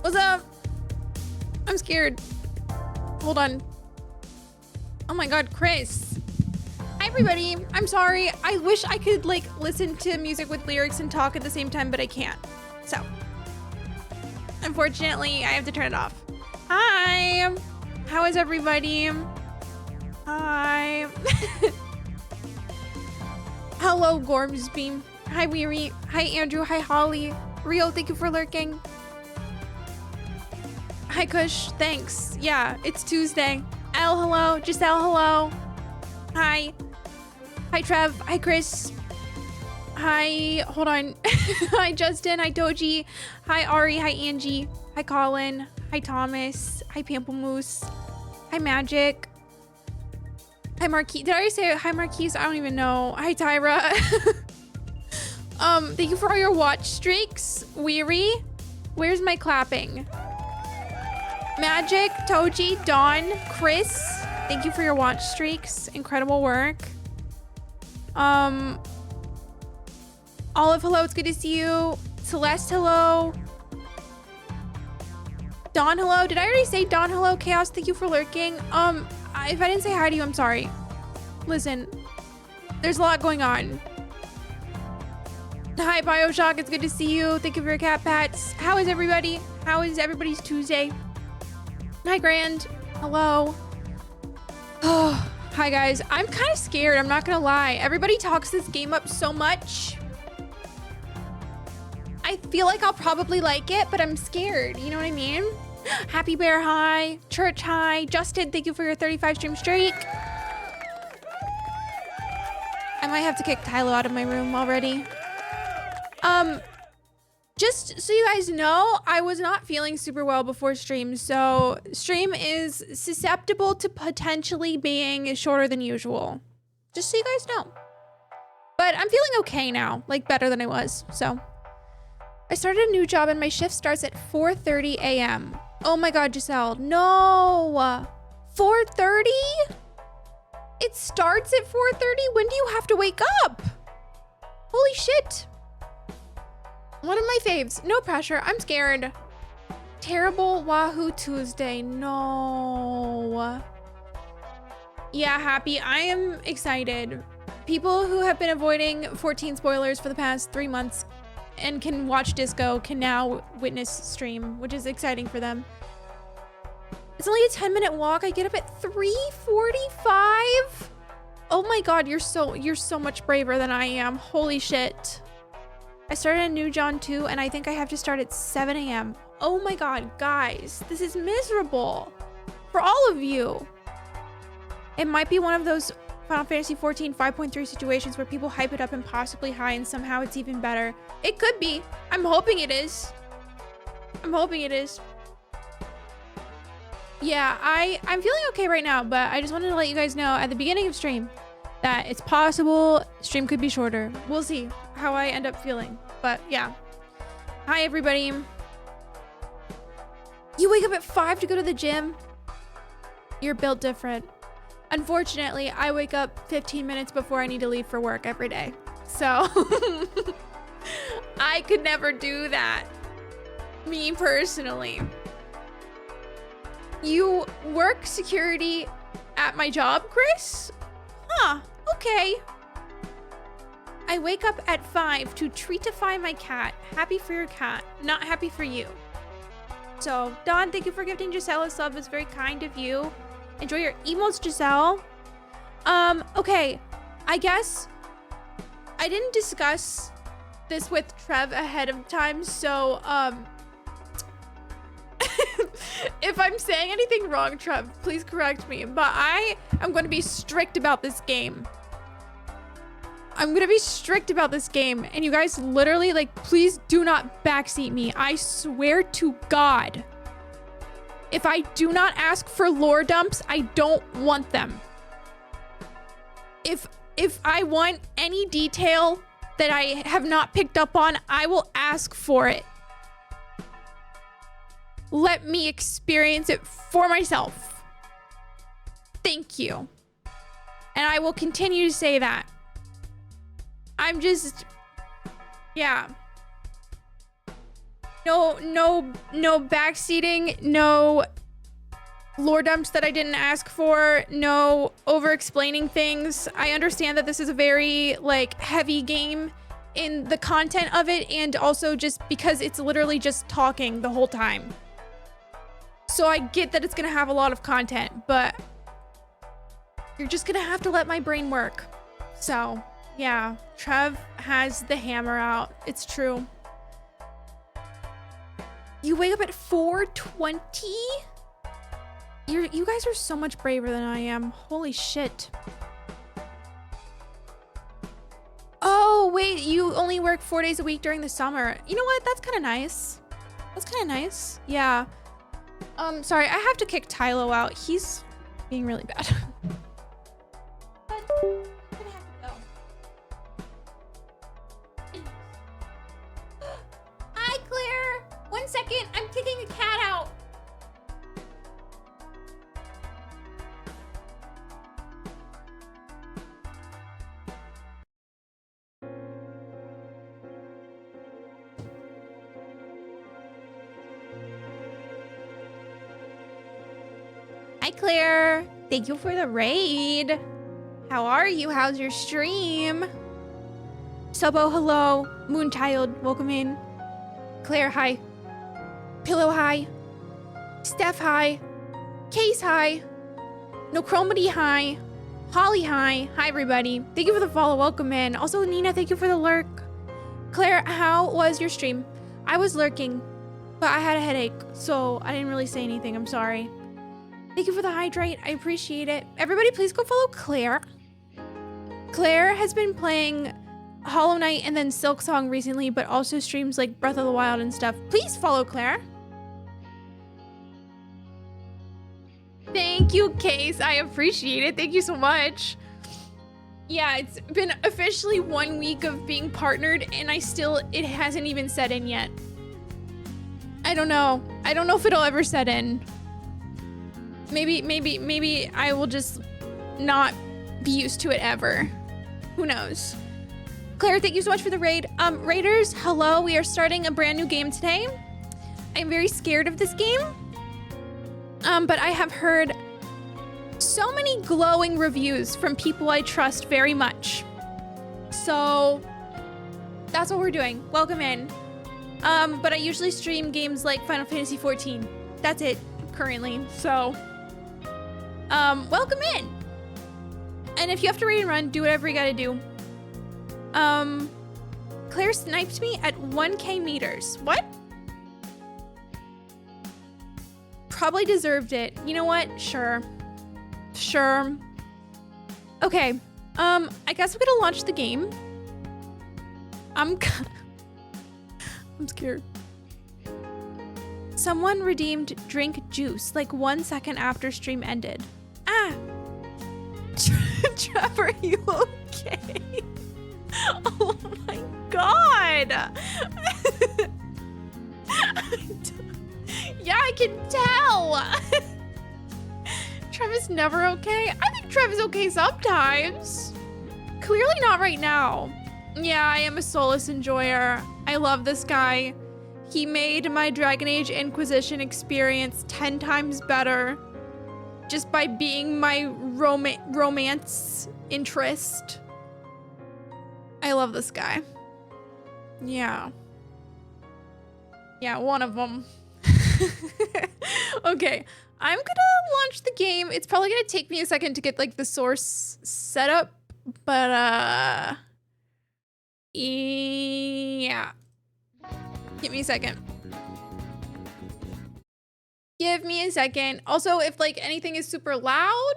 What's up? I'm scared. Hold on. Oh my god, Chris. Hi everybody. I'm sorry. I wish I could like listen to music with lyrics and talk at the same time, but I can't. So, unfortunately, I have to turn it off. Hi. How is everybody? Hi. Hello, Gormsbeam. Hi, Weary. Hi, Andrew. Hi, Holly. Rio, thank you for lurking. Hi, Kush. Thanks. Yeah, it's Tuesday. Elle, hello. Giselle, hello. Hi. Hi, Trev. Hi, Chris. Hi. Hold on. Hi, Justin. Hi, Doji. Hi, Ari. Hi, Angie. Hi, Colin. Hi, Thomas. Hi, Pamplemousse. Hi, Magic. Hi, Marquise. Did I already say hi, Marquise? I don't even know. Hi, Tyra. Thank you for all your watch streaks. Weary. Where's my clapping? Magic, Toji, Dawn, Chris. Thank you for your watch streaks. Incredible work. Olive, hello. It's good to see you. Celeste, hello. Dawn, hello. Did I already say Dawn, hello? Chaos, thank you for lurking. If I didn't say hi to you, I'm sorry. Listen, there's a lot going on. Hi, Bioshock. It's good to see you. Thank you for your cat pats. How is everybody? How is everybody's Tuesday? Hi, Grand. Hello. Oh, hi, guys. I'm kind of scared. I'm not going to lie. Everybody talks this game up so much. I feel like I'll probably like it, but I'm scared. You know what I mean? Happy Bear, hi. Church, hi. Justin, thank you for your 35 stream streak. I might have to kick Tylo out of my room already. Just so you guys know, I was not feeling super well before stream, so stream is susceptible to potentially being shorter than usual. Just so you guys know. But I'm feeling okay now, like better than I was, so. I started a new job and my shift starts at 4:30 a.m. Oh my god, Giselle, no! 4:30? It starts at 4:30? When do you have to wake up? Holy shit. One of my faves. No pressure. I'm scared. Terrible Wahoo Tuesday. No. Yeah, Happy. I am excited. People who have been avoiding 14 spoilers for the past 3 months and can watch Disco can now witness stream, which is exciting for them. It's only a 10-minute walk. I get up at 3:45. Oh my god, you're so much braver than I am. Holy shit. I started a new John too, and I think I have to start at 7 a.m. Oh my god, guys, this is miserable for all of you. It might be one of those Final Fantasy XIV 5.3 situations where people hype it up impossibly high and somehow it's even better. It could be. I'm hoping it is. I'm hoping it is. Yeah, I'm feeling okay right now, but I just wanted to let you guys know at the beginning of stream that it's possible stream could be shorter. We'll see how I end up feeling, but yeah. Hi, everybody. You wake up at 5 to go to the gym? You're built different. Unfortunately, I wake up 15 minutes before I need to leave for work every day. So I could never do that. Me personally. You work security at my job, Chris? Huh, okay. I wake up at 5 to treatify my cat. Happy for your cat, not happy for you. So, Dawn, thank you for gifting Giselle a sub. It's very kind of you. Enjoy your emotes, Giselle. Okay. I guess I didn't discuss this with Trev ahead of time, so, if I'm saying anything wrong, Trev, please correct me. But I am going to be strict about this game. I'm going to be strict about this game. And you guys literally, like, please do not backseat me. I swear to God. If I do not ask for lore dumps, I don't want them. If I want any detail that I have not picked up on, I will ask for it. Let me experience it for myself. Thank you. And I will continue to say that. I'm just, yeah. No backseating, no lore dumps that I didn't ask for, no over-explaining things. I understand that this is a very, like, heavy game in the content of it, and also just because it's literally just talking the whole time. So I get that it's gonna have a lot of content, but you're just gonna have to let my brain work. So, yeah, Trev has the hammer out. It's true. You wake up at 4:20? You guys are so much braver than I am. Holy shit. Oh, wait, you only work 4 days a week during the summer. You know what? That's kind of nice. That's kind of nice. Yeah. Sorry, I have to kick Tylo out. He's being really bad. But I'm gonna have to go. Hi, Claire. 1 second. I'm kicking a cat out. Hi, Claire. Thank you for the raid. How are you? How's your stream? Subo, hello. Moonchild, welcome in. Claire, hi. Pillow, hi. Steph, hi. Case, hi. No Chromedy, hi. Holly, hi. Hi, everybody. Thank you for the follow. Welcome in. Also, Nina, thank you for the lurk. Claire, how was your stream? I was lurking, but I had a headache, so I didn't really say anything. I'm sorry. Thank you for the hydrate. I appreciate it. Everybody, please go follow Claire. Claire has been playing Hollow Knight and then Silksong recently, but also streams like Breath of the Wild and stuff. Please follow Claire. Thank you, Case. I appreciate it. Thank you so much. Yeah, it's been officially 1 week of being partnered, and it hasn't even set in yet. I don't know. I don't know if it'll ever set in. Maybe I will just not be used to it ever. Who knows? Claire, thank you so much for the raid. Raiders, hello. We are starting a brand new game today. I'm very scared of this game. But I have heard so many glowing reviews from people I trust very much. So that's what we're doing. Welcome in. But I usually stream games like Final Fantasy XIV. That's it currently. So welcome in. And if you have to raid and run, do whatever you gotta do. Claire sniped me at 1K meters. What? Probably deserved it. You know what? Sure. Okay. I guess I'm gonna launch the game. I'm scared. Someone redeemed drink juice like 1 second after stream ended. Ah! Trevor, are you okay? Oh my god! Yeah, I can tell! Trev is never okay? I think Trev is okay sometimes. Clearly not right now. Yeah, I am a Solus enjoyer. I love this guy. He made my Dragon Age Inquisition experience 10 times better just by being my romance interest. I love this guy. Yeah. Yeah, one of them. Okay, I'm gonna launch the game. It's probably gonna take me a second to get like the source set up, but yeah. Give me a second. Give me a second. Also, if like anything is super loud,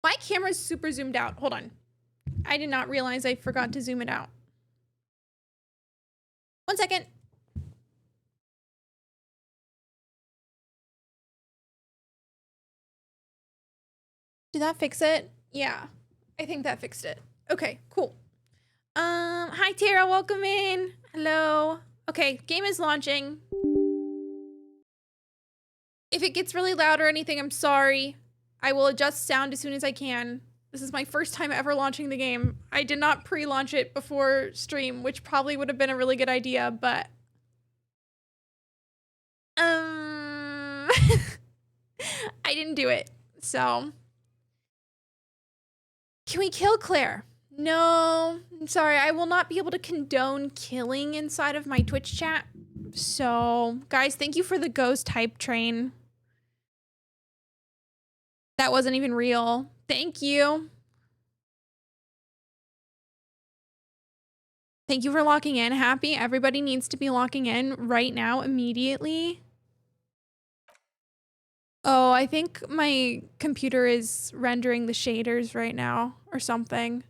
my camera's super zoomed out. Hold on. I did not realize I forgot to zoom it out. 1 second. Did that fix it? Yeah, I think that fixed it. Okay, cool. Hi Tara, welcome in. Hello. Okay, game is launching. If it gets really loud or anything, I'm sorry. I will adjust sound as soon as I can. This is my first time ever launching the game. I did not pre-launch it before stream, which probably would have been a really good idea, but I didn't do it, so. Can we kill Claire? No, I'm sorry. I will not be able to condone killing inside of my Twitch chat. So, guys, thank you for the ghost hype train. That wasn't even real. Thank you. Thank you for locking in. Happy. Everybody needs to be locking in right now, immediately. Oh, I think my computer is rendering the shaders right now or something.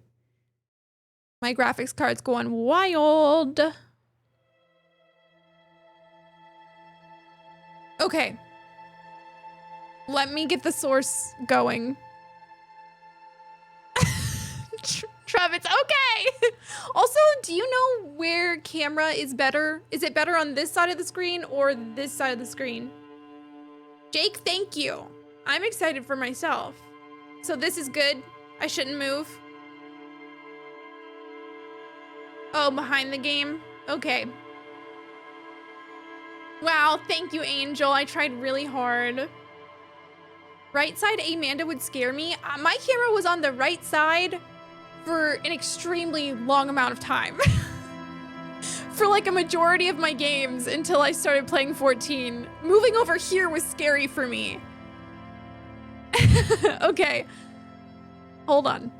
My graphics card's going wild. Okay. Let me get the source going. Trev, it's okay. Also, do you know where camera is better? Is it better on this side of the screen or this side of the screen? Jake, thank you. I'm excited for myself. So this is good. I shouldn't move. Oh, behind the game? Okay. Wow, thank you, Angel. I tried really hard. Right side Amanda would scare me. My camera was on the right side for an extremely long amount of time. For like a majority of my games until I started playing 14. Moving over here was scary for me. Okay. Hold on.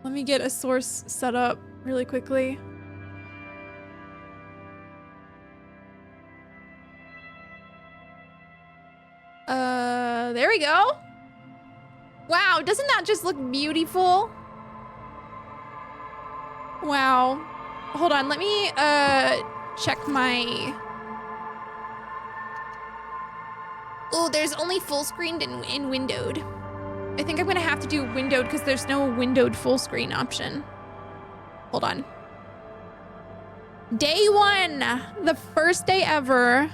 Let me get a source set up really quickly. There we go. Wow, doesn't that just look beautiful? Wow. Hold on, let me check my... Oh, there's only full screened in windowed. I think I'm gonna have to do windowed because there's no windowed full screen option. Hold on. Day one, the first day ever.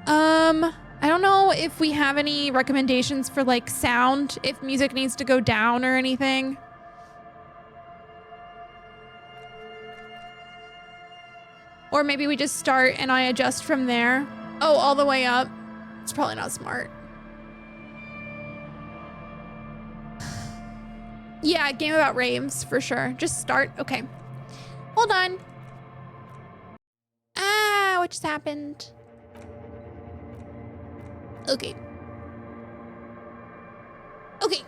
I don't know if we have any recommendations for like sound, if music needs to go down or anything. Or maybe we just start and I adjust from there. Oh, all the way up. It's probably not smart. Yeah, game about raves for sure. Just start. Okay. Hold on. Ah, what just happened? Okay. Okay.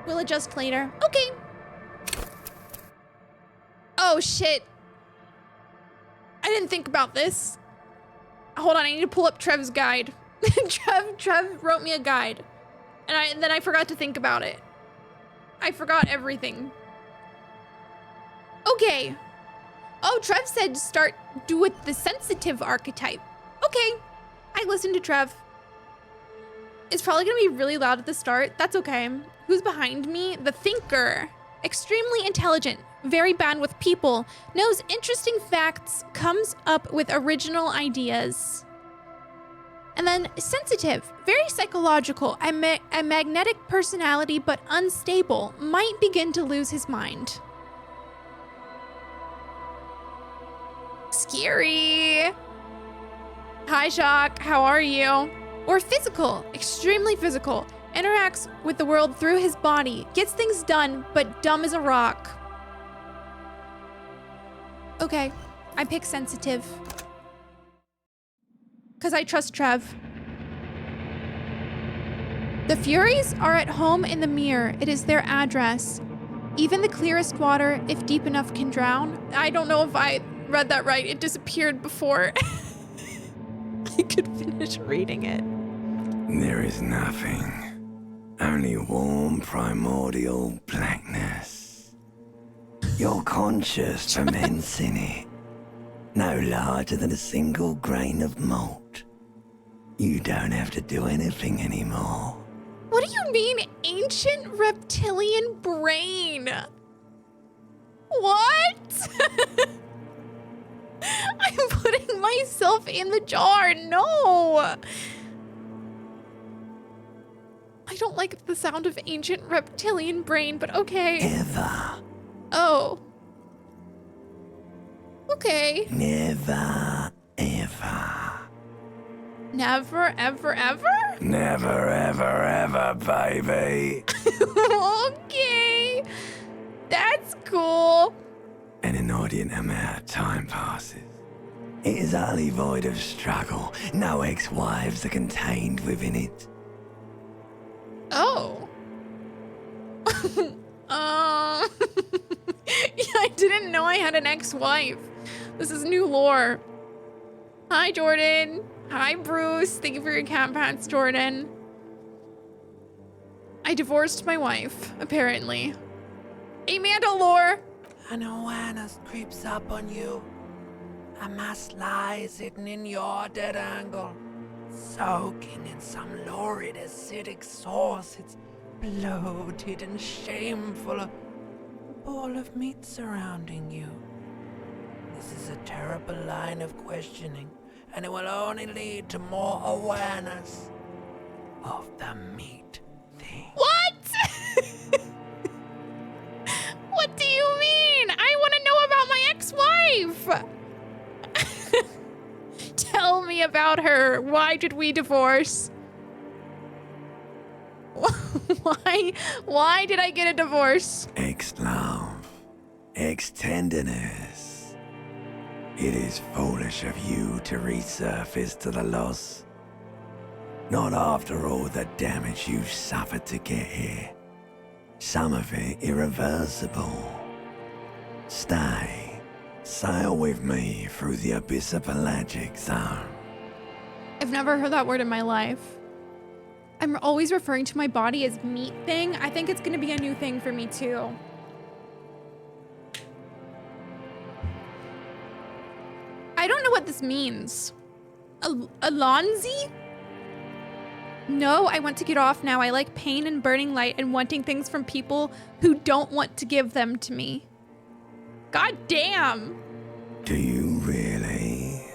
We'll adjust later. Okay. Oh, shit. I didn't think about this. Hold on, I need to pull up Trev's guide. Trev wrote me a guide. And then I forgot to think about it. I forgot everything. Okay. Oh, Trev said do with the sensitive archetype. Okay. I listened to Trev. It's probably gonna be really loud at the start. That's okay. Who's behind me? The thinker. Extremely intelligent, very bad with people, knows interesting facts, comes up with original ideas. And then sensitive, very psychological, a magnetic personality but unstable, might begin to lose his mind. Scary. Hi, Jacques, how are you? Or physical, extremely physical, interacts with the world through his body, gets things done, but dumb as a rock. Okay, I pick sensitive. Because I trust Trev. The Furies are at home in the mirror. It is their address. Even the clearest water, if deep enough, can drown. I don't know if I read that right. It disappeared before I could finish reading it. There is nothing. Only warm primordial blackness. You're conscious immense in it. No larger than a single grain of malt. You don't have to do anything anymore. What do you mean, ancient reptilian brain? What? I'm putting myself in the jar. No. I don't like the sound of ancient reptilian brain, but okay. Ever. Oh. Okay. Never, ever. Never, ever, ever? Never, ever, ever, baby. Okay. That's cool. An inordinate amount of time passes. It is utterly void of struggle. No ex-wives are contained within it. Oh. Yeah, I didn't know I had an ex-wife. This is new lore. Hi, Jordan. Hi, Bruce. Thank you for your cat pats, Jordan. I divorced my wife, apparently. Amanda lore. An awareness creeps up on you. A mass lies hidden in your dead angle, soaking in some lurid acidic sauce. It's bloated and shameful, a ball of meat surrounding you. This is a terrible line of questioning, and it will only lead to more awareness of the meat thing. What? What do you mean? I want to know about my ex-wife. Tell me about her. Why did we divorce? Why did I get a divorce? Ex-love. Ex-tenderness. It is foolish of you to resurface to the loss. Not after all the damage you've suffered to get here. Some of it irreversible. Stay. Sail with me through the abyss of pelagic zone. I've never heard that word in my life. I'm always referring to my body as meat thing. I think it's gonna be a new thing for me too. I don't know what this means. Alonzi? No, I want to get off now. I like pain and burning light and wanting things from people who don't want to give them to me. God damn. Do you really?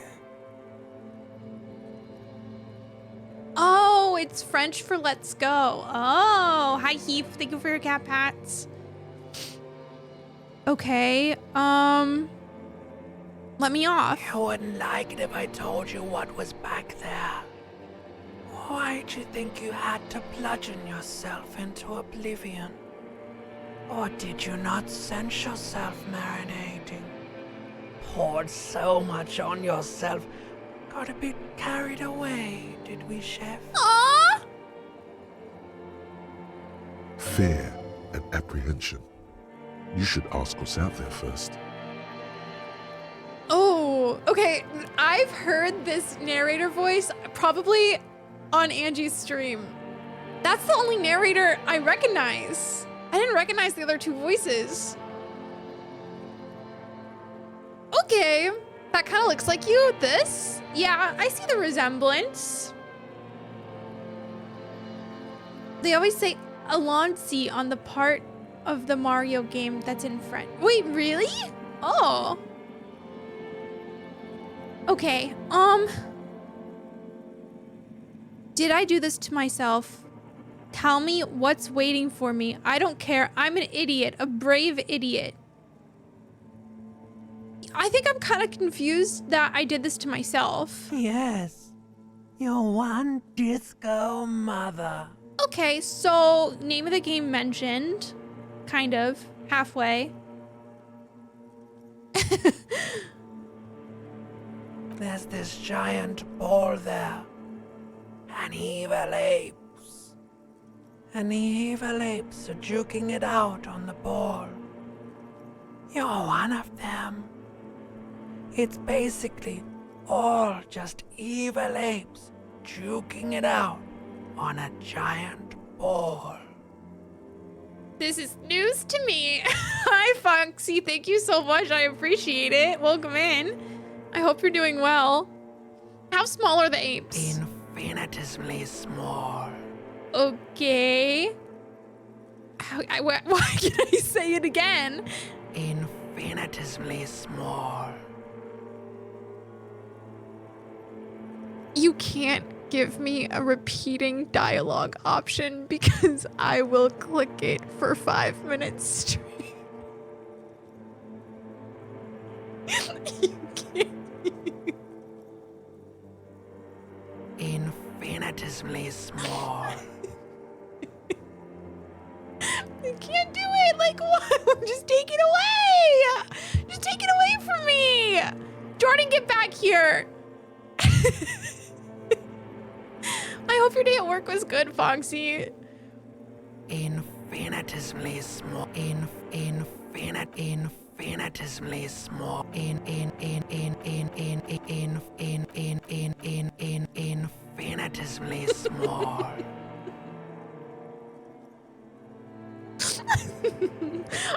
Oh, it's French for let's go. Oh, hi Heath. Thank you for your cat pats. Okay, let me off. You wouldn't like it if I told you what was back there. Why'd you think you had to bludgeon yourself into oblivion? Or did you not sense yourself marinating? Poured so much on yourself, got a bit carried away, did we, Chef? Aww. Fear and apprehension. You should ask what's out there first. Oh, okay. I've heard this narrator voice probably on Angie's stream. That's the only narrator I recognize. I didn't recognize the other two voices. Okay, that kind of looks like you. This? Yeah, I see the resemblance. They always say Alonzi on the part of the Mario game that's in French. Wait, really? Oh. Okay, did I do this to myself? Tell me what's waiting for me. I don't care. I'm an idiot, a brave idiot. I think I'm kind of confused that I did this to myself. Yes, your one disco mother. Okay, so name of the game mentioned. Kind of. Halfway. There's this giant ball there. And evil apes. And the evil apes are juking it out on the ball. You're one of them. It's basically all just evil apes juking it out on a giant ball. This is news to me. Hi, Foxy. Thank you so much. I appreciate it. Welcome in. I hope you're doing well. How small are the apes? Infinitesimally small. Okay. Why can I say it again? Infinitesimally small. You can't give me a repeating dialogue option because I will click it for 5 minutes straight. Infinitesimally small. You can't do it. Like, what? Just take it away. Just take it away from me. Jordan, get back here. I hope your day at work was good, Foxy. Infinitesimally small. Infinitesimally small. Infinitesimally small.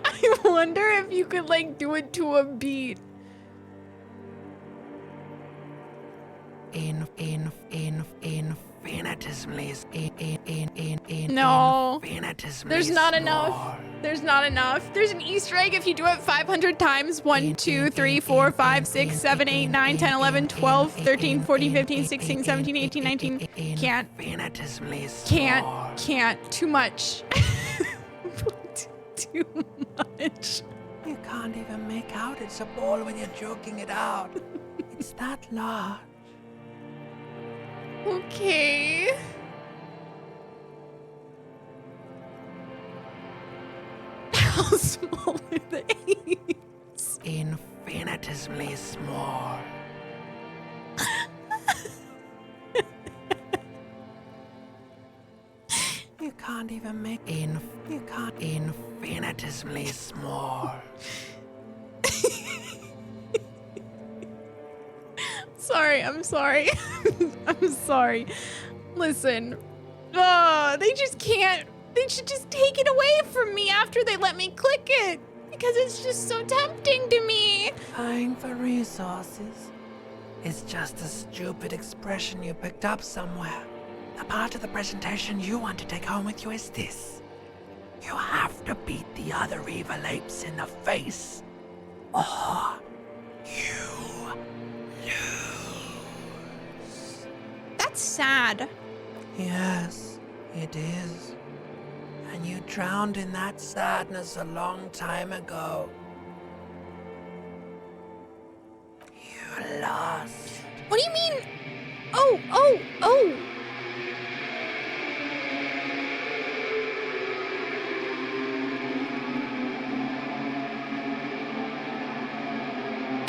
I wonder if you could like do it to a beat. No. There's not enough. There's not enough. There's an Easter egg if you do it 500 times. 1, 2, 3, 4, 5, 6, 7, 8, 9, 10, 11, 12, 13, 14, 15, 16, 17, 18, 19. Can't. Can't. Too much. Too much. You can't even make out it's a ball when you're joking it out. It's that large. Okay. How small are the eights? Infinitesimally small. You can't even make you can't infinitesimally small. Sorry, I'm sorry. I'm sorry. Listen. They just can't. They should just take it away from me after they let me click it. Because it's just so tempting to me. Vying for resources is just a stupid expression you picked up somewhere. The part of the presentation you want to take home with you is this. You have to beat the other evil apes in the face, or you lose. That's sad. Yes, it is. And you drowned in that sadness a long time ago. You lost. What do you mean? Oh.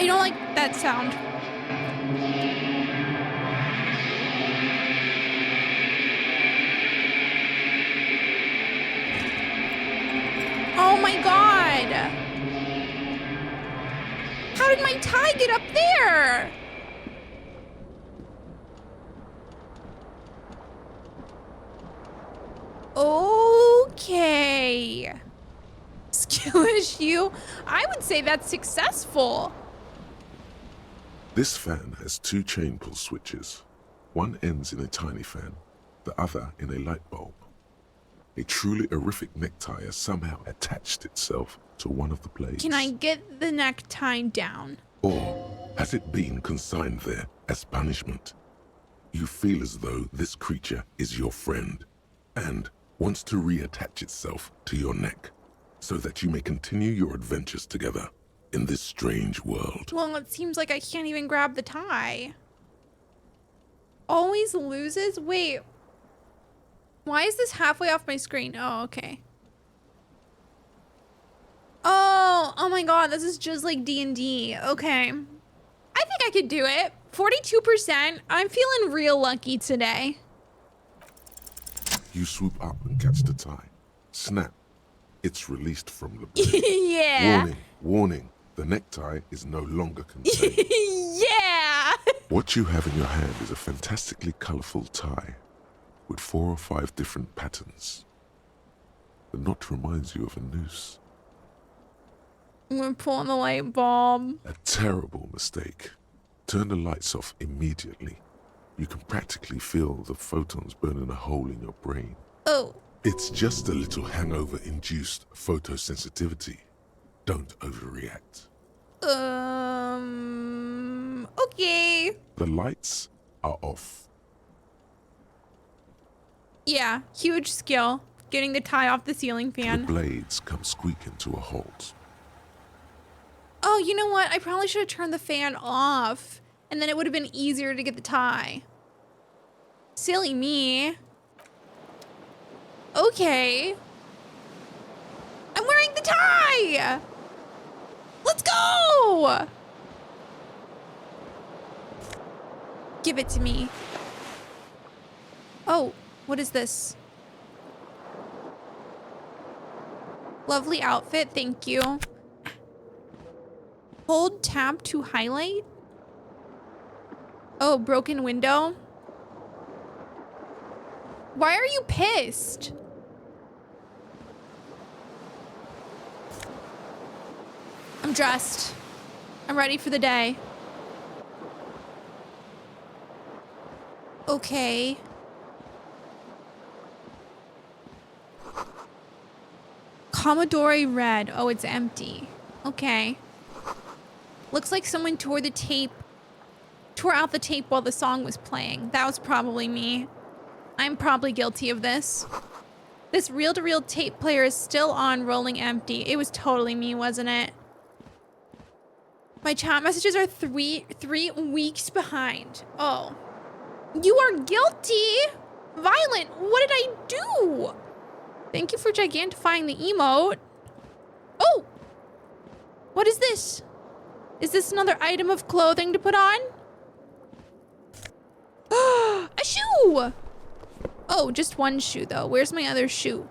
I don't like that sound. Oh my god! How did my tie get up there? Okay. Skill issue? I would say that's successful. This fan has 2 chain pull switches. One ends in a tiny fan, the other in a light bulb. A truly horrific necktie has somehow attached itself to one of the blades. Can I get the necktie down? Or has it been consigned there as punishment? You feel as though this creature is your friend and wants to reattach itself to your neck so that you may continue your adventures together in this strange world. Well, it seems like I can't even grab the tie. Always loses? Wait. Why is this halfway off my screen? Oh, okay. Oh my god, this is just like D&D. Okay. I think I could do it. 42%. I'm feeling real lucky today. You swoop up and catch the tie. Snap. It's released from the blade. Yeah. Warning. The necktie is no longer contained. Yeah. What you have in your hand is a fantastically colorful tie with 4 or 5 different patterns. The knot reminds you of a noose. I'm gonna pull on the light bulb. A terrible mistake. Turn the lights off immediately. You can practically feel the photons burning a hole in your brain. Oh. It's just a little hangover-induced photosensitivity. Don't overreact. Okay. The lights are off. Yeah, huge skill. Getting the tie off the ceiling The fan. blades come squeaking to a halt. Oh, you know what? I probably should have turned the fan off, and then it would have been easier to get the tie. Silly me. Okay. I'm wearing the tie! Let's go! Give it to me. Oh, what is this? Lovely outfit, thank you. Hold tab to highlight. Oh, broken window. Why are you pissed? I'm dressed. I'm ready for the day. Okay. Commodore Red. Oh, it's empty. Okay. Looks like someone tore out the tape while the song was playing. That was probably me. I'm probably guilty of this. This reel-to-reel tape player is still on, rolling empty. It was totally me, wasn't it? My chat messages are three weeks behind. Oh. You are guilty! Violent, what did I do? Thank you for gigantifying the emote. Oh! What is this? Is this another item of clothing to put on? A shoe! Oh, just one shoe though. Where's my other shoe?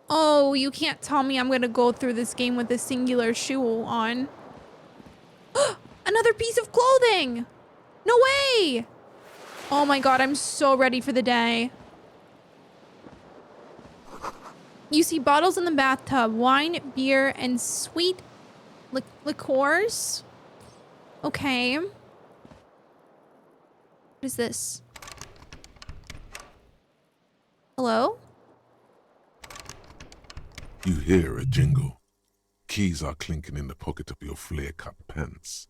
Oh, you can't tell me I'm gonna go through this game with a singular shoe on. Another piece of clothing! No way! Oh my god, I'm so ready for the day. You see bottles in the bathtub, wine, beer, and sweet liqueurs. Okay. What is this? Hello? You hear a jingle. Keys are clinking in the pocket of your flare-cut pants.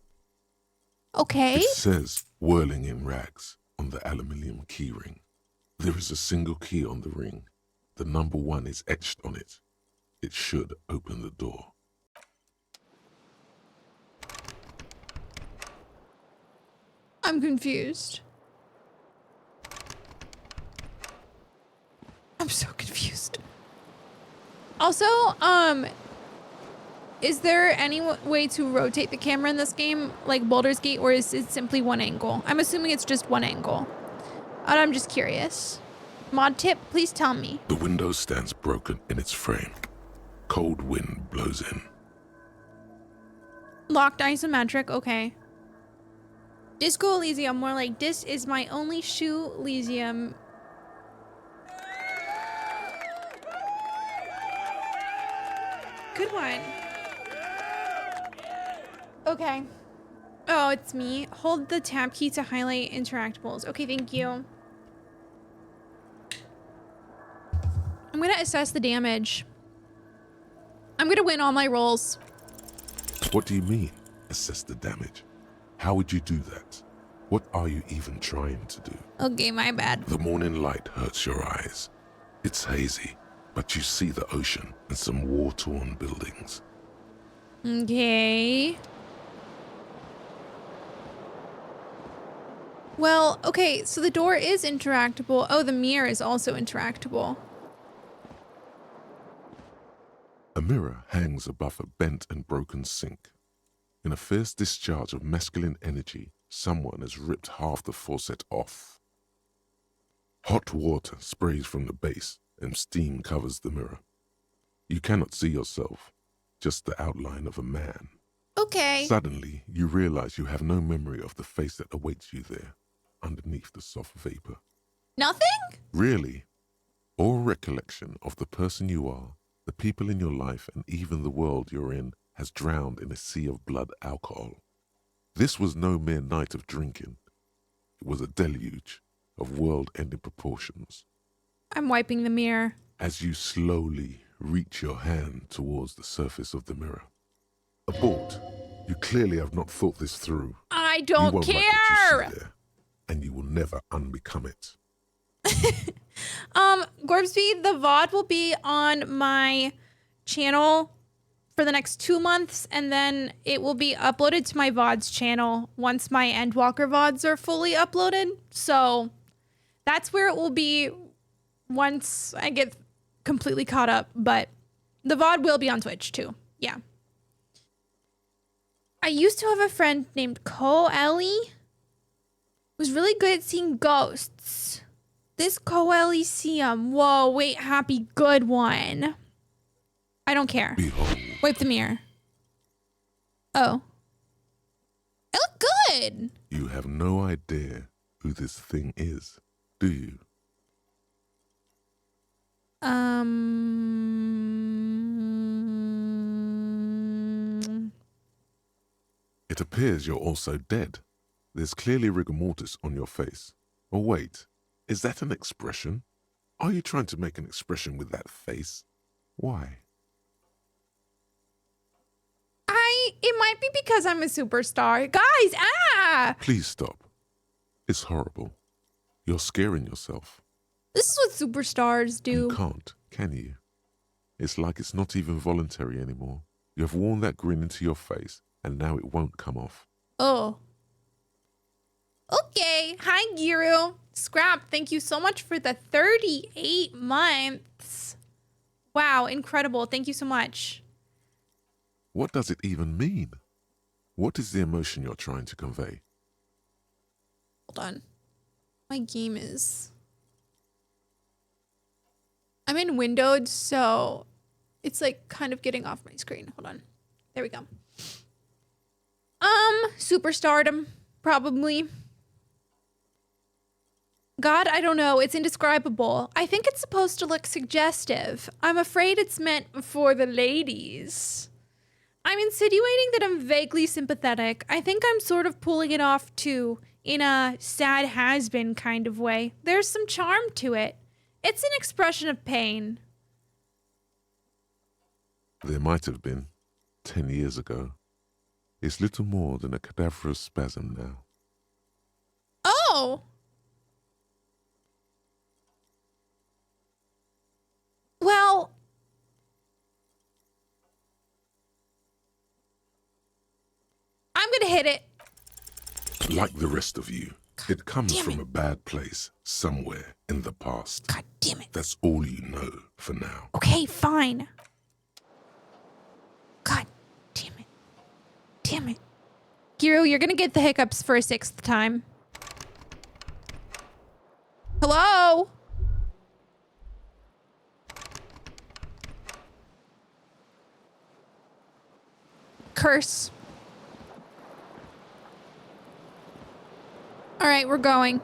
Okay. It says, whirling in rags, on the aluminium key ring. There is a single key on the ring. The number 1 is etched on it. It should open the door. I'm confused. I'm so confused. Also, is there any way to rotate the camera in this game like Baldur's Gate, or is it simply one angle? I'm assuming it's just one angle. And I'm just curious. Mod tip, please tell me. The window stands broken in its frame. Cold wind blows in. Locked isometric, okay. Disco Elysium, more like this is my only shoe Elysium. Good one. Okay. Oh, it's me. Hold the tab key to highlight interactables. Okay, thank you. I'm gonna assess the damage. I'm gonna win all my rolls. What do you mean, assess the damage? How would you do that? What are you even trying to do? Okay, my bad. The morning light hurts your eyes. It's hazy, but you see the ocean and some war-torn buildings. Okay. Well, okay, so the door is interactable. Oh, the mirror is also interactable. A mirror hangs above a bent and broken sink. In a fierce discharge of masculine energy, someone has ripped half the faucet off. Hot water sprays from the base and steam covers the mirror. You cannot see yourself, just the outline of a man. Okay. Suddenly, you realize you have no memory of the face that awaits you there, underneath the soft vapor. Nothing? Really, all recollection of the person you are, the people in your life, and even the world you're in has drowned in a sea of blood alcohol. This was no mere night of drinking. It was a deluge of world-ending proportions. I'm wiping the mirror. As you slowly reach your hand towards the surface of the mirror. Abort. You clearly have not thought this through. I You don't won't like what you care. see there, and you will never unbecome it. Gorbsby, the VOD will be on my channel for the next 2 months, and then it will be uploaded to my VODs channel once my Endwalker VODs are fully uploaded. So that's where it will be once I get completely caught up, but the VOD will be on Twitch too. Yeah. I used to have a friend named Ko Ellie. Was really good at seeing ghosts. Disco Elysium. Whoa, wait, happy good one. I don't care. Behold, Wipe the mirror. Oh. I look good. you have no idea who this thing is, do you? It appears you're also dead. There's clearly rigor mortis on your face. Or wait, is that an expression? Are you trying to make an expression with that face? Why? It might be because I'm a superstar. Guys, ah! Please stop. It's horrible. You're scaring yourself. This is what superstars You do. can't, can you? It's like it's not even voluntary anymore. You have worn that grin into your face, and now it won't come off. Oh. Okay. Hi, Giru. Scrap, thank you so much for the 38 months. Wow, incredible. Thank you so much. What does it even mean? What is the emotion you're trying to convey? Hold on. My game is... I'm in windowed, so it's like kind of getting off my screen. Hold on. There we go. Superstardom, probably. God, I don't know. It's indescribable. I think it's supposed to look suggestive. I'm afraid it's meant for the ladies. I'm insinuating that I'm vaguely sympathetic. I think I'm sort of pulling it off too, in a sad has-been kind of way. There's some charm to it. It's an expression of pain. There might have been 10 years ago. It's little more than a cadaverous spasm now. Oh! Well... I'm gonna hit it. Like the rest of you, it comes damn from it. a bad place somewhere in the past. God damn it. That's all you know for now. Okay, fine. God damn it. Damn it. Giru, you're gonna get the hiccups for a 6th time. Hello? Curse. All right, we're going.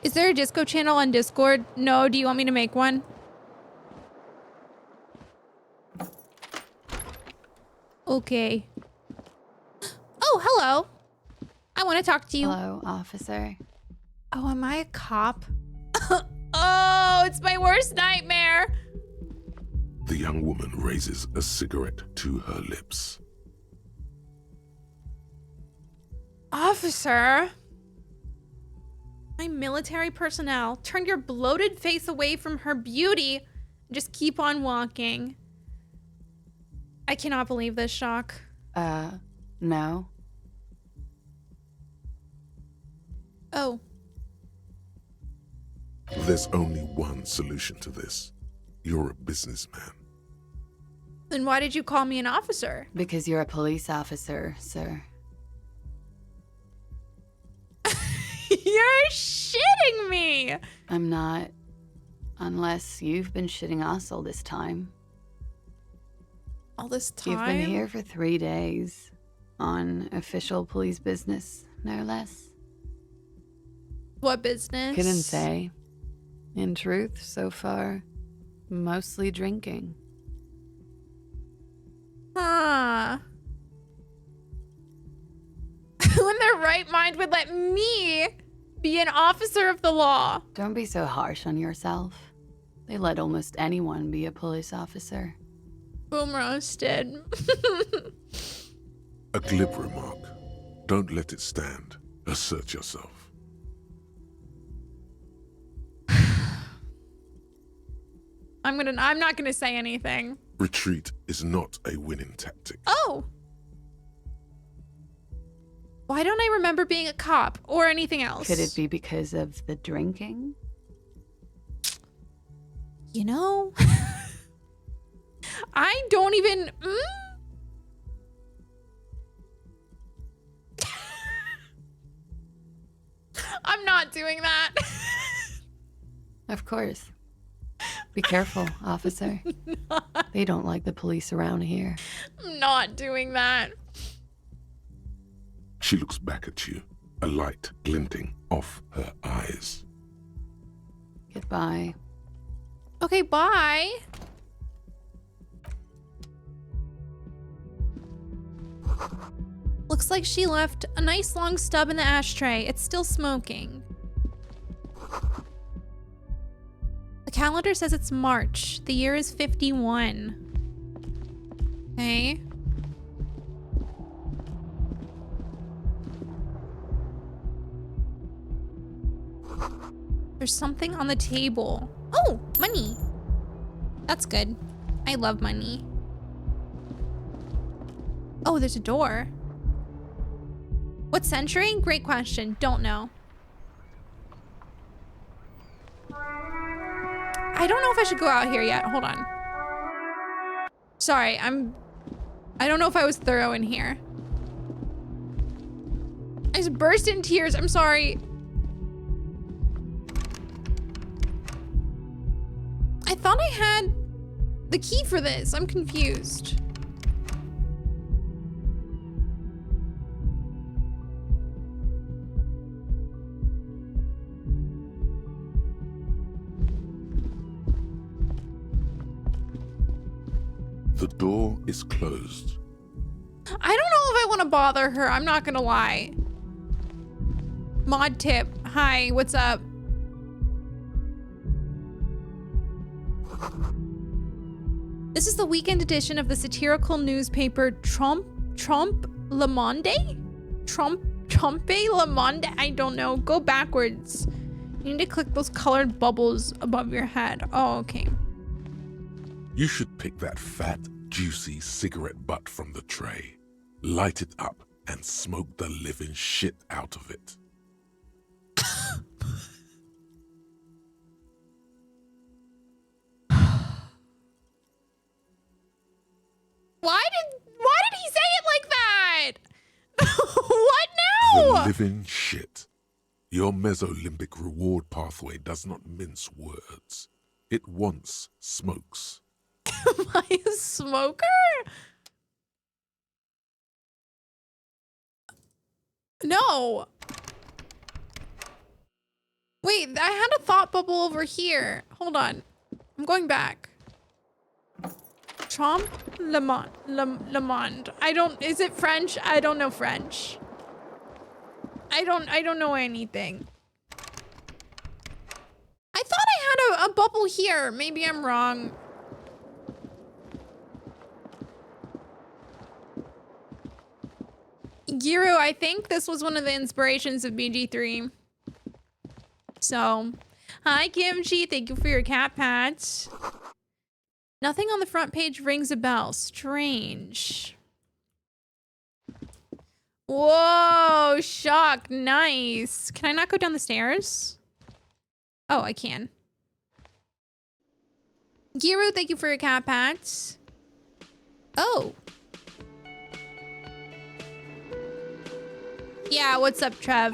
Is there a disco channel on Discord? No, do you want me to make one? Okay. Oh, hello. I want to talk to you. Hello, officer. Oh, am I a cop? Oh, it's my worst nightmare. The young woman raises a cigarette to her lips. Officer. My military personnel, turn your bloated face away from her beauty and just keep on walking. I cannot believe this shock. No. Oh. There's only one solution to this. You're a businessman. Then why did you call me an officer? Because you're a police officer, sir. You're shitting me. I'm not. Unless you've been shitting us all this time. All this time? You've been here for 3 days. On official police business, no less. What business? Couldn't say. In truth, so far, mostly drinking. Huh. Who in their right mind would let me be an officer of the law? Don't be so harsh on yourself. They let almost anyone be a police officer. Boom roasted. A glib remark. Don't let it stand. Assert yourself. I'm not gonna say anything. Retreat is not a winning tactic. Oh. Why don't I remember being a cop or anything else? Could it be because of the drinking? You know, I don't even. I'm not doing that. Of course. Be careful, officer. They don't like the police around here. I'm not doing that. She looks back at you, a light glinting off her eyes. Goodbye. Okay, bye. Looks like she left a nice long stub in the ashtray. It's still smoking. The calendar says it's March. The year is 51. Okay. There's something on the table. Oh, money. That's good. I love money. Oh, there's a door. What century? Great question. Don't know. I don't know if I should go out here yet. Hold on. Sorry, I don't know if I was thorough in here. I just burst in tears. I'm sorry. I thought I had the key for this. I'm confused. The door is closed. I don't know if I want to bother her. I'm not gonna lie. Mod tip. Hi, what's up? This is the weekend edition of the satirical newspaper Trumpe Le Monde? Trompe Le Monde? I don't know. Go backwards. You need to click those colored bubbles above your head. Oh, okay. You should pick that fat, juicy cigarette butt from the tray, light it up, and smoke the living shit out of it. Why did he say it like that? What now? The living shit. Your mesolimbic reward pathway does not mince words. It wants smokes. Am I a smoker? No. Wait, I had a thought bubble over here. Hold on. I'm going back. Trompe Le Monde. Le Monde. I don't, is it French? I don't know French. I don't know anything. I thought I had a bubble here. Maybe I'm wrong. Giru, I think this was one of the inspirations of BG3. So, hi Kimchi, thank you for your cat pats. Nothing on the front page rings a bell. Strange. Whoa, shock, nice. Can I not go down the stairs? Oh, I can. Giru, thank you for your cat pats. Oh. Yeah, what's up, Trev?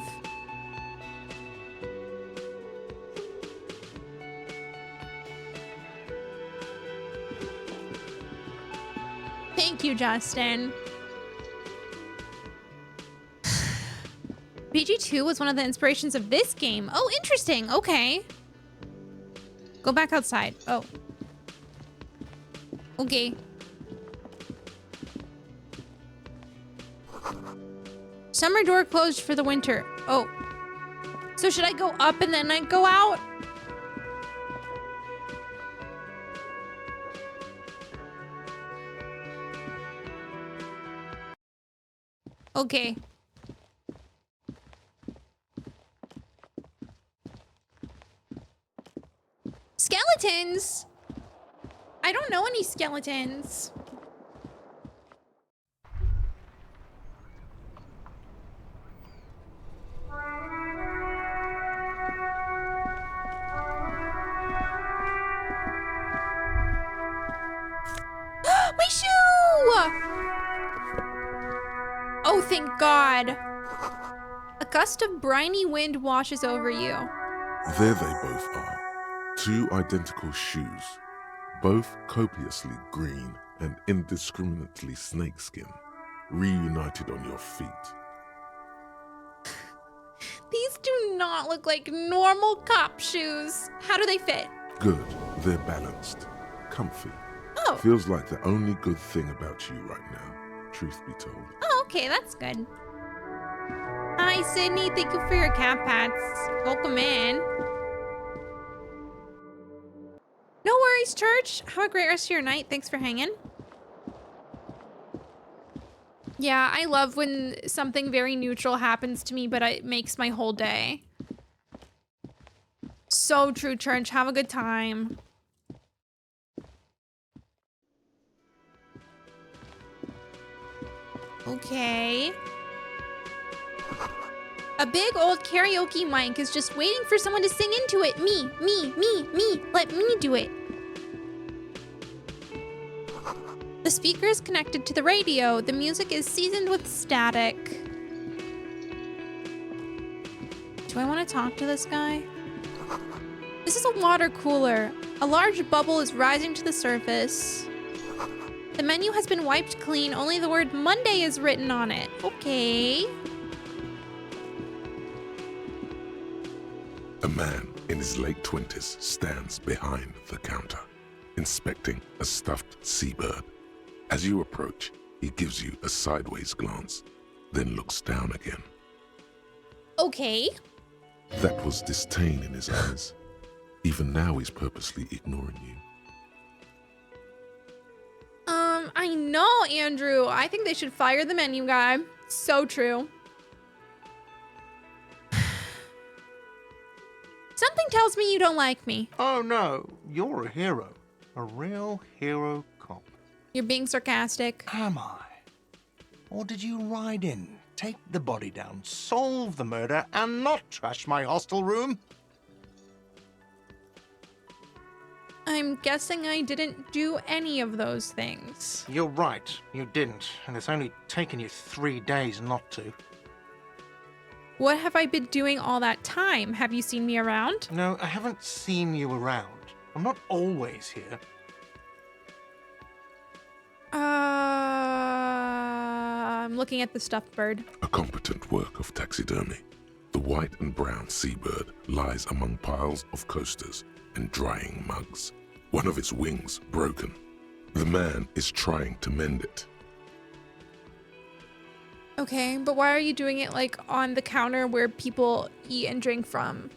Thank you, Justin. BG2 was one of the inspirations of this game. Oh, interesting. Okay. Go back outside. Oh. Okay. Summer door closed for the winter. Oh. So should I go up and then I go out? Okay. Skeletons? many skeletons. My shoe! Oh, thank God. A gust of briny wind washes over you. There they both are. Two identical shoes, both copiously green and indiscriminately snakeskin, reunited on your feet. These do not look like normal cop shoes. How do they fit? Good, they're balanced, comfy. Oh. Feels like the only good thing about you right now, truth be told. Oh, okay, that's good. Hi, Sydney. Thank you for your cat pats. Welcome in. No worries, church. Have a great rest of your night. Thanks for hanging. Yeah, I love when something very neutral happens to me, but it makes my whole day. So true, church. Have a good time. Okay. A big old karaoke mic is just waiting for someone to sing into it. Me. Let me do it. The speaker is connected to the radio. The music is seasoned with static. Do I want to talk to this guy? This is a water cooler. A large bubble is rising to the surface. The menu has been wiped clean. Only the word Monday is written on it. Okay. A man in his late 20s stands behind the counter, inspecting a stuffed seabird. As you approach, he gives you a sideways glance, then looks down again. Okay. That was disdain in his eyes. Even now he's purposely ignoring you. I know, Andrew. I think they should fire the menu guy. So true. Something tells me you don't like me. Oh no, you're a hero. A real hero cop. You're being sarcastic. Am I? Or did you ride in, take the body down, solve the murder, and not trash my hostel room? I'm guessing I didn't do any of those things. You're right, you didn't, and it's only taken you 3 days not to. What have I been doing all that time? Have you seen me around? No, I haven't seen you around. I'm not always here. I'm looking at the stuffed bird. A competent work of taxidermy. The white and brown seabird lies among piles of coasters and drying mugs. One of its wings broken. The man is trying to mend it. Okay, but why are you doing it like on the counter where people eat and drink from?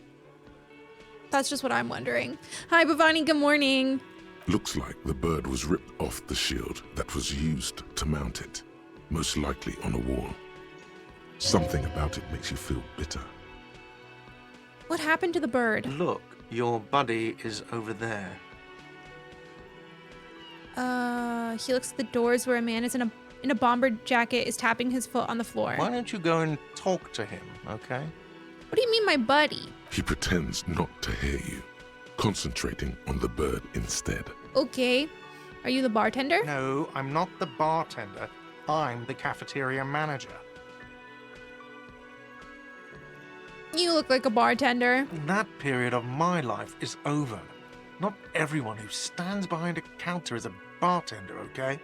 That's just what I'm wondering. Hi, Bhavani, good morning. Looks like the bird was ripped off the shield that was used to mount it, most likely on a wall. Something about it makes you feel bitter. What happened to the bird? Look, your buddy is over there. He looks at the doors where a man is in a bomber jacket is tapping his foot on the floor. Why don't you go and talk to him, okay? What do you mean, my buddy? He pretends not to hear you, concentrating on the bird instead. Okay. Are you the bartender? No, I'm not the bartender. I'm the cafeteria manager. You look like a bartender. That period of my life is over. Not everyone who stands behind a counter is a bartender, okay?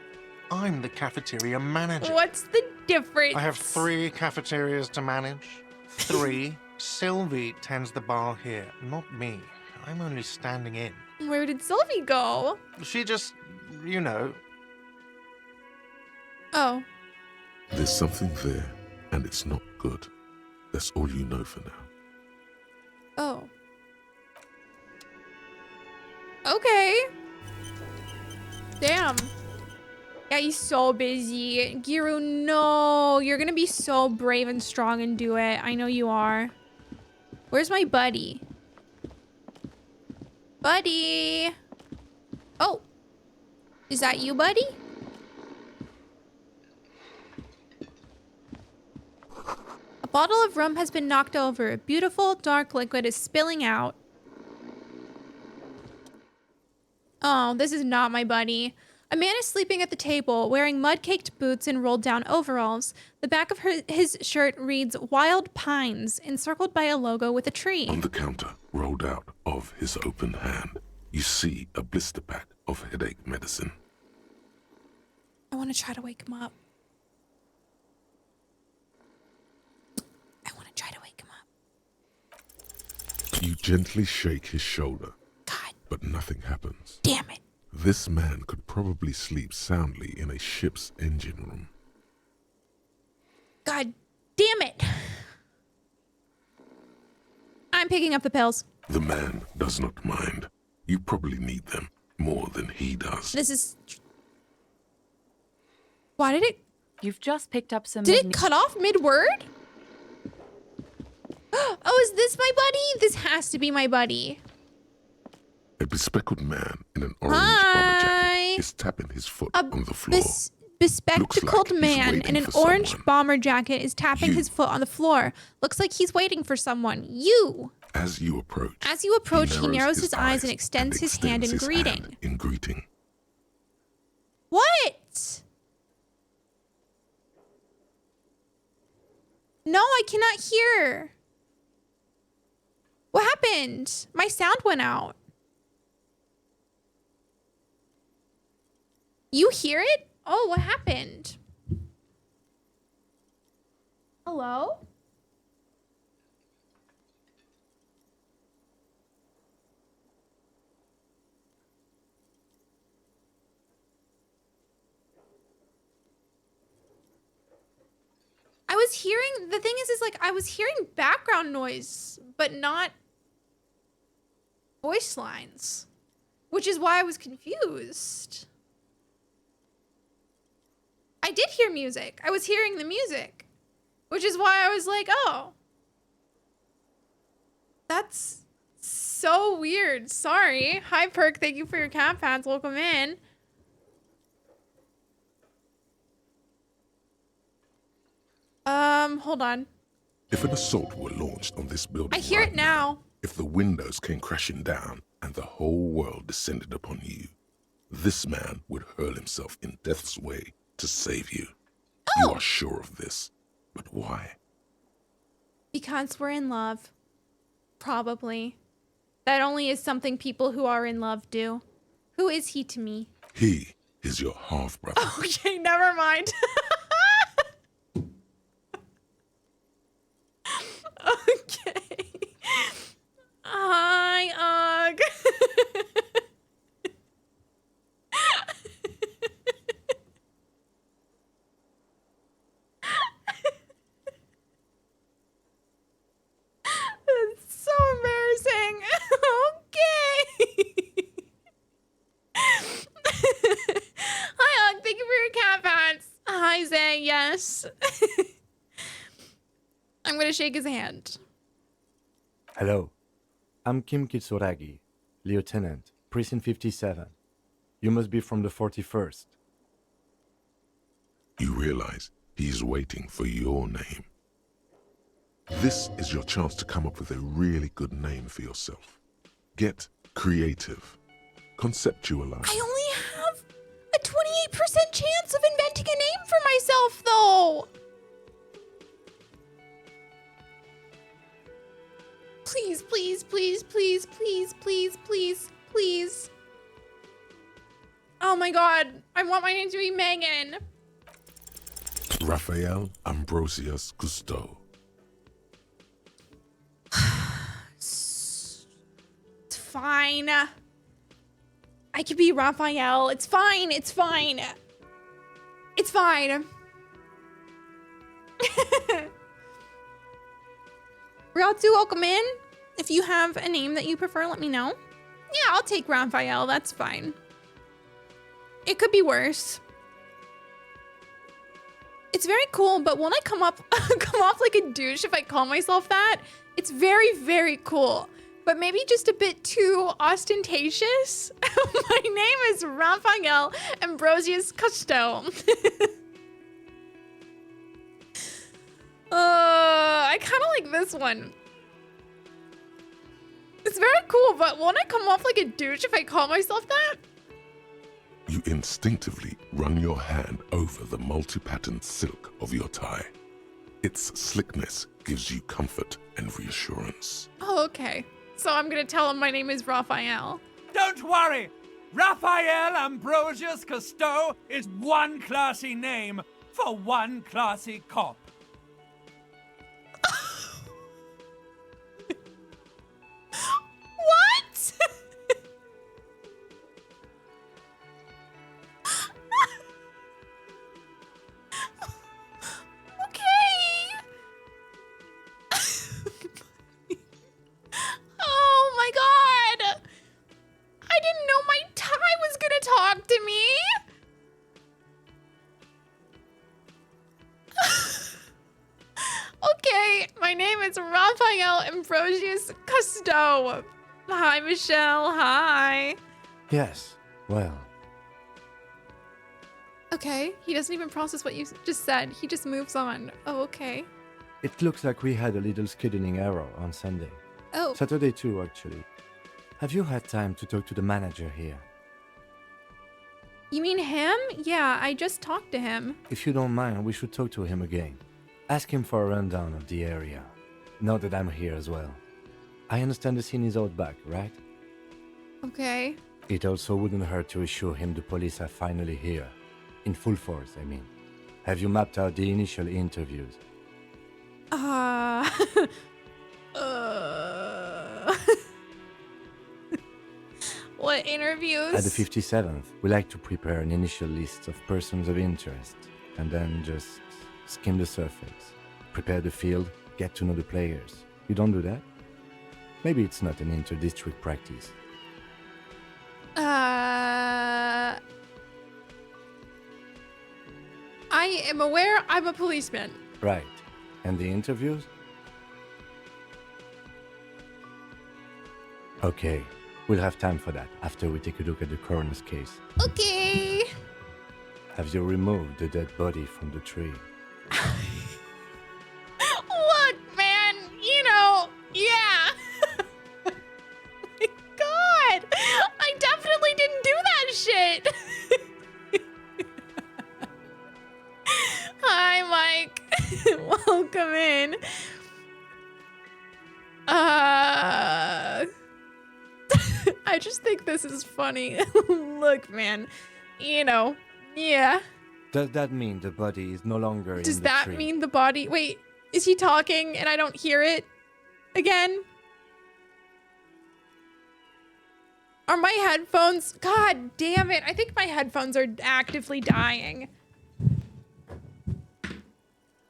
I'm the cafeteria manager. What's the difference? I have 3 cafeterias to manage. 3. Sylvie tends the bar here, not me. I'm only standing in. Where did Sylvie go? She just, you know. Oh. There's something there, and it's not good. That's all you know for now. Oh. Okay. Damn. Yeah, he's so busy. Giru, no. You're gonna be so brave and strong and do it. I know you are. Where's my buddy? Buddy. Oh. Is that you, buddy? A bottle of rum has been knocked over. A beautiful, dark liquid is spilling out. Oh, this is not my buddy. A man is sleeping at the table, wearing mud-caked boots and rolled-down overalls. The back of his shirt reads Wild Pines, encircled by a logo with a tree. On the counter, rolled out of his open hand, you see a blister pack of headache medicine. I want to try to wake him up. I want to try to wake him up. You gently shake his shoulder, God but nothing happens. damn it. This man could probably sleep soundly in a ship's engine room. God damn it. I'm picking up the pills. The man does not mind. You probably need them more than he does. This is... Why did it... You've just picked up some. Did it cut off mid-word? Oh, is this my buddy? This has to be my buddy. A bespectacled man in an orange bomber Hi. jacket is tapping his foot on the floor. Bespectacled Looks like he's man waiting in an for orange someone. bomber jacket is tapping You. his foot on the floor. Looks like he's waiting for someone. You. As you approach, He narrows his eyes and extends his hand in greeting. In greeting. What? No, I cannot hear. What happened? My sound went out. You hear it? Oh, what happened? Hello? I was hearing, the thing is like, I was hearing background noise, but not voice lines, which is why I was confused. I did hear music. I was hearing the music, which is why I was like, oh, that's so weird. Sorry. Hi, Perk. Thank you for your cat pads. Welcome in. Hold on. If an assault were launched on this building, I hear right it now. If the windows came crashing down and the whole world descended upon you, this man would hurl himself in death's way to save you. You are sure of this, but why? Because we're in love. Probably. That only is something people who are in love do. Who is he to me? He is your half-brother. Okay, never mind. Okay. Hi, Ugg. That's so embarrassing. Okay. Hi, Ugg. Thank you for your cat pants. Hi, Zay. Yes. I'm gonna shake his hand. Hello, I'm Kim Kitsuragi, Lieutenant, Precinct 57. You must be from the 41st. You realize he is waiting for your name. This is your chance to come up with a really good name for yourself. Get creative. Conceptualize. I only have a 28% chance of inventing a name for myself, though. Please, please, please, please, please, please, please, please. Oh my god. I want my name to be Megan. Raphael Ambrosius Cousteau. It's fine. I could be Raphael. It's fine. It's fine. It's fine. Ryotsu, welcome in. If you have a name that you prefer, let me know. Yeah, I'll take Raphael. That's fine. It could be worse. It's very cool, but won't I come off like a douche if I call myself that? It's very, very cool. but maybe just a bit too ostentatious. My name is Raphael Ambrosius Cousteau. I kind of like this one. It's very cool, but won't I come off like a douche if I call myself that? You instinctively run your hand over the multi-patterned silk of your tie. Its slickness gives you comfort and reassurance. Oh, okay. So I'm gonna tell him my name is Raphael. Don't worry! Raphael Ambrosius Cousteau is one classy name for one classy cop. What? Okay. Oh my god. I didn't know my tie was gonna talk to me. Okay, my name is Raphael Ambrosius Cousteau. Hi, Michelle. Hi. Yes, well, Okay, he doesn't even process what you just said. He just moves on. Oh, okay. it looks like we had a little scheduling error on Sunday. Oh, Saturday too, actually. Have you had time to talk to the manager here? you mean him? Yeah, I just talked to him. If you don't mind, we should talk to him again. Ask him for a rundown of the area. Now that I'm here as well. I understand the scene is out back, right? Okay. It also wouldn't hurt to assure him the police are finally here. In full force, I mean. Have you mapped out the initial interviews? Uh... What interviews? At the 57th, we like to prepare an initial list of persons of interest, and then just skim the surface. Prepare the field, get to know the players. You don't do that? Maybe it's not an inter-district practice. I am aware I'm a policeman. Right. And the interviews? Okay, we'll have time for that after we take a look at the coroner's case. Okay. Have you removed the dead body from the tree? Look, man, you know, yeah. My God, I definitely didn't do that shit. Hi, Mike. Welcome in. I just think this is funny. Look, man, you know, yeah. Does that mean the body is no longer in Does the that tree? mean the body? Wait, is he talking and I don't hear it again? Are my headphones? God damn it. I think my headphones are actively dying.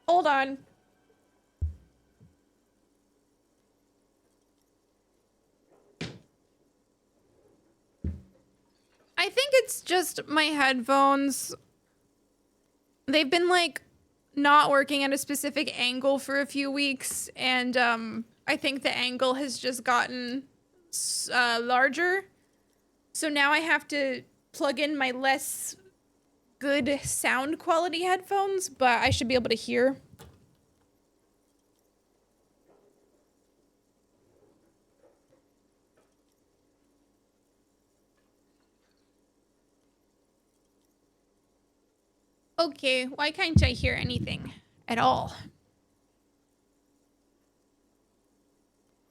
Hold on. I think it's just my headphones. They've been like not working at a specific angle for a few weeks, and I think the angle has just gotten larger. So now I have to plug in my less good sound quality headphones, but I should be able to hear. Okay, why can't I hear anything at all?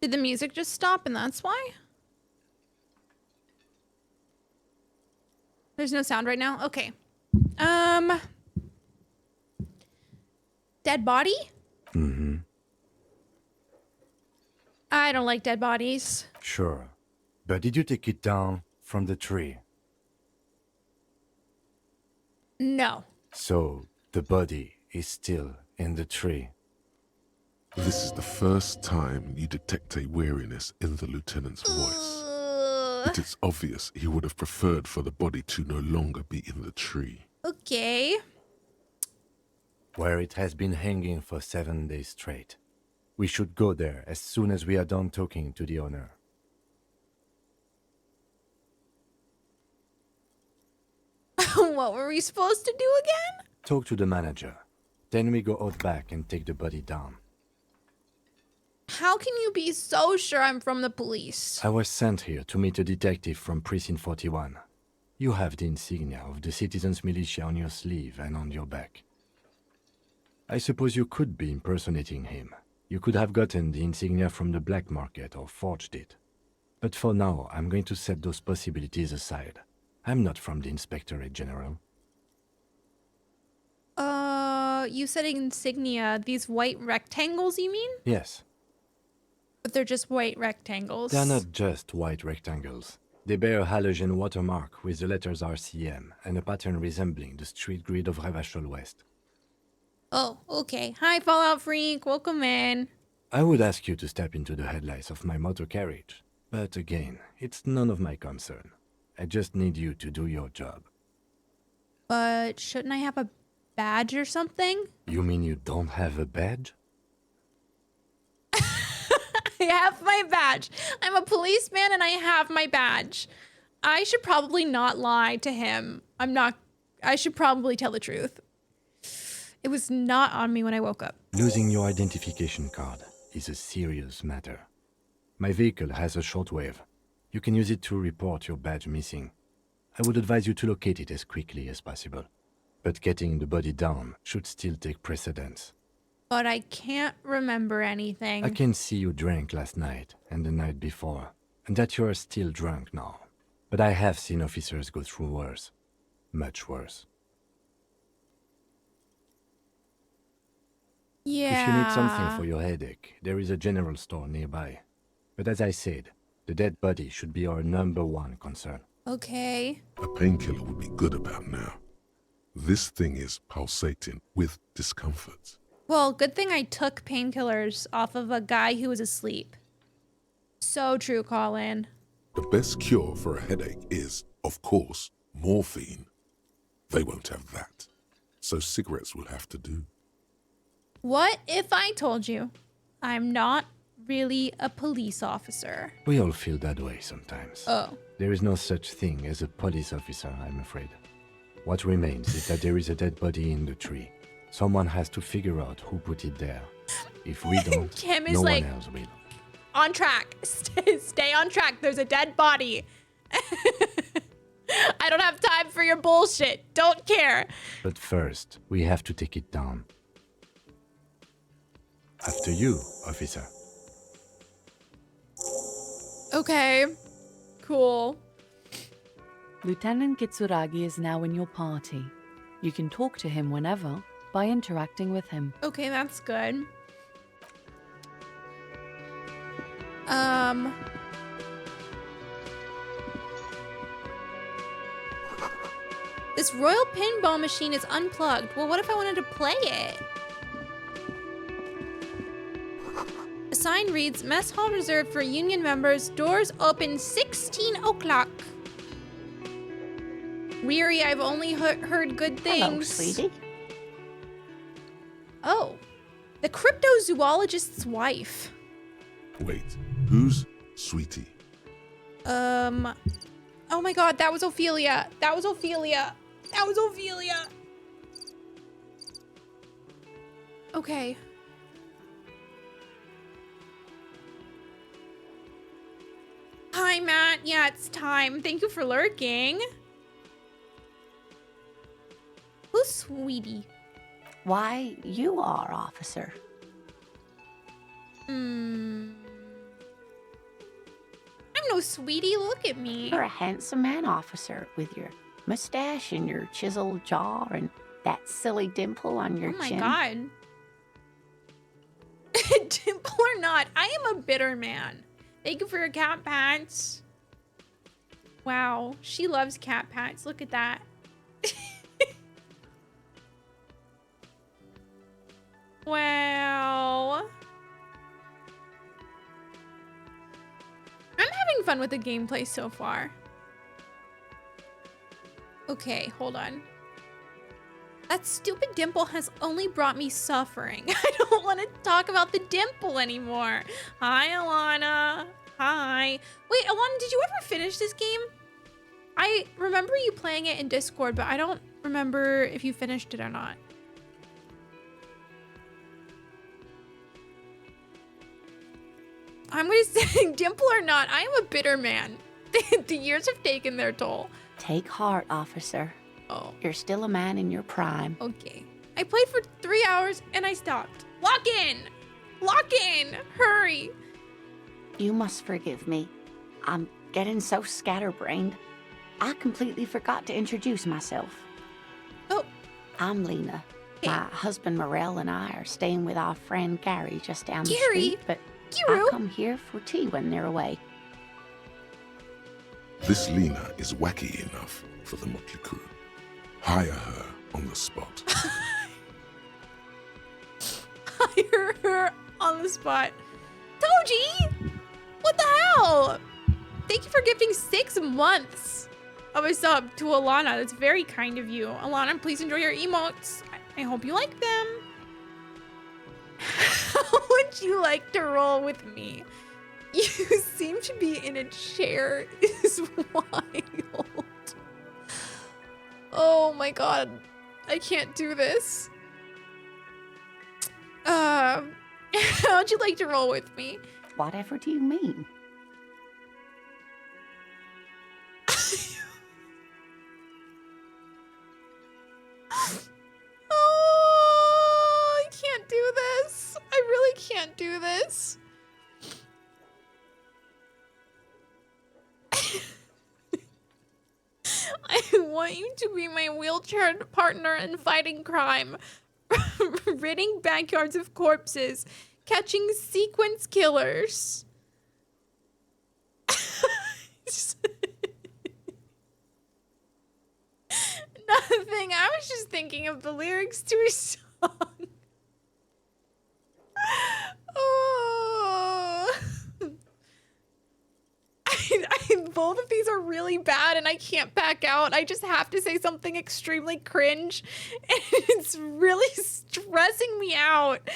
Did the music just stop and that's why? There's no sound right now? Okay. Dead body? Mm-hmm. I don't like dead bodies. Sure. But did you take it down from the tree? No. So the body is still in the tree. This is the first time you detect a weariness in the lieutenant's voice. It is obvious he would have preferred for the body to no longer be in the tree. Okay. Where it has been hanging for 7 days straight. We should go there as soon as we are done talking to the owner. What were we supposed to do again? Talk to the manager. Then we go out back and take the body down. How can you be so sure I'm from the police? I was sent here to meet a detective from Precinct 41. You have the insignia of the Citizens Militia on your sleeve and on your back. I suppose you could be impersonating him. You could have gotten the insignia from the black market or forged it. But for now, I'm going to set those possibilities aside. I'm not from the Inspectorate General. You said insignia. These white rectangles, you mean? Yes, But they're just white rectangles. they're not just white rectangles. They bear a halogen watermark with the letters RCM and a pattern resembling the street grid of Revachol West. Oh, okay. Hi, Fallout Freak. Welcome in. I would ask you to step into the headlights of my motor carriage, but again, it's none of my concern. I just need you to do your job. But shouldn't I have a badge or something? You mean you don't have a badge? I have my badge. I'm a policeman and I have my badge. I should probably not lie to him. I should probably tell the truth. It was not on me when I woke up. Losing your identification card is a serious matter. My vehicle has a shortwave. You can use it to report your badge missing. I would advise you to locate it as quickly as possible. But getting the body down should still take precedence. But I can't remember anything. I can see you drank last night and the night before, and that you are still drunk now. But I have seen officers go through worse. Much worse. Yeah. If you need something for your headache, there is a general store nearby. But as I said, the dead body should be our #1 concern. Okay. A painkiller would be good about now. This thing is pulsating with discomfort. Well, good thing I took painkillers off of a guy who was asleep. So true, Colin. The best cure for a headache is, of course, morphine. They won't have that, so cigarettes will have to do. What if I told you I'm not really a police officer? We all feel that way sometimes. Oh. There is no such thing as a police officer, I'm afraid. What remains is that there is a dead body in the tree. Someone has to figure out who put it there. If we don't, Kim is no like, one else will. on track. Stay on track. There's a dead body. I don't have time for your bullshit. Don't care. But first, we have to take it down. After you, officer. Okay. Cool. Lieutenant Kitsuragi is now in your party. You can talk to him whenever by interacting with him. Okay, that's good. This royal pinball machine is unplugged. Well, what if I wanted to play it? A sign reads, Mess Hall reserved for union members. Doors open 16 o'clock. Weary, I've only heard good things. Hello, sweetie. Oh, the cryptozoologist's wife. Wait, who's Sweetie? Oh my god, that was Ophelia. That was Ophelia. That was Ophelia. Okay. Hi, Matt. Yeah, it's time. Thank you for lurking. Who's Sweetie? Why, you are, officer. I'm no Sweetie. Look at me. You're a handsome man, officer, with your mustache and your chiseled jaw and that silly dimple on your Oh my chin. god. Dimple or not, I am a bitter man. Thank you for your cat pats. Wow, she loves cat pats. Look at that. Wow. I'm having fun with the gameplay so far. Okay, hold on. That stupid dimple has only brought me suffering. I don't want to talk about the dimple anymore. Hi, Alana. Hi. Wait, Alana, did you ever finish this game? I remember you playing it in Discord, but I don't remember if you finished it or not. I'm gonna say, Dimple or not, I am a bitter man. The years have taken their toll. Take heart, officer. Oh, You're still a man in your prime. okay. I played for 3 hours and I stopped. Lock in! Lock in! Hurry! You must forgive me. I'm getting so scatterbrained. I completely forgot to introduce myself. Oh, I'm Lena. My husband Morel and I are staying with our friend Gary just down the Gary? street, but Gary? I come here for tea when they're away. This Lena is wacky enough for the motley crew. Hire her on the spot. hire her on the spot. Toji! What the hell? Thank you for gifting 6 months of a sub to Alana. That's very kind of you. Alana, please enjoy your emotes. I hope you like them. How would you like to roll with me? You seem to be in a chair. It is wild. Oh my god. I can't do this. How'd you like to roll with me? Whatever do you mean? Oh, I can't do this. I really can't do this. I want you to be my wheelchair partner in fighting crime, ridding backyards of corpses, catching sequence killers. Nothing. I was just thinking of the lyrics to a song. Oh. Both of these are really bad and I can't back out. I just have to say something extremely cringe and it's really stressing me out.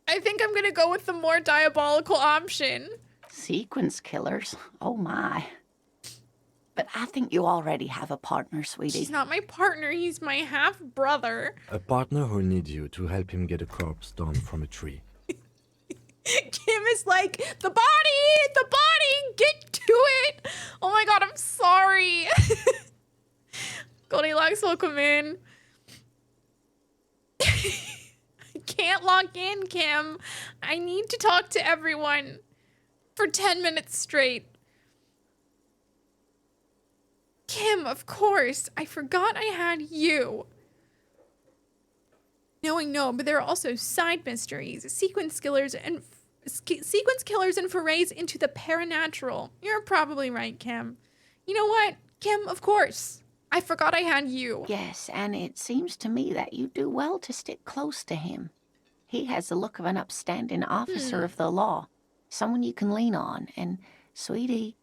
I think I'm gonna go with the more diabolical option. Sequence killers? Oh my. But I think you already have a partner, sweetie. He's not my partner, he's my half-brother. A partner who needs you to help him get a corpse down from a tree. Kim is like, the body, get to it. Oh my god, I'm sorry. Goldilocks, welcome in. I can't log in, Kim. I need to talk to everyone for 10 minutes straight. Kim, of course. I forgot I had you. No, but there are also side mysteries, sequence killers and forays into the paranatural. You're probably right, Kim. You know what, Kim? Of course. I forgot I had you. Yes, and it seems to me that you do well to stick close to him. He has the look of an upstanding officer of the law, someone you can lean on. And, sweetie,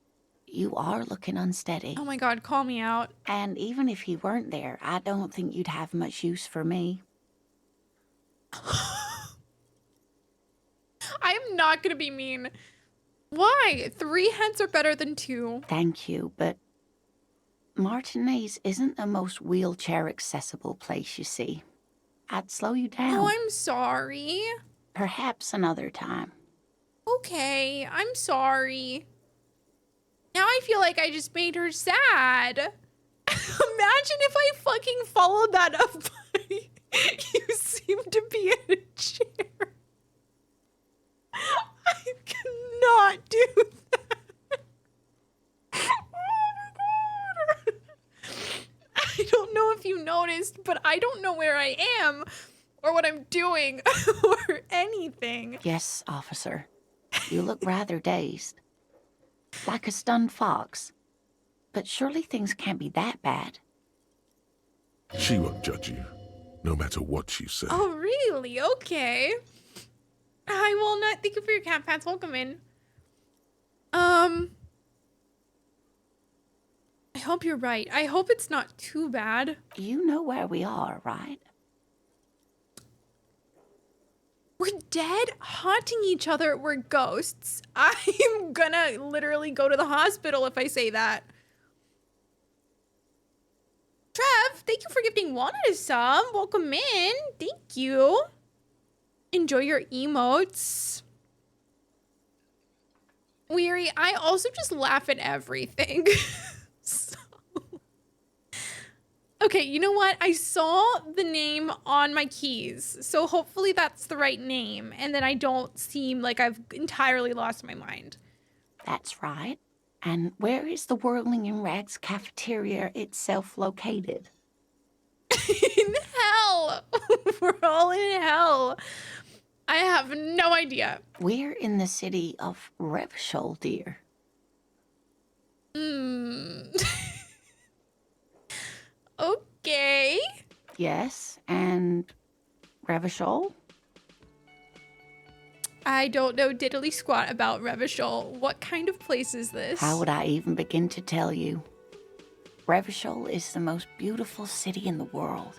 you are looking unsteady. Oh my god, call me out. And even if he weren't there, I don't think you'd have much use for me. I'm not gonna be mean. Why? 3 heads are better than 2. Thank you, but Martinez isn't the most wheelchair accessible place, you see. I'd slow you down. Oh, I'm sorry. Perhaps another time. Okay, I'm sorry. Now I feel like I just made her sad. Imagine if I fucking followed that up by you seem to be in a chair. I cannot do that. Oh my god. I don't know if you noticed, but I don't know where I am or what I'm doing or anything. Yes, officer. You look rather dazed. Like a stunned fox. But surely things can't be that bad. She won't judge you, no matter what you say. Oh, really? Okay. I will not. Thank you for your cat pats. Welcome in. I hope you're right. I hope it's not too bad. You know where we are, right? We're dead, haunting each other. We're ghosts. I'm gonna literally go to the hospital if I say that. Trev, thank you for gifting one at a sub. Welcome in. Thank you. Enjoy your emotes. Weary, I also just laugh at everything. So... Okay, you know what? I saw the name on my keys, so hopefully that's the right name, and then I don't seem like I've entirely lost my mind. That's right. And where is the Whirling in Rags cafeteria itself located? In hell! We're all in hell. I have no idea. We're in the city of Revachol, dear. Okay. Yes, and Revachol? I don't know diddly squat about Revachol. What kind of place is this? How would I even begin to tell you? Revachol is the most beautiful city in the world.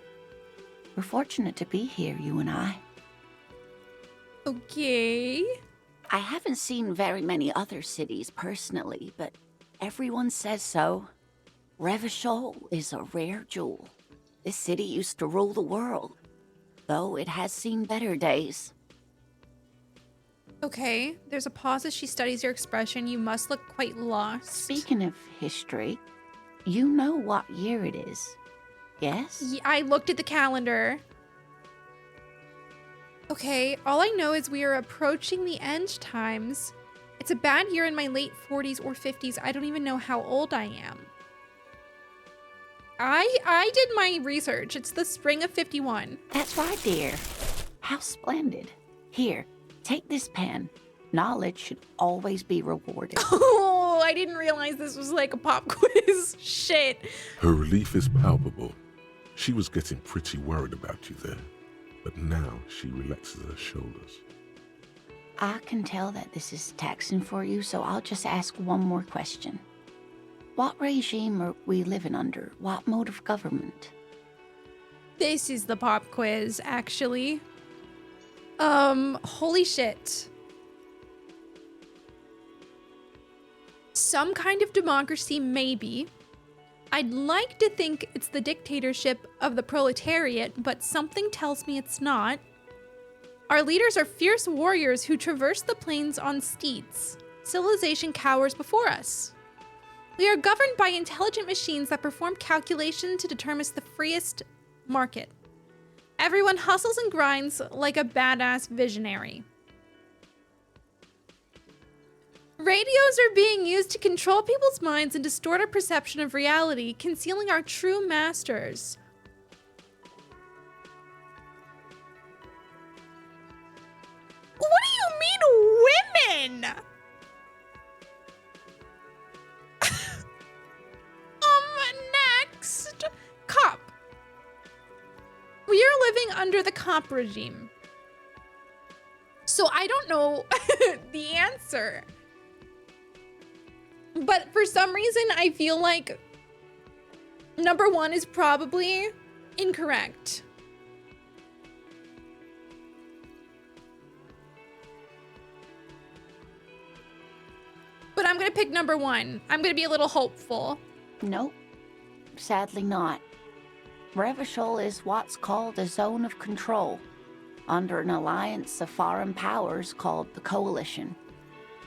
We're fortunate to be here, you and I. Okay. I haven't seen very many other cities personally, but everyone says so. Revachol is a rare jewel. This city used to rule the world, though it has seen better days. Okay. There's a pause as she studies your expression. You must look quite lost. Speaking of history, you know what year it is, yes? Yeah, I looked at the calendar. Okay, all I know is we are approaching the end times. It's a bad year in my late 40s or 50s. I don't even know how old I am. I did my research. It's the spring of 51. That's right, dear. How splendid. Here, take this pen. Knowledge should always be rewarded. Oh, I didn't realize this was like a pop quiz. Shit. Her relief is palpable. She was getting pretty worried about you there, but now she relaxes her shoulders. I can tell that this is taxing for you, so I'll just ask one more question. What regime are we living under? What mode of government? This is the pop quiz, actually. Holy shit. Some kind of democracy, maybe. I'd like to think it's the dictatorship of the proletariat, but something tells me it's not. Our leaders are fierce warriors who traverse the plains on steeds. Civilization cowers before us. We are governed by intelligent machines that perform calculation to determine the freest market. Everyone hustles and grinds like a badass visionary. Radios are being used to control people's minds and distort our perception of reality, concealing our true masters. What do you mean, women? Next. Cop. We are living under the cop regime. So I don't know the answer. But for some reason, I feel like number one is probably incorrect. But I'm going to pick number one. I'm going to be a little hopeful. Nope, sadly not. Revachol is what's called a zone of control, under an alliance of foreign powers called the Coalition.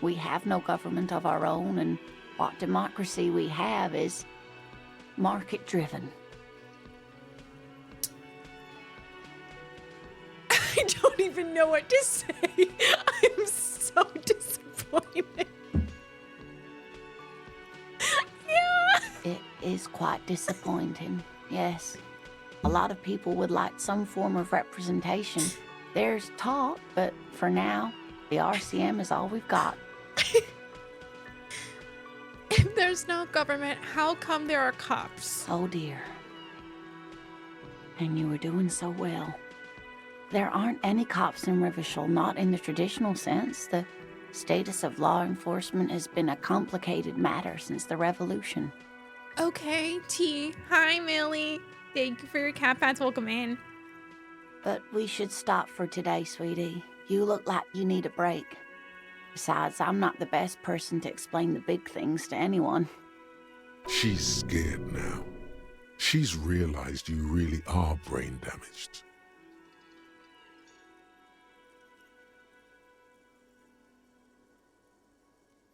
We have no government of our own, and what democracy we have is market-driven. I don't even know what to say. I'm so disappointed. Yeah. It is quite disappointing, yes. A lot of people would like some form of representation. There's talk, but for now, the RCM is all we've got. If there's no government, how come there are cops? Oh dear. And you were doing so well. There aren't any cops in Revachol, not in the traditional sense. The status of law enforcement has been a complicated matter since the revolution. Okay, T. Hi, Millie. Thank you for your cat pats. Welcome in. But we should stop for today, sweetie. You look like you need a break. Besides, I'm not the best person to explain the big things to anyone. She's scared now. She's realized you really are brain damaged.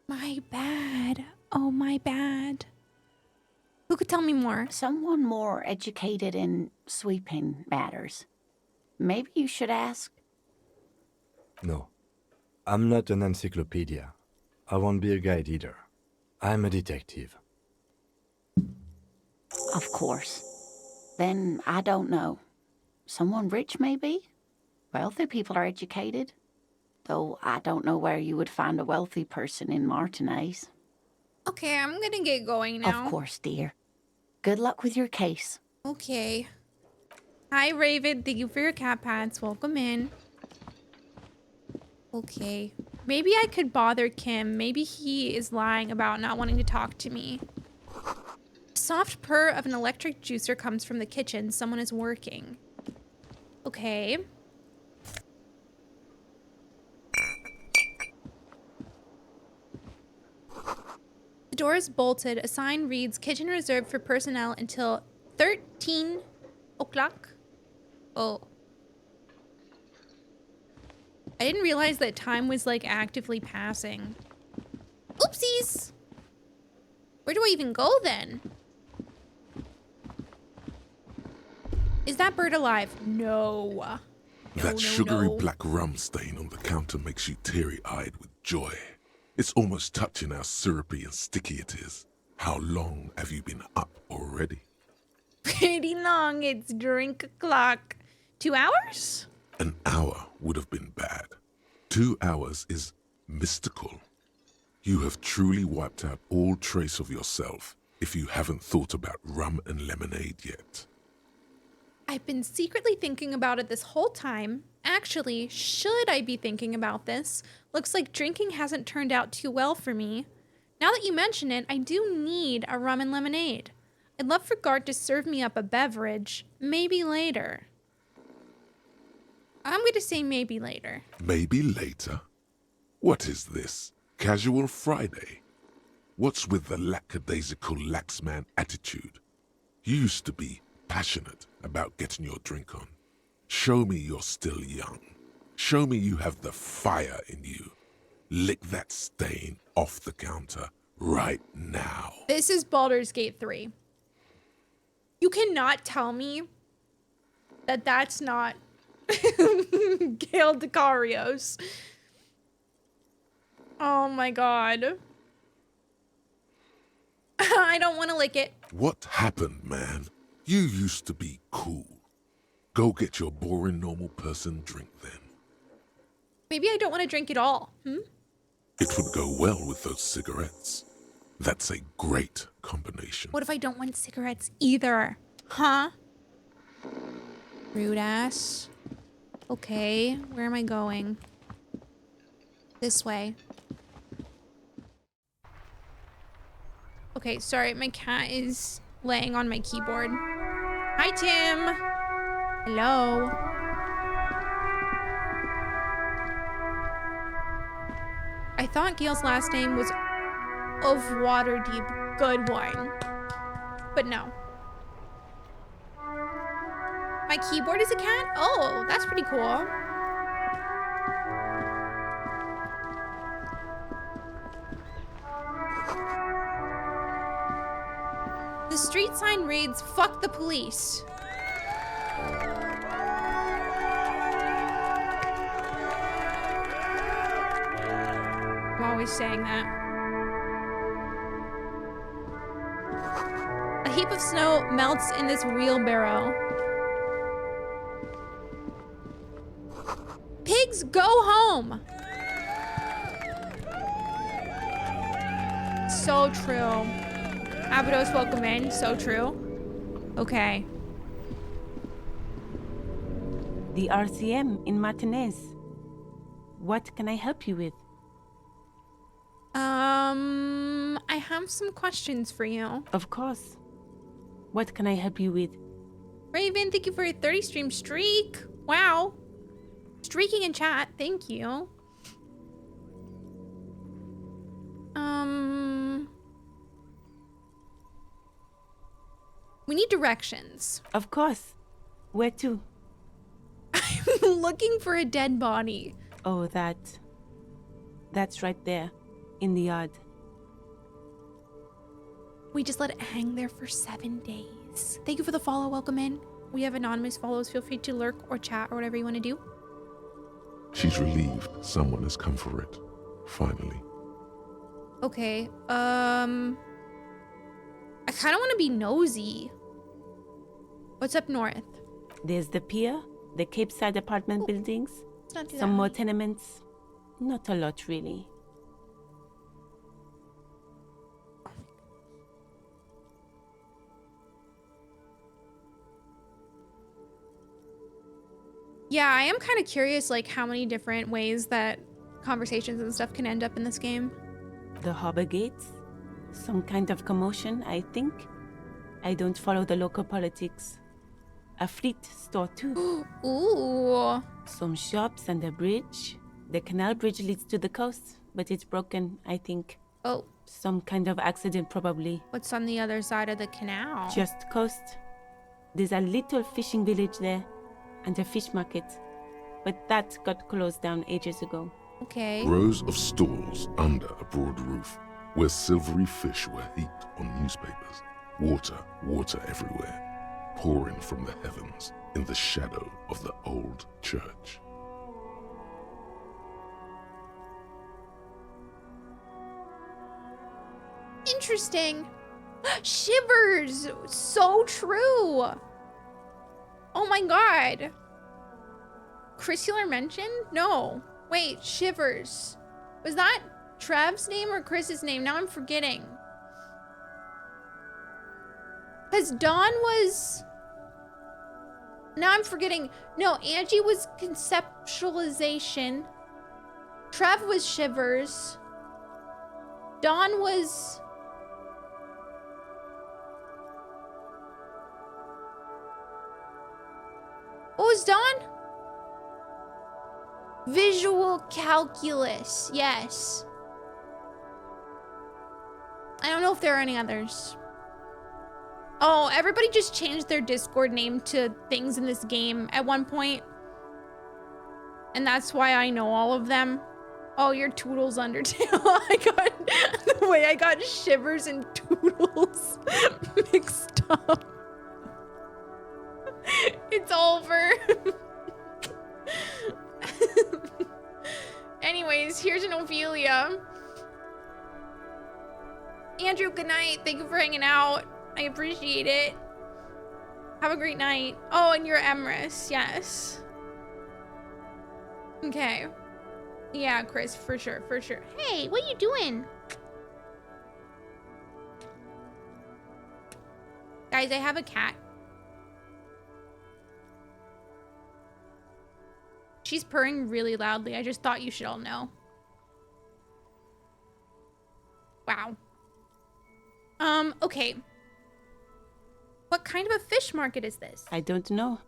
My bad. Oh, my bad. Who could tell me more? Someone more educated in sweeping matters. Maybe you should ask. No, I'm not an encyclopedia. I won't be a guide either. I'm a detective. Of course. Then I don't know. Someone rich, maybe? Wealthy people are educated. Though I don't know where you would find a wealthy person in Martinez. Okay, I'm gonna get going now. Of course, dear. Good luck with your case. Okay. Hi, Raven. Thank you for your cat pats. Welcome in. Okay. Maybe I could bother Kim. Maybe he is lying about not wanting to talk to me. Soft purr of an electric juicer comes from the kitchen. Someone is working. Okay. The door is bolted. A sign reads, kitchen reserved for personnel until 13 o'clock. Oh. I didn't realize that time was like actively passing. Oopsies! Where do I even go then? Is that bird alive? No. That sugary black rum stain on the counter makes you teary-eyed with joy. It's almost touching how syrupy and sticky it is. How long have you been up already? Pretty long. It's drink o'clock. 2 hours? An hour would have been bad. 2 hours is mystical. You have truly wiped out all trace of yourself if you haven't thought about rum and lemonade yet. I've been secretly thinking about it this whole time. Actually, should I be thinking about this? Looks like drinking hasn't turned out too well for me. Now that you mention it, I do need a rum and lemonade. I'd love for Gart to serve me up a beverage. Maybe later. I'm going to say maybe later. Maybe later? What is this? Casual Friday? What's with the lackadaisical laxman attitude? You used to be passionate about getting your drink on. Show me you're still young. Show me you have the fire in you. Lick that stain off the counter right now. This is Baldur's Gate 3. You cannot tell me that that's not Gail Decarios. Oh my god. I don't want to lick it. What happened, man? You used to be cool. Go get your boring normal person drink then. Maybe I don't want to drink at all. It would go well with those cigarettes. That's a great combination. What if I don't want cigarettes either? Huh? Rude ass. Okay, where am I going? This way. Okay, sorry, my cat is laying on my keyboard. Hi, Tim. Hello. I thought Gail's last name was of Waterdeep. Good one. But no. My keyboard is a cat? Oh, that's pretty cool. The street sign reads, "Fuck the police." I'm always saying that. A heap of snow melts in this wheelbarrow. Pigs, go home! So true. Abados, welcome in. So true. Okay. The RCM in Martinez. What can I help you with? I have some questions for you. Of course. What can I help you with? Raven, thank you for a 30 stream streak. Wow. Streaking in chat. Thank you. We need directions. Of course. Where to? I'm looking for a dead body. Oh, that's right there, in the yard. We just let it hang there for 7 days. Thank you for the follow. Welcome in. We have anonymous follows. Feel free to lurk or chat or whatever you want to do. She's relieved someone has come for it. Finally. Okay. I kind of want to be nosy. What's up north? There's the pier, the Cape Side apartment buildings, Let's not do some that. more tenements. Not a lot, really. Yeah, I am kind of curious, like, how many different ways that conversations and stuff can end up in this game. The harbor gates? Some kind of commotion, I think. I don't follow the local politics. A fleet store, too. Ooh. Some shops and a bridge. The canal bridge leads to the coast, but it's broken, I think. Oh, Some kind of accident, probably. what's on the other side of the canal? Just coast. There's a little fishing village there, and a fish market. But that got closed down ages ago. Okay. Rows of stalls under a broad roof, where silvery fish were heaped on newspapers. Water everywhere, pouring from the heavens in the shadow of the old church. Interesting. Shivers. So true. Oh my god. Chrysular mention? No. Wait, Shivers. Was that Trev's name or Chris's name? Now I'm forgetting. Because Dawn was... Now I'm forgetting. No, Angie was conceptualization. Trev was Shivers. Dawn was... What was Dawn? Visual calculus. Yes. I don't know if there are any others. Oh, everybody just changed their Discord name to things in this game at one point. And that's why I know all of them. Oh, you're Toodles Undertale. I got Shivers and Toodles mixed up. It's over. Anyways, here's an Ophelia. Andrew, good night. Thank you for hanging out. I appreciate it. Have a great night. Oh, and you're Emrys. Yes. Okay. Yeah, Chris, for sure, for sure. Hey, what are you doing? Guys, I have a cat. She's purring really loudly. I just thought you should all know. Wow. Okay. What kind of a fish market is this? I don't know.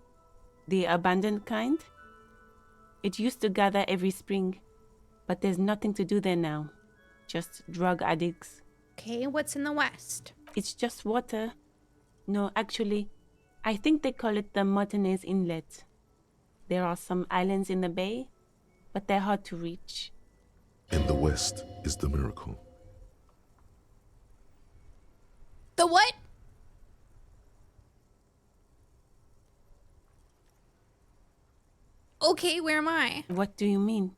The abandoned kind? It used to gather every spring, but there's nothing to do there now. Just drug addicts. Okay, what's in the west? It's just water. No, actually, I think they call it the Martinez Inlet. There are some islands in the bay, but they're hard to reach. In the west is the miracle. The what? Okay, where am I? What do you mean?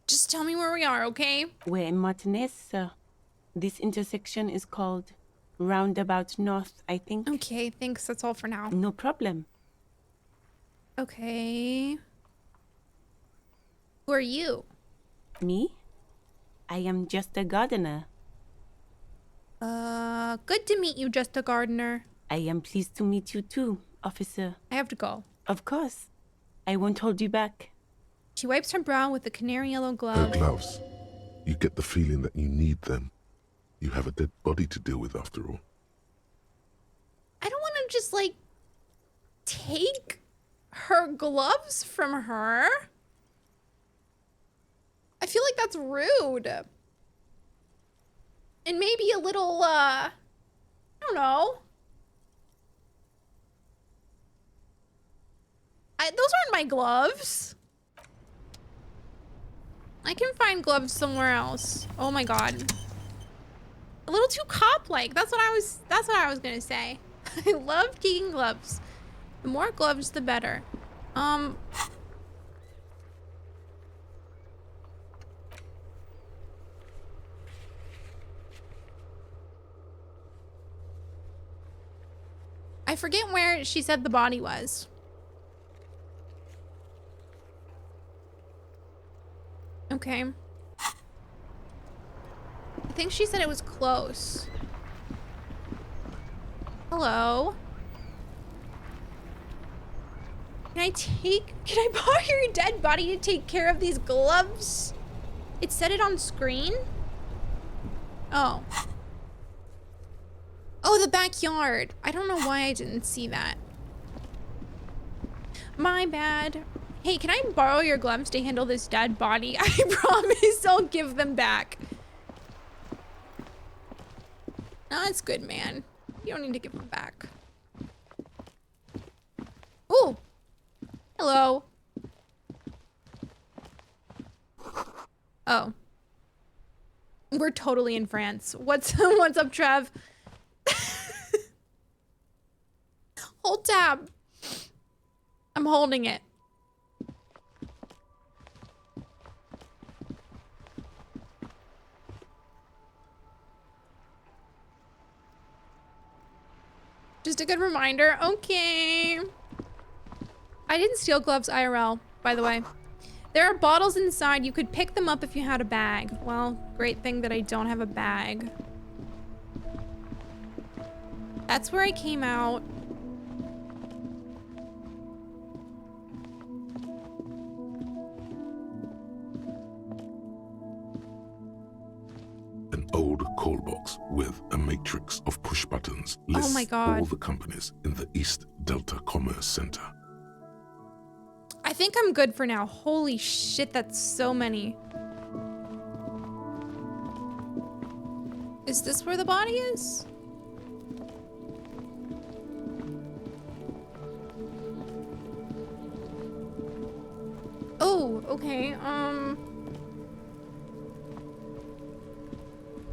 Just tell me where we are, okay? We're in Martinez, sir. This intersection is called Roundabout North, I think. Okay, thanks. That's all for now. No problem. Okay. Who are you? Me? I am just a gardener. Good to meet you, Just a Gardener. I am pleased to meet you too, officer. I have to go. Of course. I won't hold you back. She wipes her brow with a canary yellow Her glove. gloves. You get the feeling that you need them. You have a dead body to deal with after all. I don't want to just, like, take her gloves from her. I feel like that's rude. And maybe a little, I don't know. Those aren't my gloves. I can find gloves somewhere else. Oh my god. A little too cop-like. That's what I was gonna say. I love taking gloves. The more gloves, the better. I forget where she said the body was. Okay. I think she said it was close. Hello? Can I borrow your dead body to take care of these gloves? It said it on screen? Oh. Oh, the backyard. I don't know why I didn't see that. My bad. Hey, can I borrow your gloves to handle this dead body? I promise I'll give them back. No, it's good, man. You don't need to give them back. Ooh. Hello. Oh. We're totally in France. What's up, Trev? Hold tab. I'm holding it. Just a good reminder. Okay. I didn't steal gloves IRL, by the way. There are bottles inside. You could pick them up if you had a bag. Well, great thing that I don't have a bag. That's where I came out. An old call box with a matrix of push buttons lists Oh my God. all the companies in the East Delta Commerce Center. I think I'm good for now. Holy shit, that's so many. Is this where the body is? Oh, okay.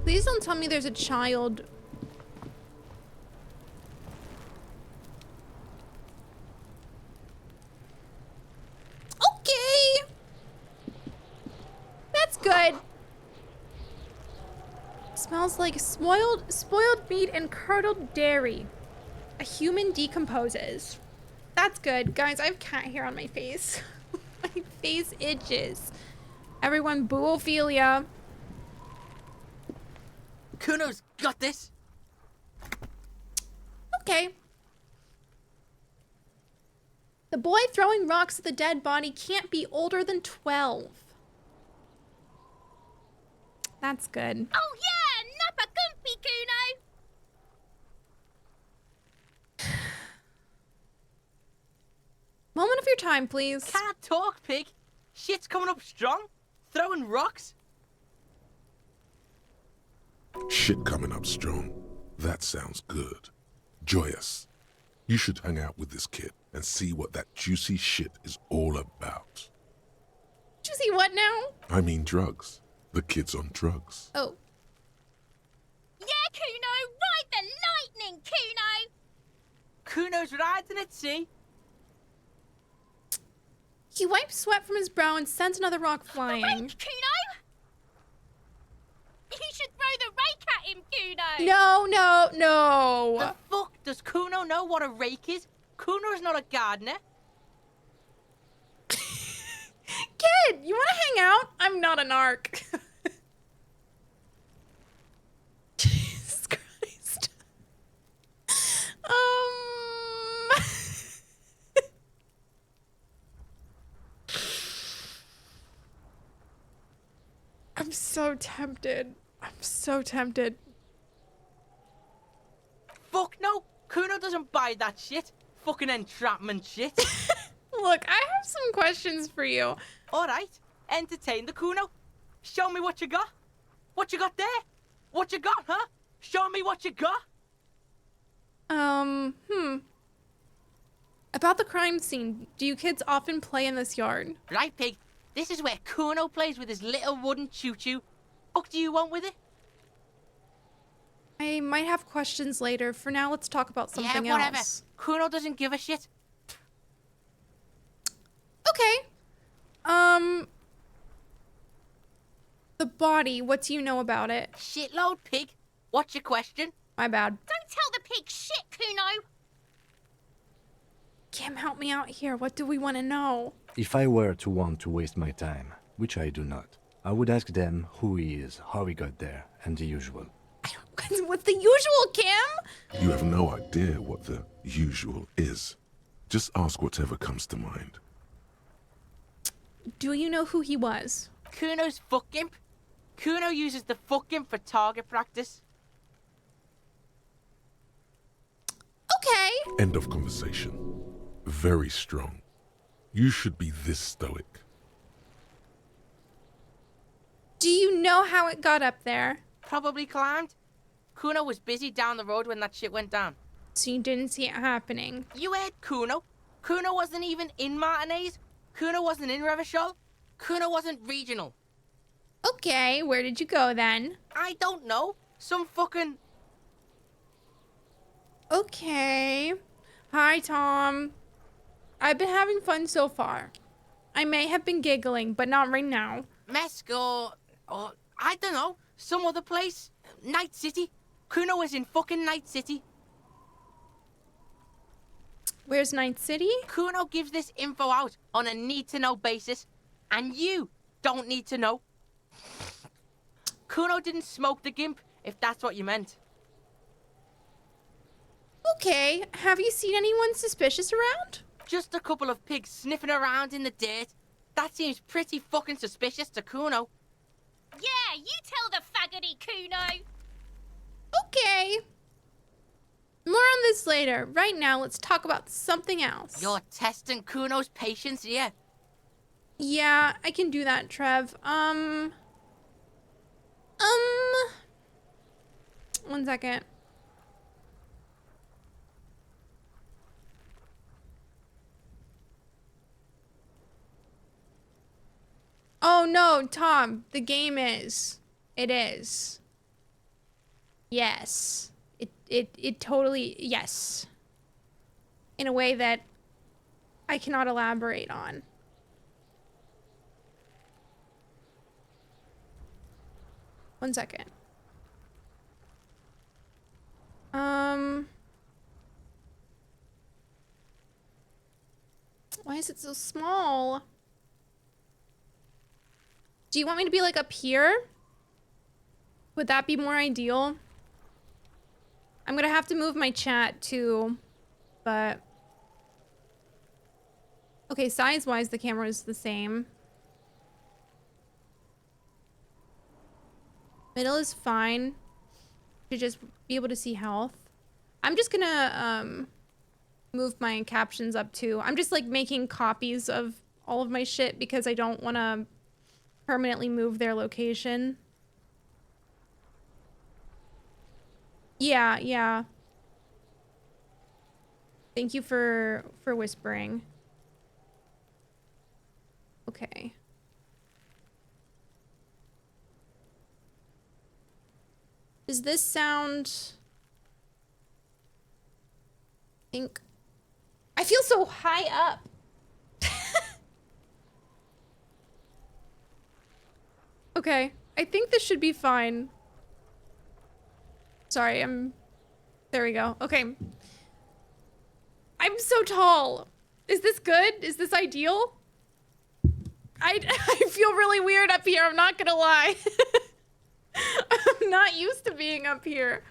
Please don't tell me there's a child. Okay. That's good. Smells like spoiled meat and curdled dairy. A human decomposes. That's good. Guys, I have cat hair on my face. My face itches. Everyone boo Ophelia. Kuno's got this. Okay. The boy throwing rocks at the dead body can't be older than 12. That's good. Oh yeah, nappa gumpy, Kuno. Moment of your time, please. Can't talk, pig. Shit's coming up strong. Throwing rocks. Shit coming up strong. That sounds good. Joyous. You should hang out with this kid and see what that juicy shit is all about. Did you see what now? I mean drugs. The kid's on drugs. Oh. Yeah, Kuno, ride the lightning, Kuno. Kuno's riding it, see? He wipes sweat from his brow and sends another rock flying. Rake, Kuno. You should throw the rake at him, Kuno. No, no, no. The fuck? Does Kuno know what a rake is? Kuno's not a gardener. Kid, you want to hang out? I'm not an narc. Jesus Christ. I'm so tempted. I'm so tempted. Fuck no. Kuno doesn't buy that shit. Fucking entrapment shit. Look, I have some questions for you. All right. Entertain the Kuno. Show me what you got. What you got there? What you got, huh? Show me what you got. About the crime scene, do you kids often play in this yard? Right, pig. This is where Kuno plays with his little wooden choo-choo. What do you want with it? I might have questions later. For now, let's talk about something yeah, whatever. else. Kuno doesn't give a shit. Okay. The body, what do you know about it? Shitload, pig. What's your question? My bad. Don't tell the pig shit, Kuno. Kim, help me out here. What do we want to know? If I were to want to waste my time, which I do not, I would ask them who he is, how he got there, and the usual. What's the usual, Kim? You have no idea what the usual is. Just ask whatever comes to mind. Do you know who he was? Kuno's fuck imp. Kuno uses the fuck imp for target practice. Okay. End of conversation. Very strong. You should be this stoic. Do you know how it got up there? Probably climbed. Kuno was busy down the road when that shit went down. So you didn't see it happening? You heard Kuno. Kuno wasn't even in Martinez. Kuno wasn't in Revachol. Kuno wasn't regional. Okay, where did you go then? I don't know. Some fucking... Okay. Hi, Tom. I've been having fun so far. I may have been giggling, but not right now. Mesco, or I don't know, some other place. Night City. Kuno was in fucking Night City. Where's Night City? Kuno gives this info out on a need-to-know basis, and you don't need to know. Kuno didn't smoke the gimp, if that's what you meant. Okay, have you seen anyone suspicious around? Just a couple of pigs sniffing around in the dirt. That seems pretty fucking suspicious to Kuno. Yeah, you tell the faggoty, Kuno. Okay. More on this later. Right now, let's talk about something else. You're testing Kuno's patience here. Yeah, I can do that, Trev. One second. Oh no, Tom, the game is. It is. Yes. It totally, yes. In a way that I cannot elaborate on. One second. Why is it so small? Do you want me to be like up here? Would that be more ideal? I'm gonna have to move my chat too, but... Okay, size-wise, the camera is the same. Middle is fine. Should just be able to see health. I'm just gonna, move my captions up too. I'm just like making copies of all of my shit because I don't want to permanently move their location. Yeah. Thank you for whispering. Okay. Does this sound... I feel so high up. Okay, I think this should be fine. Sorry, there we go. Okay. I'm so tall. Is this good? Is this ideal? I feel really weird up here, I'm not gonna lie. I'm not used to being up here.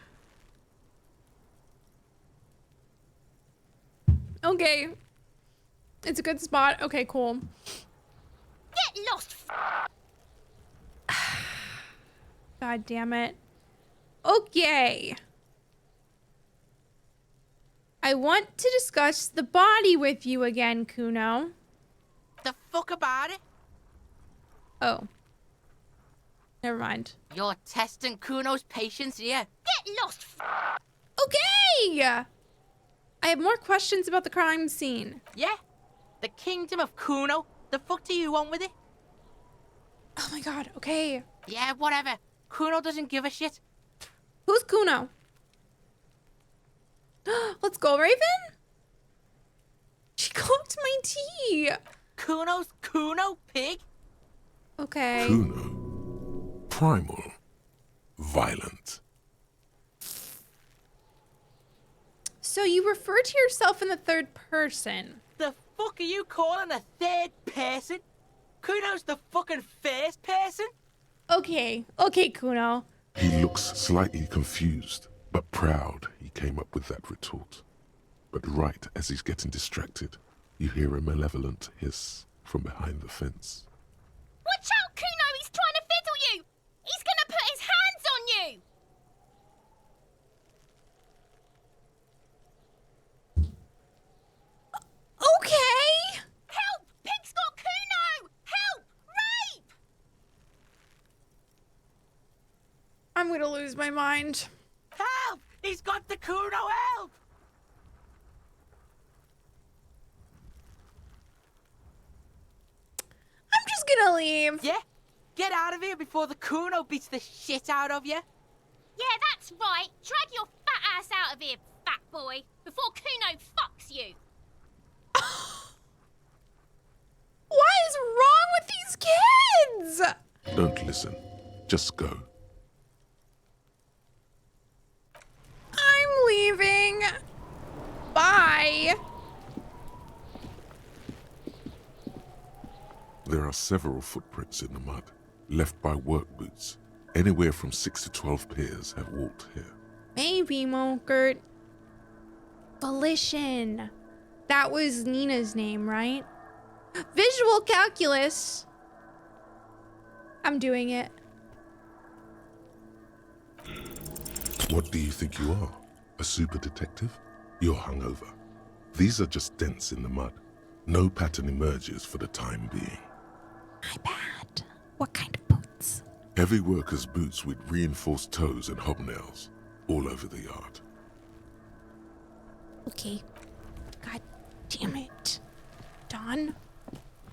Okay. It's a good spot. Okay, cool. Get lost. God damn it. Okay. I want to discuss the body with you again, Kuno. The fuck about it? Oh. Never mind. You're testing Kuno's patience here. Get lost. Okay! I have more questions about the crime scene. Yeah? The kingdom of Kuno? The fuck do you want with it? Oh my god, okay. Yeah, whatever. Kuno doesn't give a shit. Who's Kuno? Let's go, Raven? She clocked my tea. Kuno's Kuno, pig? Okay. Kuno. Primal. Violent. So you refer to yourself in the third person. The fuck are you calling a third person? Kuno's the fucking first person? Okay, okay, Kuno. He looks slightly confused, but proud he came up with that retort. But right as he's getting distracted, you hear a malevolent hiss from behind the fence. Watch out, Kuno! He's trying to fiddle you! He's gonna put his hands on you! Okay! Help! Pig's got Kuno! Help! Rape! I'm gonna lose my mind. Help! He's got the Kuno, help! I'm just gonna leave. Yeah? Get out of here before the Kuno beats the shit out of you. Yeah, that's right. Drag your fat ass out of here, fat boy, before Kuno fucks you. What is wrong with these kids? Don't listen. Just go. I'm leaving. Bye. There are several footprints in the mud, left by work boots. Anywhere from 6 to 12 pairs have walked here. Maybe, Mokert. Volition. That was Nina's name, right? Visual calculus. I'm doing it. What do you think you are? A super detective? You're hungover. These are just dents in the mud. No pattern emerges for the time being. My bad. What kind of boots? Heavy workers' boots with reinforced toes and hobnails all over the yard. Okay. God damn it. Don?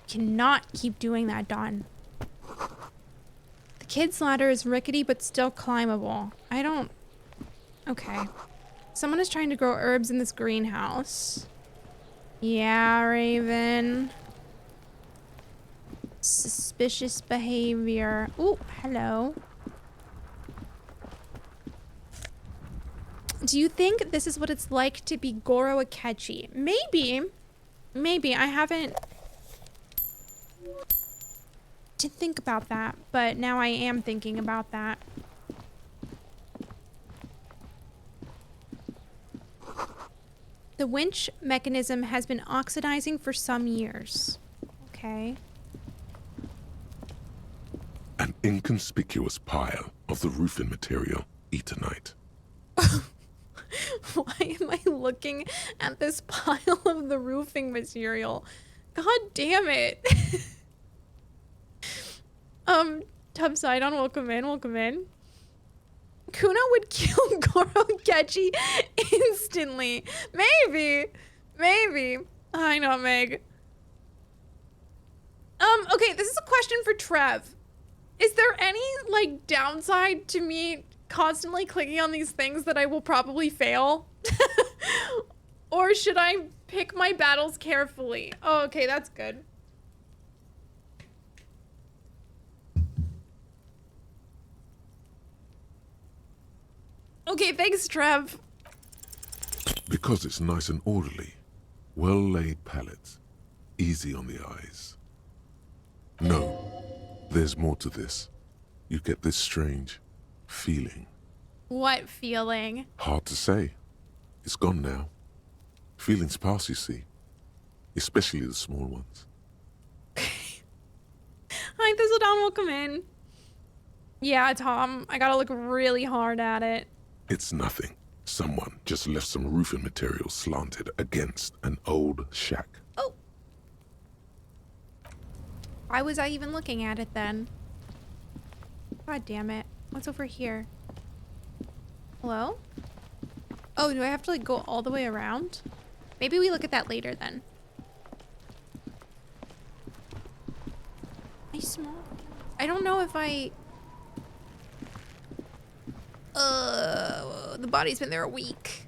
Cannot keep doing that, Don. The kid's ladder is rickety but still climbable. I don't... Okay. Someone is trying to grow herbs in this greenhouse. Yeah, Raven. Suspicious behavior. Ooh, hello. Do you think this is what it's like to be Goro Akechi? Maybe. Maybe. I haven't... to think about that, but now I am thinking about that. The winch mechanism has been oxidizing for some years. Okay. An inconspicuous pile of the roofing material, Eternite. Why am I looking at this pile of the roofing material? God damn it. Tubsidon, welcome in, welcome in. Kuno would kill Goro Akechi instantly. Maybe. Maybe. I know, Meg. Okay, this is a question for Trev. Is there any, like, downside to me constantly clicking on these things that I will probably fail? Or should I pick my battles carefully? Oh, okay, that's good. Okay, thanks, Trev. Because it's nice and orderly. Well-laid palettes. Easy on the eyes. No, there's more to this. You get this strange feeling. What feeling? Hard to say. It's gone now. Feelings pass, you see. Especially the small ones. Hi, Thistledown, welcome in. Yeah, Tom, I gotta look really hard at it. It's nothing. Someone just left some roofing material slanted against an old shack. Oh. Why was I even looking at it then? God damn it. What's over here? Hello? Oh, do I have to like go all the way around? Maybe we look at that later then. I smell. I don't know if I. The body's been there a week.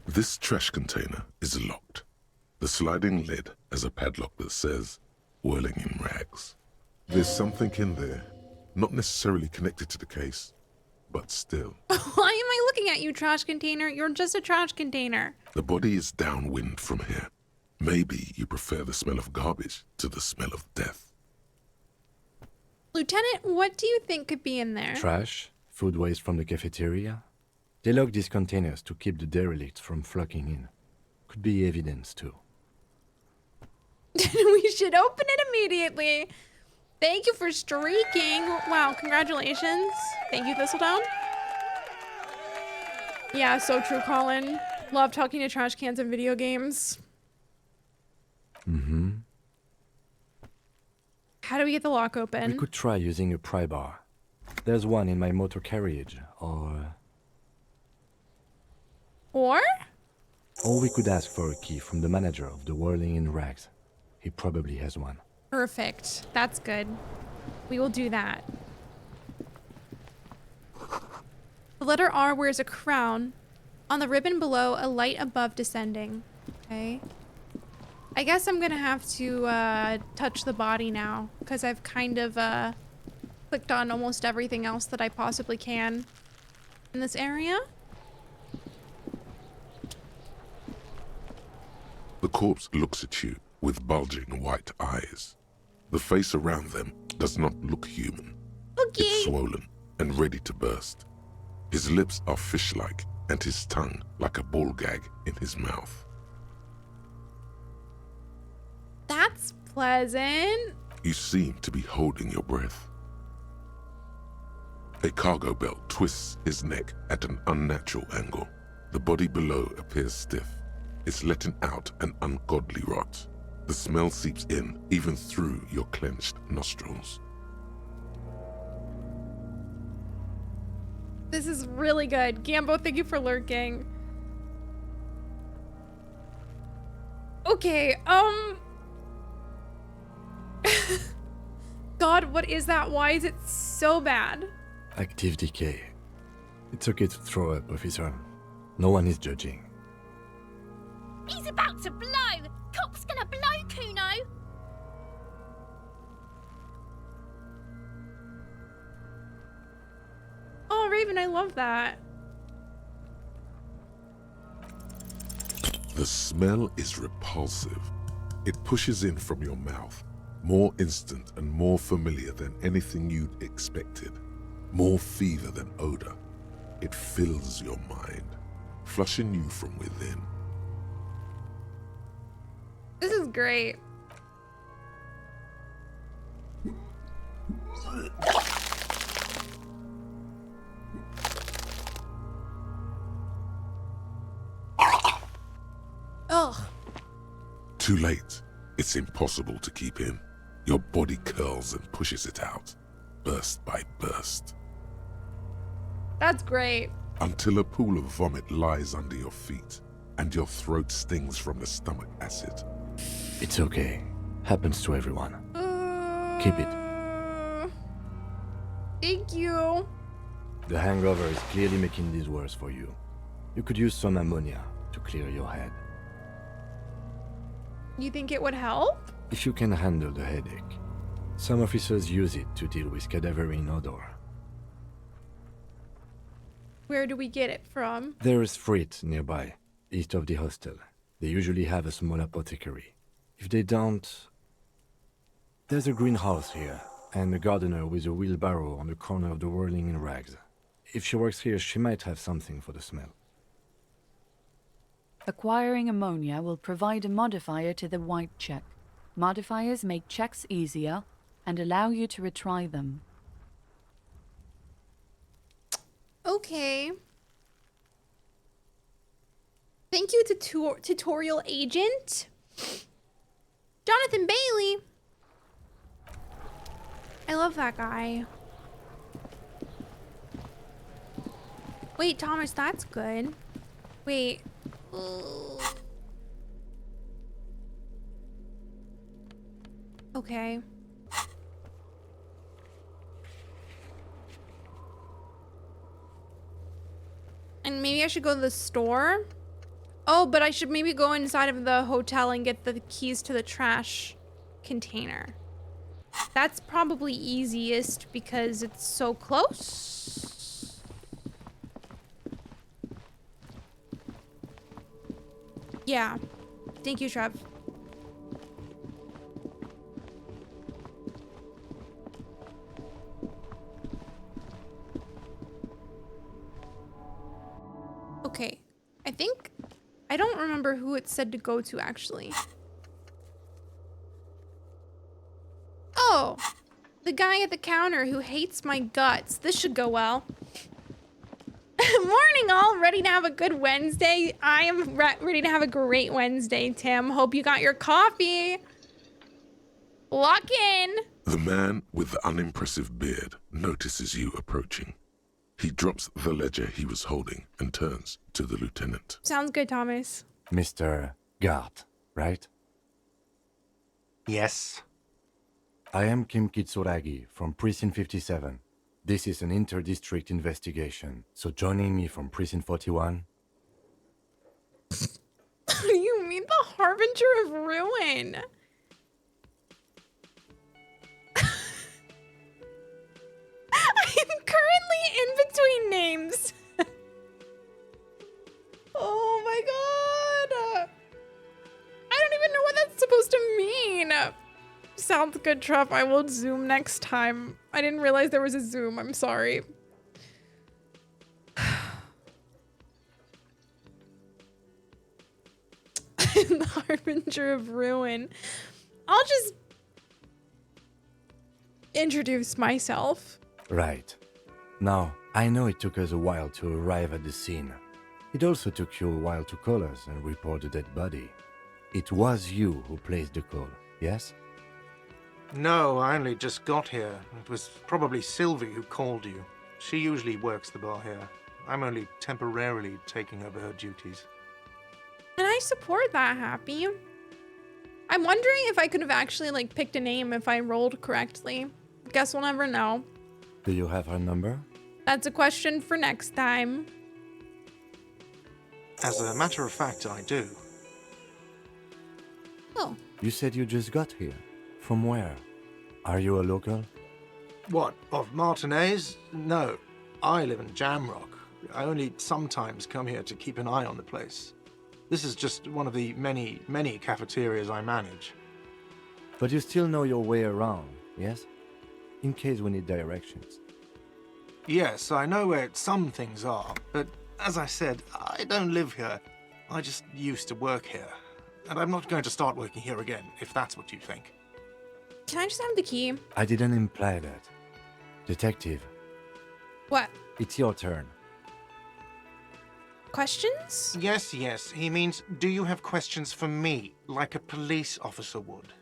This trash container is locked. The sliding lid has a padlock that says, "Whirling in rags." There's something in there, not necessarily connected to the case, but still. Why am I looking at you, trash container? You're just a trash container. The body is downwind from here. Maybe you prefer the smell of garbage to the smell of death. Lieutenant, what do you think could be in there? Trash, food waste from the cafeteria. They lock these containers to keep the derelicts from flocking in. Could be evidence too. We should open it immediately. Thank you for streaking. Wow, congratulations. Thank you, Thistledown. Yeah, so true, Colin. Love talking to trash cans in video games. Mm-hmm. How do we get the lock open? We could try using a pry bar. There's one in my motor carriage, Or we could ask for a key from the manager of the Whirling in Rags. He probably has one. perfect. That's good. We will do that. The letter R wears a crown. On the ribbon below, a light above descending. Okay. I guess I'm gonna have to touch the body now, because I've kind of clicked on almost everything else that I possibly can in this area. The corpse looks at you with bulging white eyes. The face around them does not look human. Okay. It's swollen and ready to burst. His lips are fish-like and his tongue like a ball gag in his mouth. That's pleasant. You seem to be holding your breath. A cargo belt twists his neck at an unnatural angle. The body below appears stiff. It's letting out an ungodly rot. The smell seeps in even through your clenched nostrils. This is really good. Gambo, thank you for lurking. Okay, God, what is that? Why is it so bad? Active decay. It's okay to throw up, officer. No one is judging. He's about to blow! Cop's gonna blow, Kuno! Oh, Raven, I love that. The smell is repulsive. It pushes in from your mouth, more instant and more familiar than anything you'd expected. More fever than odor. It fills your mind, flushing you from within. This is great. Ugh. Too late. It's impossible to keep in. Your body curls and pushes it out, burst by burst. That's great. Until a pool of vomit lies under your feet, and your throat stings from the stomach acid. It's okay. Happens to everyone. Keep it. Thank you. The hangover is clearly making this worse for you. You could use some ammonia to clear your head. You think it would help? If you can handle the headache. Some officers use it to deal with cadaverine odor. Where do we get it from? There is Frit nearby, east of the hostel. They usually have a small apothecary. If they don't... There's a greenhouse here, and a gardener with a wheelbarrow on the corner of the Whirling in Rags. If she works here, she might have something for the smell. Acquiring ammonia will provide a modifier to the white check. Modifiers make checks easier and allow you to retry them. Okay. Thank you, tutorial agent. Jonathan Bailey. I love that guy. Wait, Thomas, that's good. Wait. Okay. And maybe I should go to the store? Oh, but I should maybe go inside of the hotel and get the keys to the trash container. That's probably easiest because it's so close. Yeah. Thank you, Trev. Okay. I don't remember who it said to go to actually. Oh, the guy at the counter who hates my guts. This should go well. Morning all, ready to have a good Wednesday? I am ready to have a great Wednesday, Tim. Hope you got your coffee. Lock in. The man with the unimpressive beard notices you approaching. He drops the ledger he was holding and turns to the lieutenant. Sounds good, Thomas. Mr. Gart, right? Yes. I am Kim Kitsuragi from Precinct 57. This is an inter-district investigation, so joining me from Precinct 41... You mean the Harbinger of Ruin? I'm currently in between names. Oh my god. I don't even know what that's supposed to mean. Sounds good, Truff. I will zoom next time. I didn't realize there was a zoom. I'm sorry. The Harbinger of Ruin. I'll just introduce myself. Right. Now, I know it took us a while to arrive at the scene. It also took you a while to call us and report the dead body. It was you who placed the call, yes? No, I only just got here. It was probably Sylvie who called you. She usually works the bar here. I'm only temporarily taking over her duties. And I support that, Happy. I'm wondering if I could have actually, like, picked a name if I rolled correctly. Guess we'll never know. Do you have her number? That's a question for next time. As a matter of fact, I do. Oh. You said you just got here. From where? Are you a local? What, of Martinez? No. I live in Jamrock. I only sometimes come here to keep an eye on the place. This is just one of the many, many cafeterias I manage. But you still know your way around, yes? In case we need directions. Yes, I know where some things are, but as I said, I don't live here. I just used to work here. And I'm not going to start working here again, if that's what you think. Can I just have the key? I didn't imply that. Detective. What? It's your turn. Questions? Yes, yes. He means, do you have questions for me, like a police officer would?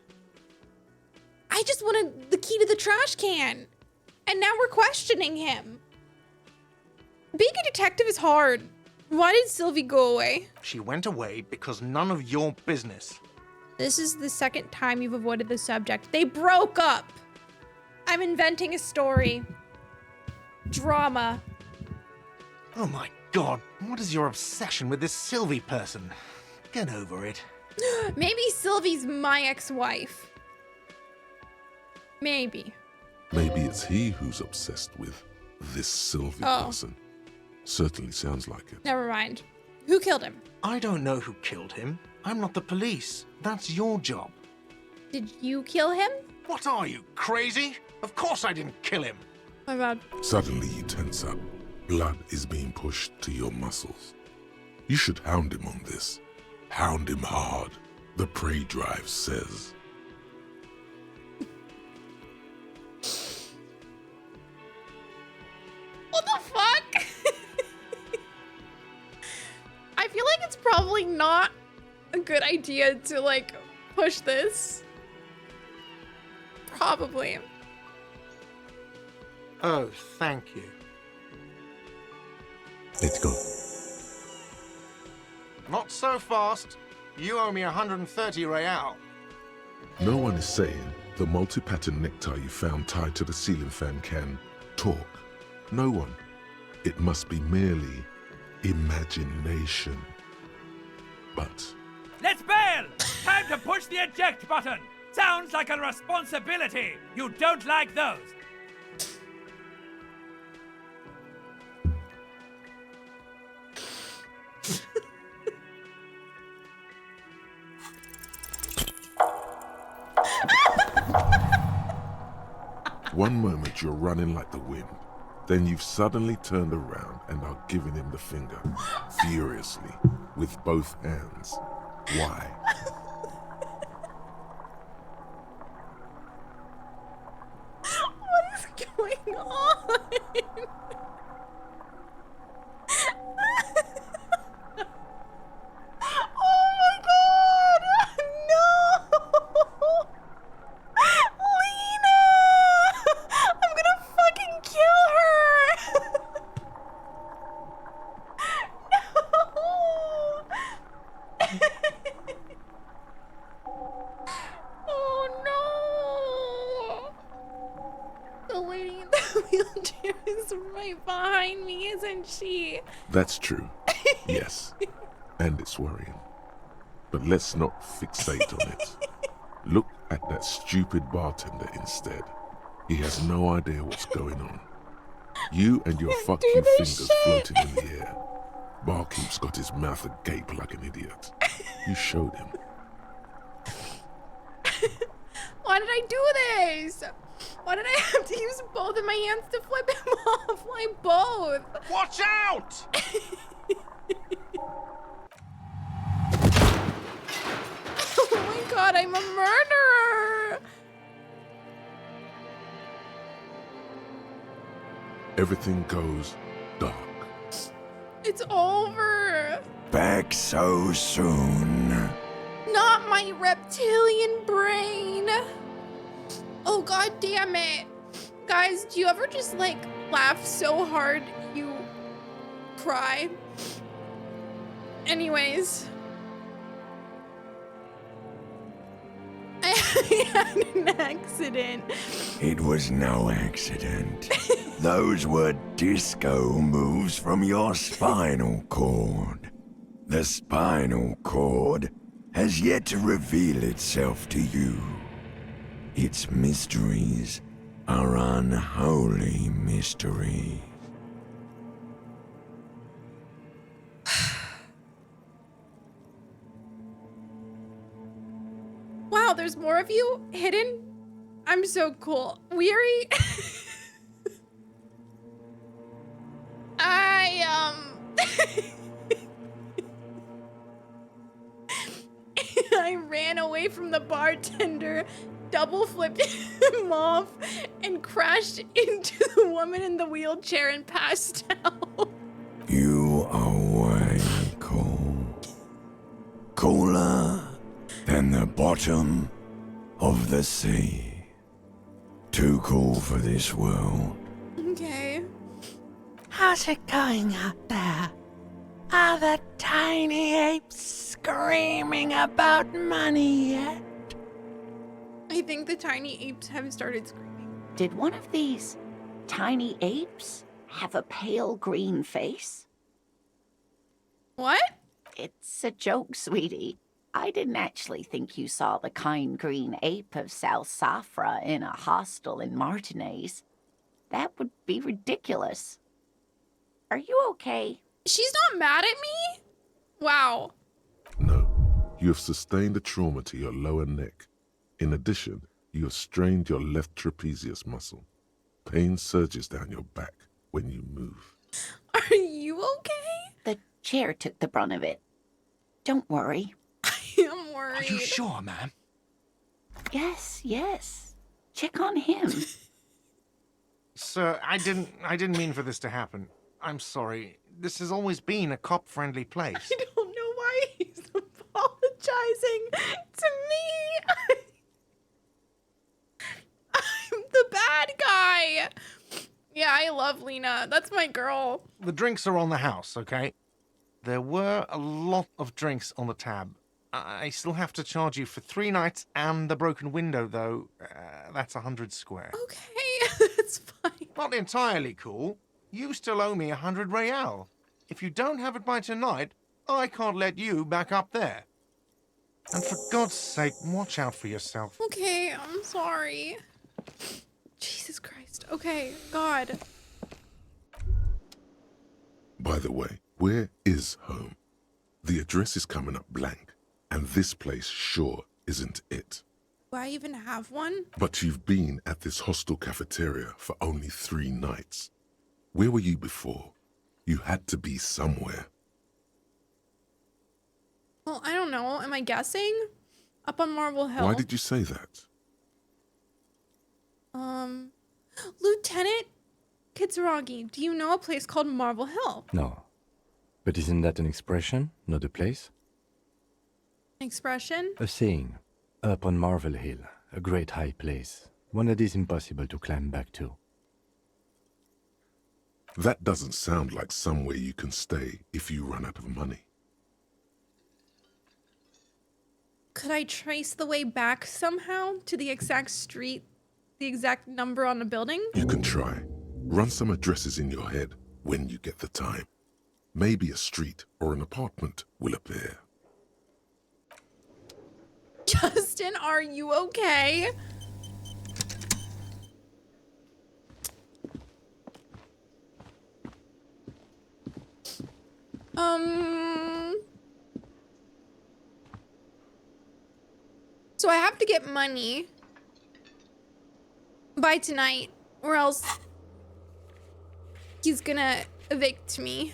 I just wanted the key to the trash can. And now we're questioning him. Being a detective is hard. Why did Sylvie go away? She went away because none of your business. This is the second time you've avoided the subject. They broke up. I'm inventing a story. Drama. Oh my god, what is your obsession with this Sylvie person? Get over it. Maybe Sylvie's my ex-wife. Maybe. Maybe it's he who's obsessed with this Sylvie person. Certainly sounds like it. Never mind. Who killed him? I don't know who killed him. I'm not the police. That's your job. Did you kill him? What are you, crazy? Of course I didn't kill him. My bad. Suddenly you tense up. Blood is being pushed to your muscles. You should hound him on this. Hound him hard, the prey drive says. What the fuck? I feel like it's probably not a good idea to, like, push this. Probably. Oh, thank you. Let's go. Not so fast. You owe me 130 real. No one is saying The multi-pattern necktie you found tied to the ceiling fan can talk. No one. It must be merely imagination. But Let's bail! Time to push the eject button! Sounds like a responsibility! You don't like those! one moment you're running like the wind. Then you've suddenly turned around and are giving him the finger, furiously, with both hands. Why? What is going on? Oh my god! No! Lena! I'm gonna fucking kill her! No! Oh no! The lady in the wheelchair is right behind me, isn't she? That's true. Yes. And it's worrying. But let's not fixate on it. Look at that stupid bartender instead. He has no idea what's going on. You and your fuck you fingers floating in the air. Barkeep's got his mouth agape like an idiot. You showed him. Why did I do this? Why did I have to use both of my hands to flip him off? Why both? Watch out! Oh my god, I'm a murderer! Everything goes dark. It's over. Back so soon. Not my reptilian brain. Oh god damn it. Guys, do you ever just like laugh so hard you cry? Anyways. I had an accident. It was no accident. Those were disco moves from your spinal cord. The spinal cord has yet to reveal itself to you. Its mysteries are unholy mysteries. Wow, there's more of you hidden? I'm so cool. Weary? I ran away from the bartender, double flipped him off, and crashed into the woman in the wheelchair and passed out. You are way cool. Cooler than the bottom of the sea. Too cool for this world. Okay. How's it going out there? Are the tiny apes screaming about money yet? I think the tiny apes have started screaming. Did one of these tiny apes have a pale green face? What? It's a joke, sweetie. I didn't actually think you saw the kind green ape of Salsafra in a hostel in Martinez. That would be ridiculous. Are you okay? She's not mad at me? Wow. No, you have sustained a trauma to your lower neck. In addition, you have strained your left trapezius muscle. Pain surges down your back when you move. Are you okay? The chair took the brunt of it. Don't worry. I'm worried. Are you sure, ma'am? Yes. Check on him. Sir, I didn't mean for this to happen. I'm sorry. This has always been a cop-friendly place. I don't know why he's apologizing to me. I'm the bad guy. Yeah, I love Lena. That's my girl. The drinks are on the house, okay? There were a lot of drinks on the tab. I still have to charge you for 3 nights and the broken window, though. That's 100 square. Okay, that's fine. Not entirely cool. You still owe me 100 real. If you don't have it by tonight, I can't let you back up there. And for God's sake, watch out for yourself. Okay, I'm sorry. Jesus Christ. Okay, God. By the way, where is home? The address is coming up blank, and this place sure isn't it. Do I even have one? But you've been at this hostel cafeteria for only 3 nights. Where were you before? You had to be somewhere. Well, I don't know. Am I guessing? Up on Marble Hill. Why did you say that? Lieutenant Kitsuragi, do you know a place called Marble Hill? No. But isn't that an expression, not a place? Expression? A saying. Up on Marble Hill, a great high place. One that is impossible to climb back to. That doesn't sound like somewhere you can stay if you run out of money. Could I trace the way back somehow to the exact street, the exact number on the building? You can try. Run some addresses in your head when you get the time. Maybe a street or an apartment will appear. Justin, are you okay? So I have to get money by tonight, or else he's gonna evict me.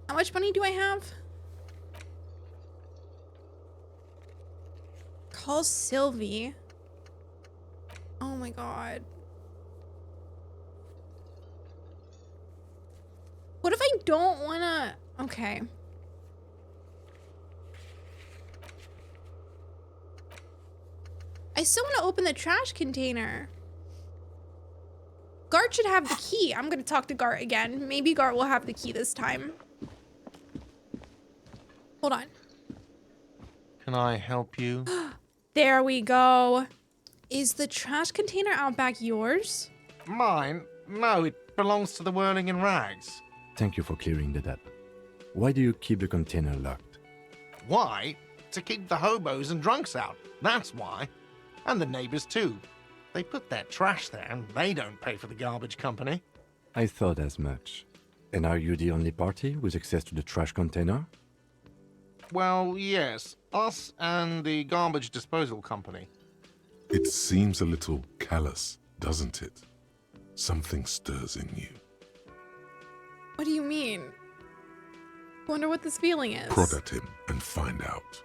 How much money do I have? Call Sylvie. Oh my god. What if I don't wanna... Okay. I still want to open the trash container. Gart should have the key. I'm going to talk to Gart again. Maybe Gart will have the key this time. Hold on. Can I help you? There we go. Is the trash container out back yours? Mine? No, it belongs to the Whirling in Rags. Thank you for clearing that up. Why do you keep the container locked? Why? To keep the hobos and drunks out. That's why. And the neighbors too. They put their trash there and they don't pay for the garbage company. I thought as much. And are you the only party with access to the trash container? Well, yes. Us and the garbage disposal company. It seems a little callous, doesn't it? Something stirs in you. What do you mean? Wonder what this feeling is. Prod at him and find out.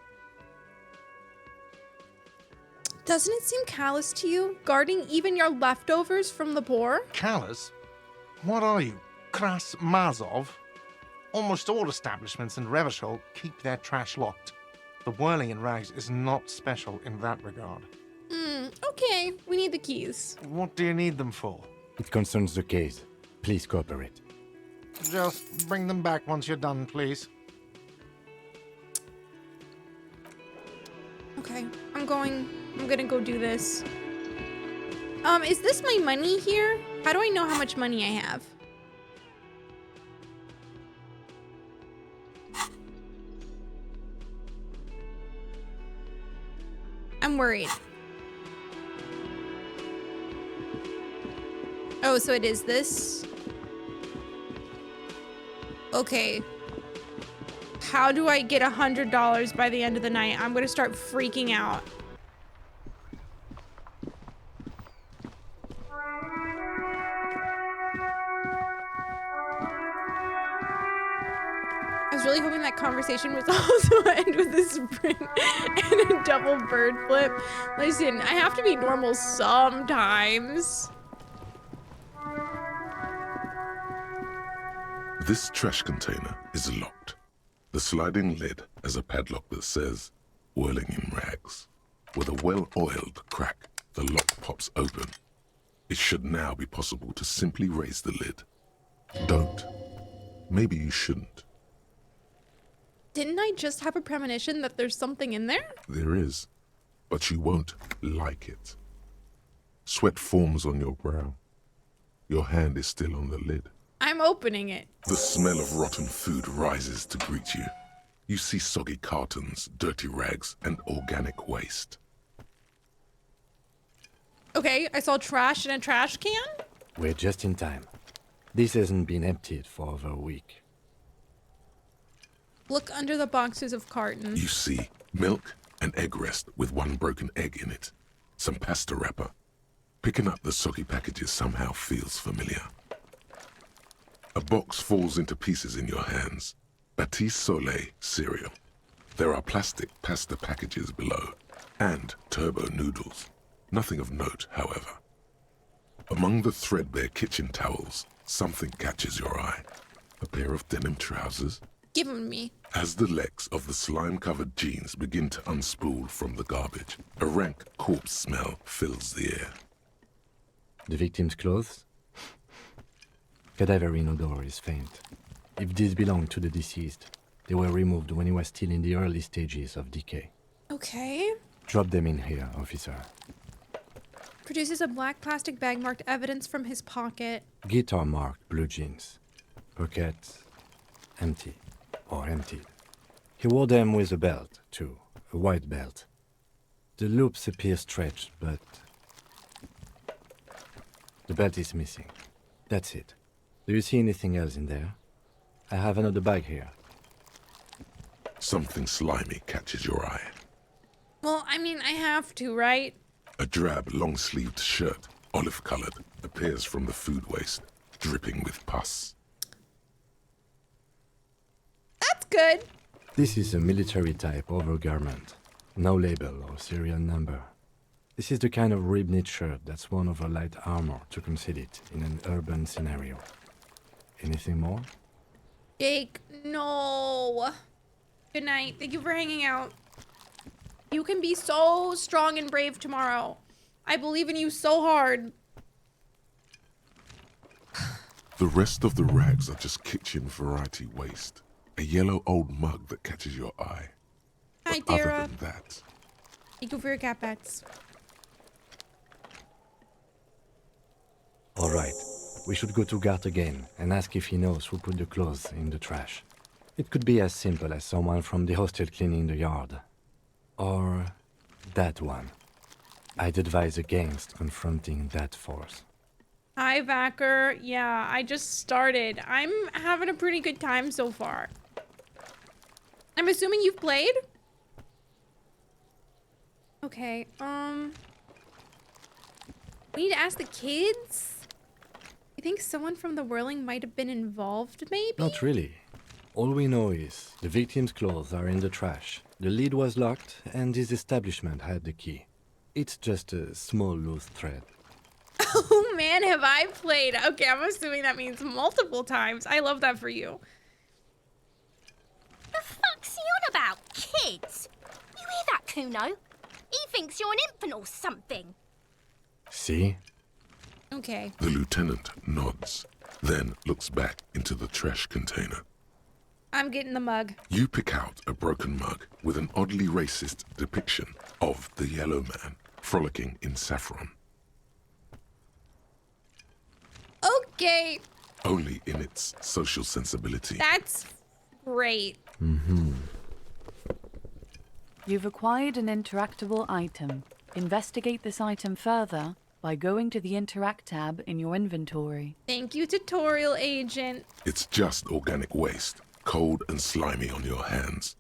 Doesn't it seem callous to you, guarding even your leftovers from the poor? Callous? What are you, Kras Mazov? Almost all establishments in Revachol keep their trash locked. The Whirling in Rags is not special in that regard. Okay, we need the keys. What do you need them for? It concerns the case. Please cooperate. Just bring them back once you're done, please. Okay, I'm gonna go do this. Is this my money here? How do I know how much money I have? I'm worried. Oh, so it is this? Okay. How do I get $100 by the end of the night? I'm gonna start freaking out. I was really hoping that conversation was also end with a sprint and a double bird flip. Listen, I have to be normal sometimes. This trash container is locked. The sliding lid has a padlock that says, Whirling in Rags. With a well-oiled crack, the lock pops open. It should now be possible to simply raise the lid. Don't. Maybe you shouldn't. Didn't I just have a premonition that there's something in there? There is, but you won't like it. Sweat forms on your brow. Your hand is still on the lid. I'm opening it. The smell of rotten food rises to greet you. You see soggy cartons, dirty rags, and organic waste. Okay, I saw trash in a trash can. We're just in time. This hasn't been emptied for over a week. Look under the boxes of carton. You see milk and egg rest with one broken egg in it. Some pasta wrapper. Picking up the soggy packages somehow feels familiar. A box falls into pieces in your hands. Batiste Soleil cereal. There are plastic pasta packages below, and turbo noodles. Nothing of note, however. Among the threadbare kitchen towels, something catches your eye. A pair of denim trousers. Give them to me. As the legs of the slime-covered jeans begin to unspool from the garbage, a rank corpse smell fills the air. The victim's clothes? Cadaverine odor is faint. If these belong to the deceased, they were removed when he was still in the early stages of decay. Okay. Drop them in here, officer. Produces a black plastic bag marked evidence from his pocket. Guitar marked blue jeans. Pockets empty or emptied. He wore them with a belt, too. A white belt. The loops appear stretched, but the belt is missing. That's it. Do you see anything else in there? I have another bag here. Something slimy catches your eye. Well, I mean, I have to, right? A drab, long-sleeved shirt, olive-colored, appears from the food waste, dripping with pus. That's good. This is a military-type overgarment. No label or serial number. This is the kind of rib-knit shirt that's worn over light armor to conceal it in an urban scenario. Anything more? Jake, no. Good night. Thank you for hanging out. You can be so strong and brave tomorrow. I believe in you so hard. The rest of the rags are just kitchen variety waste. A yellow old mug that catches your eye. Hi, But Dara. other than that, Thank you for your cat pets. All right. We should go to Gart again and ask if he knows who put the clothes in the trash. It could be as simple as someone from the hostel cleaning the yard. Or that one. I'd advise against confronting that force. Hi, Vacker. Yeah, I just started. I'm having a pretty good time so far. I'm assuming you've played? Okay, we need to ask the kids? I think someone from the Whirling might have been involved, maybe? Not really. All we know is the victim's clothes are in the trash. The lid was locked, and his establishment had the key. It's just a small loose thread. Oh man, have I played. Okay, I'm assuming that means multiple times. I love that for you. The fuck's he on about? Kids? You hear that, Kuno? He thinks you're an infant or something. See? Okay. the lieutenant nods, then looks back into the trash container. I'm getting the mug. You pick out a broken mug with an oddly racist depiction of the yellow man frolicking in saffron. Okay. Only in its social sensibility. That's great. You've acquired an interactable item. Investigate this item further by going to the Interact tab in your inventory. Thank you, tutorial agent. It's just organic waste, cold and slimy on your hands.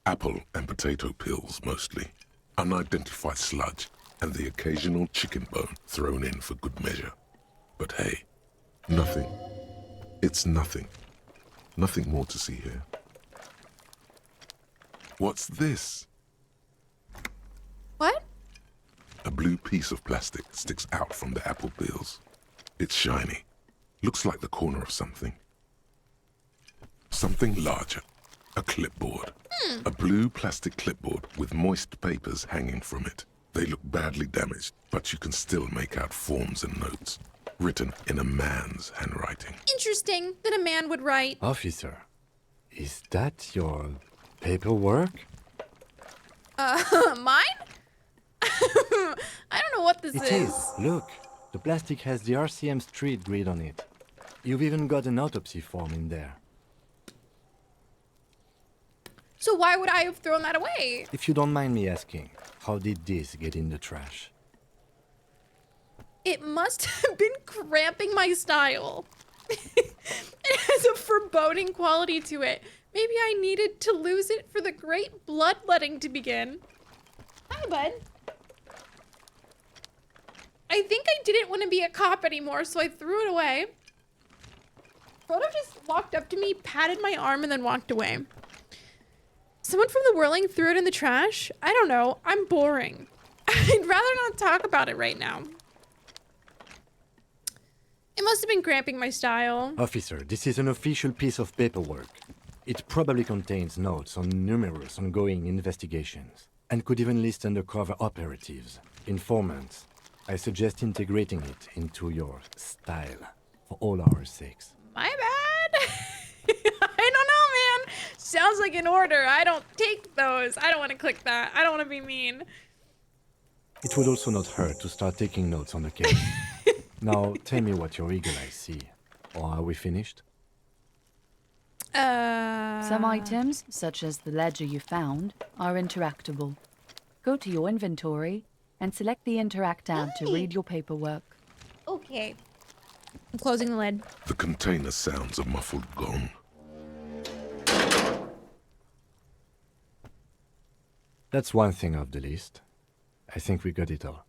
Apple and potato peels, mostly. Unidentified sludge, and the occasional chicken bone thrown in for good measure. But hey, nothing. It's nothing. Nothing more to see here. What's this? What? A blue piece of plastic sticks out from the apple peels. It's shiny. Looks like the corner of something. Something larger. A clipboard. A blue plastic clipboard with moist papers hanging from it. They look badly damaged, but you can still make out forms and notes, written in a man's handwriting. Interesting that a man would write. Officer, is that your Paperwork? Mine? I don't know what this It is. Look, the plastic has the RCM street grid on it. You've even got an autopsy form in there. So why would I have thrown that away? If you don't mind me asking, how did this get in the trash? It must have been cramping my style. It has a foreboding quality to it. Maybe I needed to lose it for the great bloodletting to begin. Hi, bud. I think I didn't want to be a cop anymore, so I threw it away. Frodo just walked up to me, patted my arm, and then walked away. Someone from the whirling threw it in the trash? I don't know. I'm boring. I'd rather not talk about it right now. It must have been cramping my style. Officer, this is an official piece of paperwork. It probably contains notes on numerous ongoing investigations, and could even list undercover operatives, informants. I suggest integrating it into your style, for all our sakes. My bad. I don't know, man. Sounds like an order. I don't take those. I don't want to click that. I don't want to be mean. It would also not hurt to start taking notes on the case. Now, tell me what your eagle eyes see. Or are we finished? Some items, such as the ledger you found, are interactable. Go to your inventory and select the Interact tab to read your paperwork. Okay. I'm closing the lid. The container sounds a muffled gong. That's one thing off the list. I think we got it all.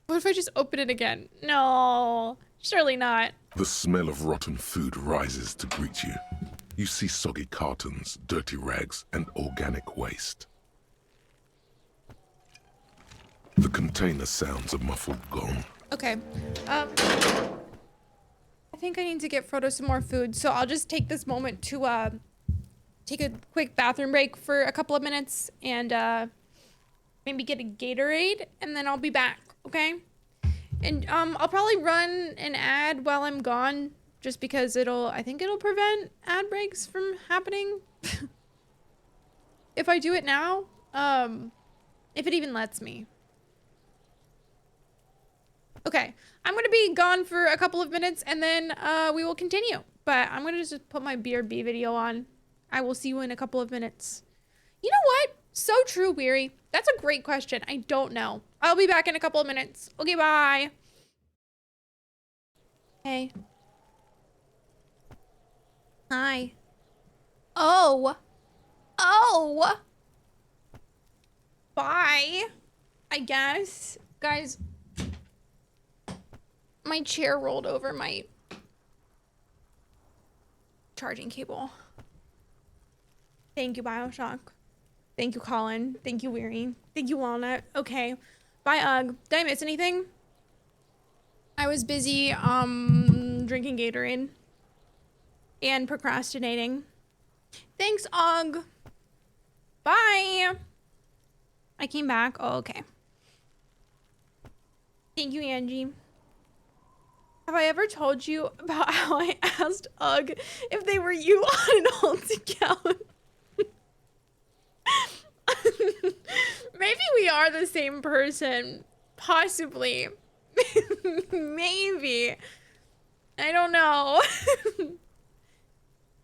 What if I just open it again? No, surely not. The smell of rotten food rises to greet you. You see soggy cartons, dirty rags, and organic waste. The container sounds a muffled gong. Okay. I think I need to get Frodo some more food, so I'll just take this moment to take a quick bathroom break for a couple of minutes and maybe get a Gatorade, and then I'll be back, okay? And I'll probably run an ad while I'm gone, just because I think it'll prevent ad breaks from happening. If I do it now, if it even lets me. Okay, I'm gonna be gone for a couple of minutes and then we will continue. But I'm gonna just put my BRB video on. I will see you in a couple of minutes. You know what? So true, Weary. That's a great question. I don't know. I'll be back in a couple of minutes. Okay, bye. Hey. Hi. Oh. Oh. Bye. I guess. Guys, my chair rolled over my charging cable. Thank you, Bioshock. Thank you, Colin. Thank you, Weary. Thank you, Walnut. Okay. Bye, Ugg. Did I miss anything? I was busy, drinking Gatorade. And procrastinating. Thanks, Ugg. Bye. I came back. Oh, okay. Thank you, Angie. Have I ever told you about how I asked Ugg if they were you on an alt account? Maybe we are the same person. Possibly. Maybe. I don't know.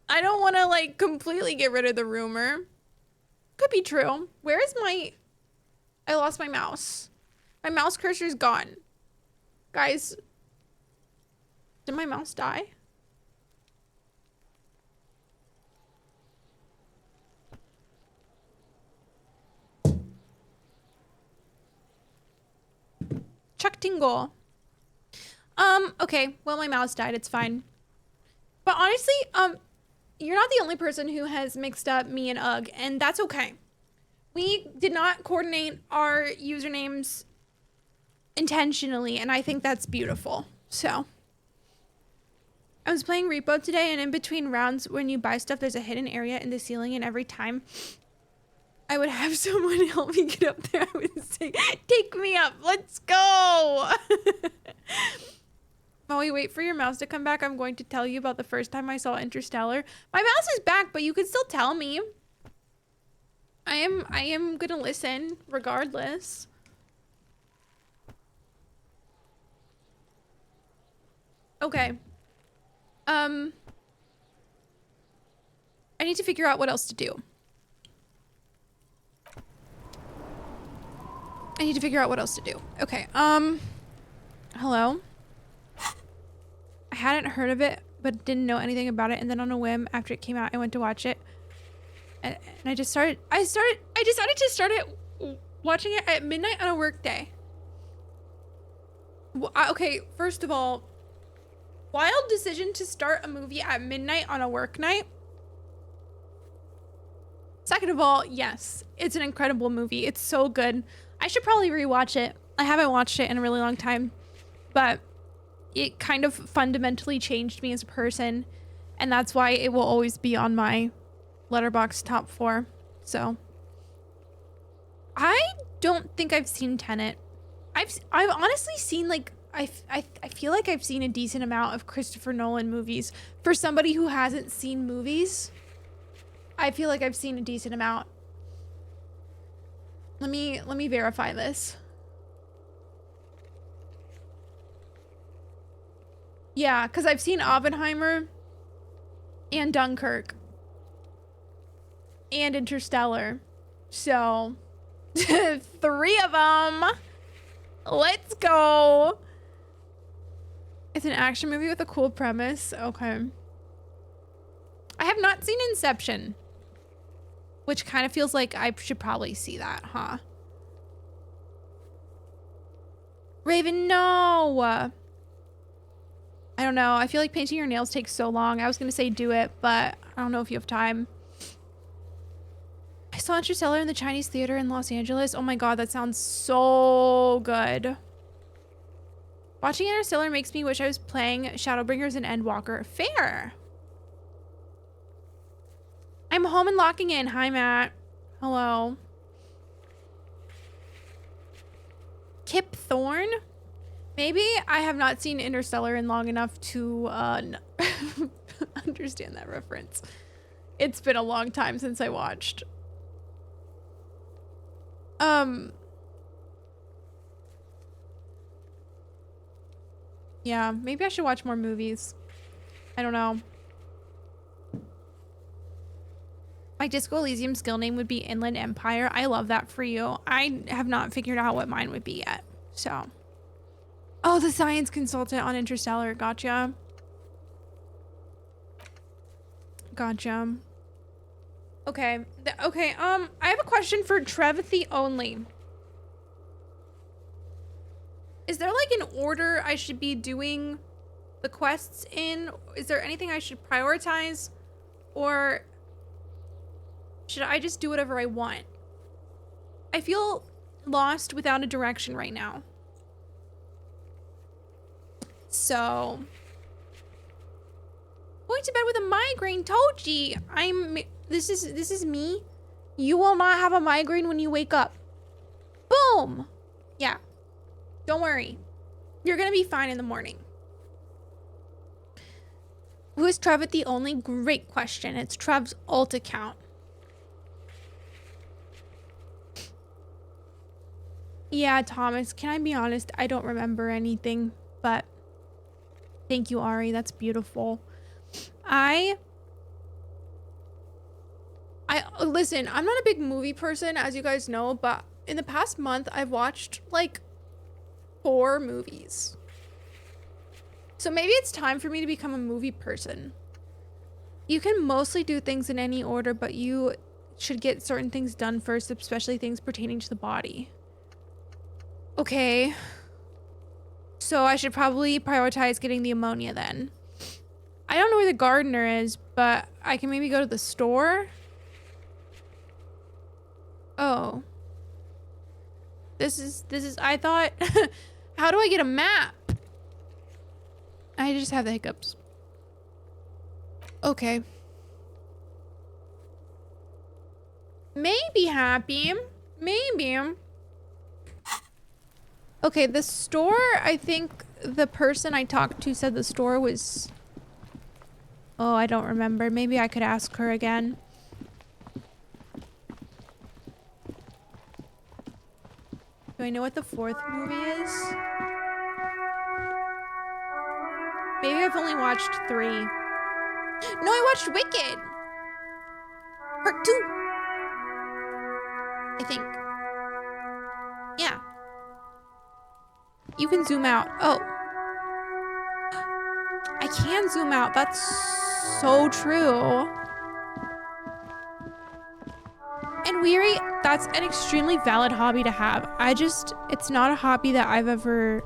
I don't want to, like, completely get rid of the rumor. Could be true. Where is my... I lost my mouse. My mouse cursor's gone. Guys... Did my mouse die? Chuck Tingle. Okay. Well, my mouse died. It's fine. But honestly, you're not the only person who has mixed up me and Ugg, and that's okay. We did not coordinate our usernames intentionally, and I think that's beautiful. So... I was playing Repo today, and in between rounds, when you buy stuff, there's a hidden area in the ceiling, and every time I would have someone help me get up there, I would say, take me up, let's go! While we wait for your mouse to come back, I'm going to tell you about the first time I saw Interstellar. My mouse is back, but you can still tell me. I am gonna listen regardless. Okay. I need to figure out what else to do. Okay, hello? I hadn't heard of it, but didn't know anything about it, and then on a whim, after it came out, I went to watch it. And I decided to start it watching it at midnight on a work day. Okay, first of all, wild decision to start a movie at midnight on a work night. Second of all, yes, it's an incredible movie. It's so good. I should probably rewatch it. I haven't watched it in a really long time, but it kind of fundamentally changed me as a person, and that's why it will always be on my Letterboxd top 4. So I don't think I've seen Tenet. I've honestly seen like I feel like I've seen a decent amount of Christopher Nolan movies. For somebody who hasn't seen movies, I feel like I've seen a decent amount. Let me verify this. Yeah, because I've seen Oppenheimer and Dunkirk and Interstellar. So 3 of them. Let's go. It's an action movie with a cool premise. Okay. I have not seen Inception, which kind of feels like I should probably see that, huh? Raven, no. I don't know. I feel like painting your nails takes so long. I was going to say do it, but I don't know if you have time. I saw Interstellar in the Chinese theater in Los Angeles. Oh my god, that sounds so good. Watching Interstellar makes me wish I was playing Shadowbringers and Endwalker. Fair. I'm home and locking in. Hi, Matt. Hello. Kip Thorne? Maybe I have not seen Interstellar in long enough to understand that reference. It's been a long time since I watched. Yeah, maybe I should watch more movies. I don't know. My Disco Elysium skill name would be Inland Empire. I love that for you. I have not figured out what mine would be yet. So. Oh, the science consultant on Interstellar. Gotcha. Gotcha. Okay. I have a question for Trevthy only. Is there like an order I should be doing the quests in? Is there anything I should prioritize? Or should I just do whatever I want? I feel lost without a direction right now. So, going to bed with a migraine, Toji. This is me. You will not have a migraine when you wake up. Boom. Yeah. Don't worry. You're gonna be fine in the morning. Who is Trev at the only? Great question. It's Trev's alt account. Yeah, Thomas, can I be honest? I don't remember anything, but thank you, Ari. That's beautiful. Listen, I'm not a big movie person, as you guys know, but in the past month, I've watched like 4 movies. So maybe it's time for me to become a movie person. You can mostly do things in any order, but you should get certain things done first, especially things pertaining to the body. Okay. So I should probably prioritize getting the ammonia then. I don't know where the gardener is, but I can maybe go to the store. Oh. This is, I thought, how do I get a map? I just have the hiccups. Okay. Maybe happy. Maybe. Okay, the store, I think the person I talked to said the store was... Oh, I don't remember. Maybe I could ask her again. Do I know what the 4th movie is? Maybe I've only watched 3. No, I watched Wicked! Part 2! I think. Yeah. You can zoom out. Oh. I can zoom out. That's so true. And Weary, that's an extremely valid hobby to have. It's not a hobby that I've ever...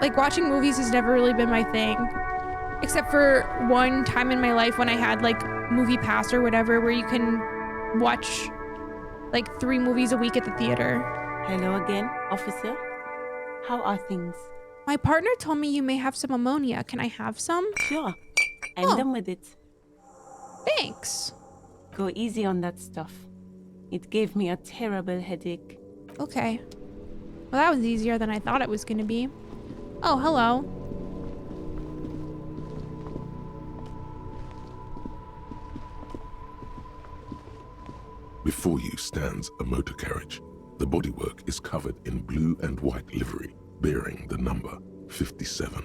Like, watching movies has never really been my thing. Except for one time in my life when I had, like, Movie Pass or whatever, where you can watch, like, 3 movies a week at the theater. Hello again, officer. How are things? My partner told me you may have some ammonia. Can I have some? Sure. I'm done with it. Thanks. Go easy on that stuff. It gave me a terrible headache. Okay. Well, that was easier than I thought it was gonna be. Oh, hello. Before you stands a motor carriage. The bodywork is covered in blue and white livery, bearing the number 57.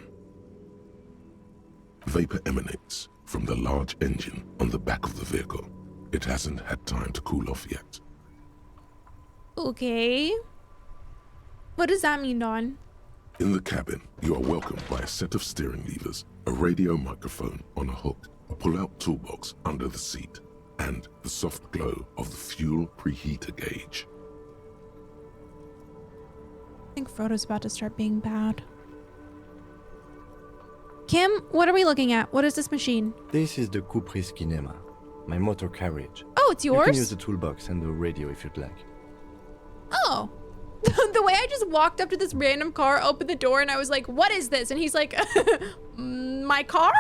Vapor emanates from the large engine on the back of the vehicle. It hasn't had time to cool off yet. Okay. What does that mean, Don? In the cabin, you are welcomed by a set of steering levers, a radio microphone on a hook, a pull-out toolbox under the seat, and the soft glow of the fuel preheater gauge. I think Frodo's about to start being bad. Kim, what are we looking at? What is this machine? This is the Kupris Kinema, my motor carriage. Oh, it's yours? You can use the toolbox and the radio if you'd like. Oh. The way I just walked up to this random car, opened the door, and I was like, what is this? And he's like, my car?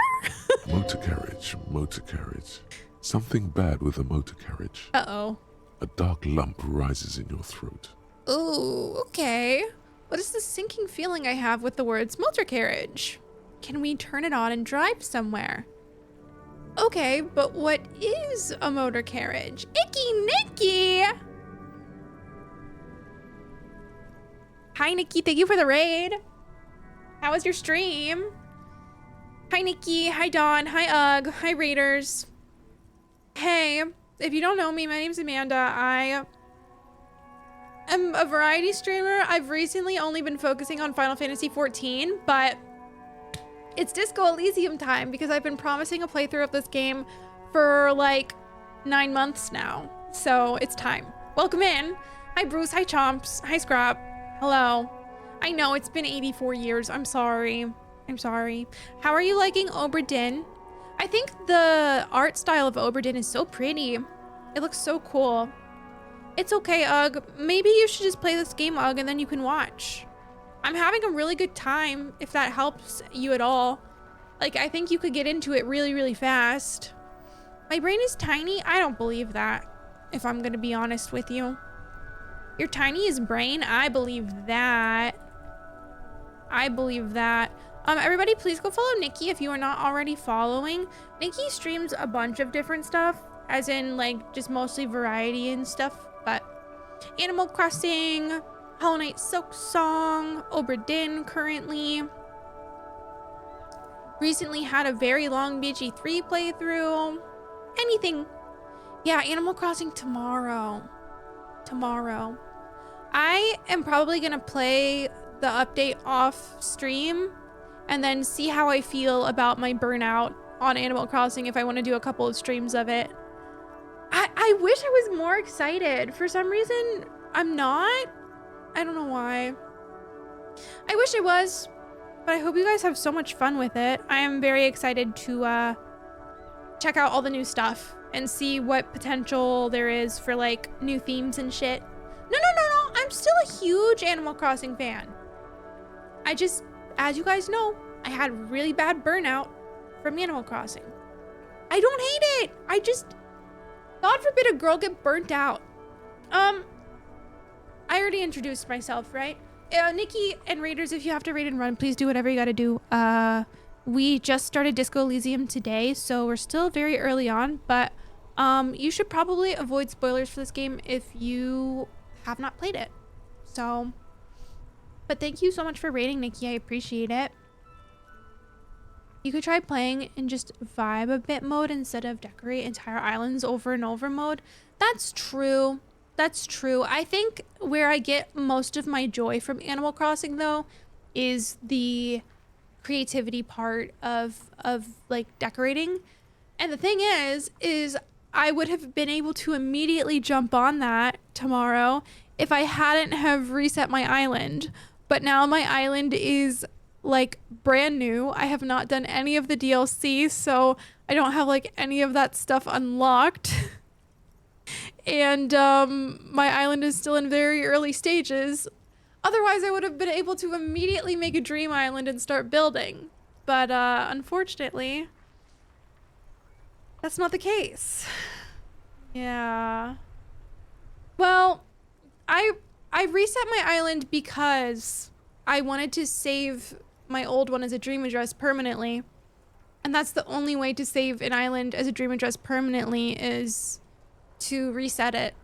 Motor carriage. Something bad with a motor carriage. Uh-oh. A dark lump rises in your throat. Ooh, okay. What is the sinking feeling I have with the words motor carriage? Can we turn it on and drive somewhere? Okay, but what is a motor carriage? Icky Nicky! Hi, Nikki. Thank you for the raid. How was your stream? Hi, Nikki. Hi, Dawn. Hi, Ugg. Hi, Raiders. Hey, if you don't know me, my name's Amanda. I am a variety streamer. I've recently only been focusing on Final Fantasy XIV, but it's Disco Elysium time because I've been promising a playthrough of this game for like 9 months now. So it's time. Welcome in. Hi, Bruce. Hi, Chomps. Hi, Scrap. Hello. I know it's been 84 years. I'm sorry. How are you liking Oberdin? I think the art style of Oberdin is so pretty. It looks so cool. It's okay, Ugg. Maybe you should just play this game, Ugg, and then you can watch. I'm having a really good time, if that helps you at all. Like, I think you could get into it really, really fast. My brain is tiny? I don't believe that, if I'm gonna be honest with you. Your tiniest brain? I believe that. Everybody, please go follow Nikki if you are not already following. Nikki streams a bunch of different stuff, as in, like, just mostly variety and stuff, but Animal Crossing, Hollow Knight Silk Song, Oberdin currently. Recently had a very long BG3 playthrough. Anything. Yeah, Animal Crossing tomorrow. I am probably gonna play the update off stream and then see how I feel about my burnout on Animal Crossing if I want to do a couple of streams of it. I wish I was more excited. For some reason, I'm not. I don't know why. I wish I was, but I hope you guys have so much fun with it. I am very excited to check out all the new stuff and see what potential there is for like new themes and shit. No. I'm still a huge Animal Crossing fan. I just, as you guys know, I had really bad burnout from Animal Crossing. I don't hate it. I just, God forbid a girl get burnt out. I already introduced myself, right? Nikki and Raiders, if you have to raid and run, please do whatever you gotta do. We just started Disco Elysium today, so we're still very early on, but you should probably avoid spoilers for this game if you have not played it. So, but thank you so much for rating, Nikki. I appreciate it. You could try playing in just vibe a bit mode instead of decorate entire islands over and over mode. That's true. That's true. I think where I get most of my joy from Animal Crossing though is the creativity part of like decorating. And the thing is I would have been able to immediately jump on that tomorrow if I hadn't have reset my island. But now my island is like brand new. I have not done any of the DLC, so I don't have like any of that stuff unlocked. And my island is still in very early stages. Otherwise, I would have been able to immediately make a dream island and start building. But unfortunately, that's not the case. Yeah. Well, I reset my island because I wanted to save my old one as a dream address permanently. And that's the only way to save an island as a dream address permanently is to reset it.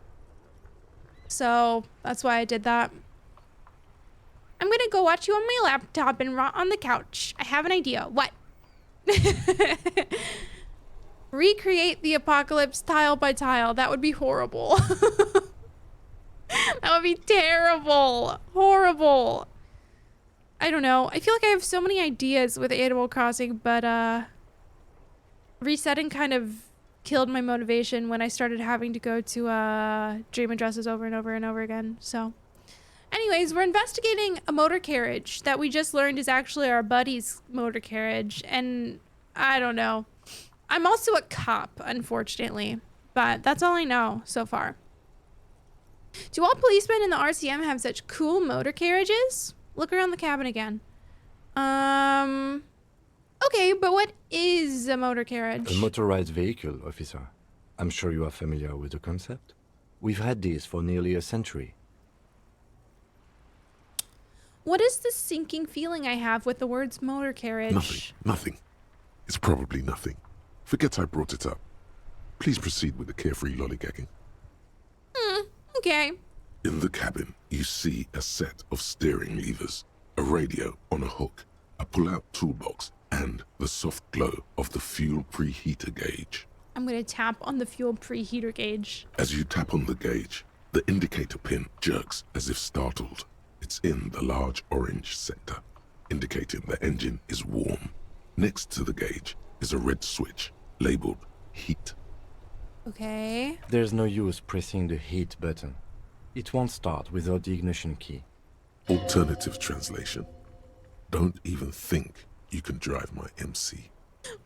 So that's why I did that. I'm gonna go watch you on my laptop and rot on the couch. I have an idea. What? Recreate the apocalypse tile by tile. That would be horrible. That would be terrible. Horrible. I don't know. I feel like I have so many ideas with Animal Crossing, but resetting kind of killed my motivation when I started having to go to dream addresses over and over and over again. So anyways, we're investigating a motor carriage that we just learned is actually our buddy's motor carriage. And I don't know. I'm also a cop, unfortunately, but that's all I know so far. Do all policemen in the RCM have such cool motor carriages? Look around the cabin again. Okay, but what is a motor carriage? A motorized vehicle, officer. I'm sure you are familiar with the concept. We've had these for nearly a century. What is the sinking feeling I have with the words motor carriage? Nothing. It's probably nothing. Forget I brought it up. Please proceed with the carefree lollygagging. Okay. In the cabin, you see a set of steering levers, a radio on a hook, a pull-out toolbox, and the soft glow of the fuel preheater gauge. I'm gonna tap on the fuel preheater gauge. As you tap on the gauge, the indicator pin jerks as if startled. It's in the large orange sector, indicating the engine is warm. Next to the gauge is a red switch labeled heat. Okay. There's no use pressing the heat button. It won't start without the ignition key. Alternative translation. Don't even think you can drive my MC.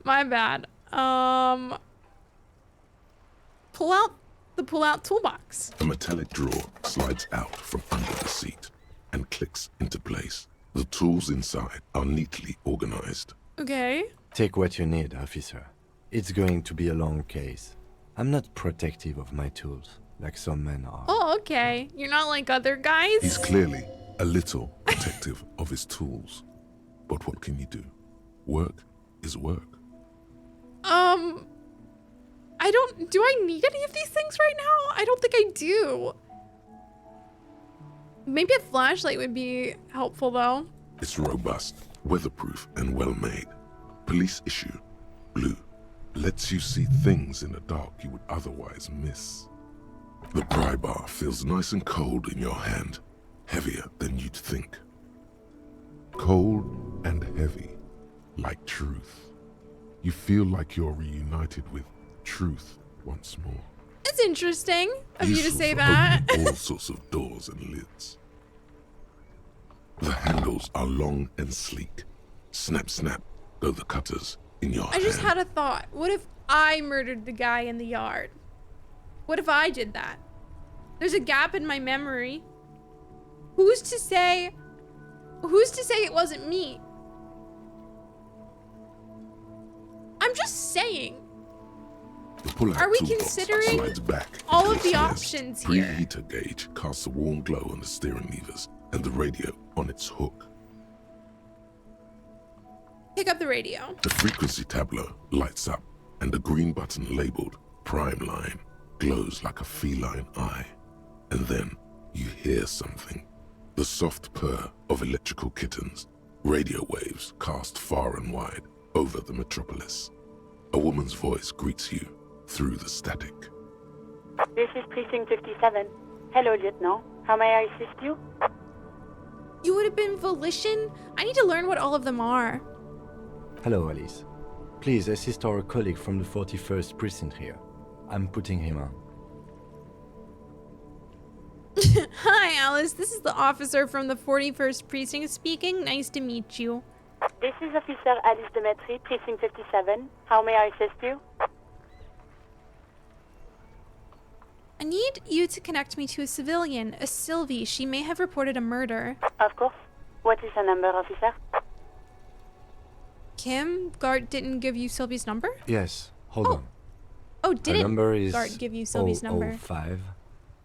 My bad. Pull out the pull-out toolbox. A metallic drawer slides out from under the seat and clicks into place. The tools inside are neatly organized. Okay. Take what you need, officer. It's going to be a long case. I'm not protective of my tools, like some men are. Oh, okay. You're not like other guys? He's clearly a little protective of his tools. But what can you do? Work is work. Do I need any of these things right now? I don't think I do. Maybe a flashlight would be helpful though. It's robust, weatherproof, and well made. Police issue, blue. Lets you see things in the dark you would otherwise miss. The pry bar feels nice and cold in your hand, heavier than you'd think. Cold and heavy, like truth. You feel like you're reunited with truth once more. It's interesting of you to Useful say for that. opening all sorts of doors and lids. The handles are long and sleek. Snap, snap, go the cutters in your I hand. just had a thought. What if I murdered the guy in the yard? What if I did that? There's a gap in my memory. Who's to say it wasn't me? I'm just saying. The pull-out Are we toolbox considering slides back all into of the its nest. options here? Preheater gauge casts a warm glow on the steering levers and the radio on its hook. Pick up the radio. The frequency tableau lights up, and the green button labeled Prime Line glows like a feline eye. And then you hear something. The soft purr of electrical kittens, radio waves cast far and wide over the metropolis. A woman's voice greets you through the static. This is Precinct 57. Hello, Lieutenant. How may I assist you? You would have been Volition? I need to learn what all of them are. Hello, Alice. Please assist our colleague from the 41st precinct here. I'm putting him on. Hi, Alice. This is the officer from the 41st precinct speaking. Nice to meet you. This is Officer Alice Demetri, Precinct 57. How may I assist you? I need you to connect me to a civilian, a Sylvie. She may have reported a murder. Of course. What is her number, officer? Kim, Gart didn't give you Sylvie's number? Yes, hold on. Oh, Her didn't number is Gart give you Sylvie's number? 005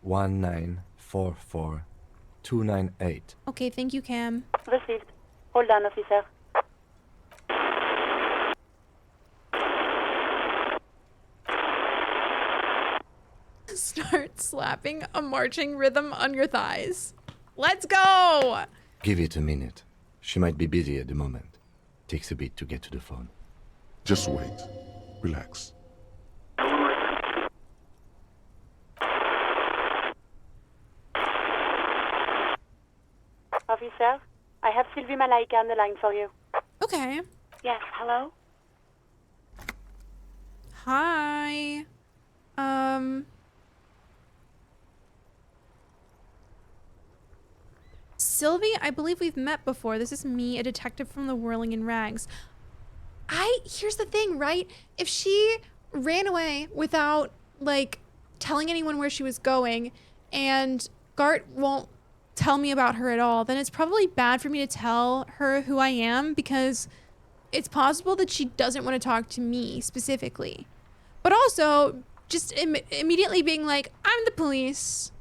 1944 298. Okay, thank you, Cam. Received. Hold on, officer. Start slapping a marching rhythm on your thighs. Let's go! Give it a minute. She might be busy at the moment. Takes a bit to get to the phone. Just wait. Relax. Officer, I have Sylvie Malaika on the line for you. Okay. Yes, hello? Hi. Sylvie, I believe we've met before. This is me, a detective from the Whirling in Rags. Here's the thing, right? If she ran away without, like, telling anyone where she was going, and Gart won't tell me about her at all, then it's probably bad for me to tell her who I am, because it's possible that she doesn't want to talk to me specifically. But also, just immediately being like, I'm the police.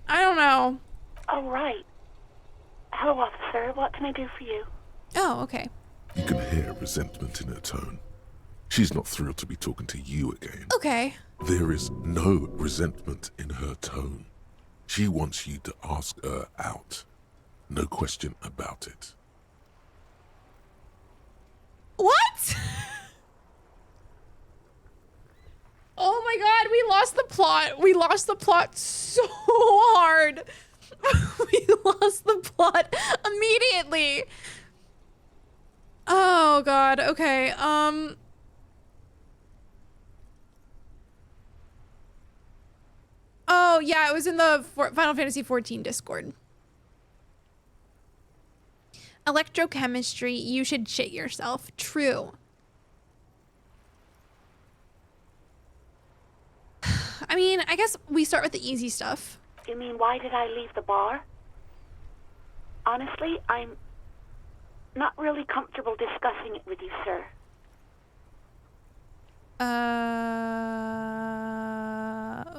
I don't know. Oh, right. Hello, officer. What can I do for you? Oh, okay. You can hear resentment in her tone. She's not thrilled to be talking to you again. Okay. There is no resentment in her tone. She wants you to ask her out. No question about it. What? Oh my god, we lost the plot. We lost the plot so hard. We lost the plot immediately. Oh god, okay. Oh yeah, it was in the Final Fantasy XIV Discord. Electrochemistry, you should shit yourself. True. I mean, I guess we start with the easy stuff. You mean, why did I leave the bar? Honestly, I'm not really comfortable discussing it with you, sir.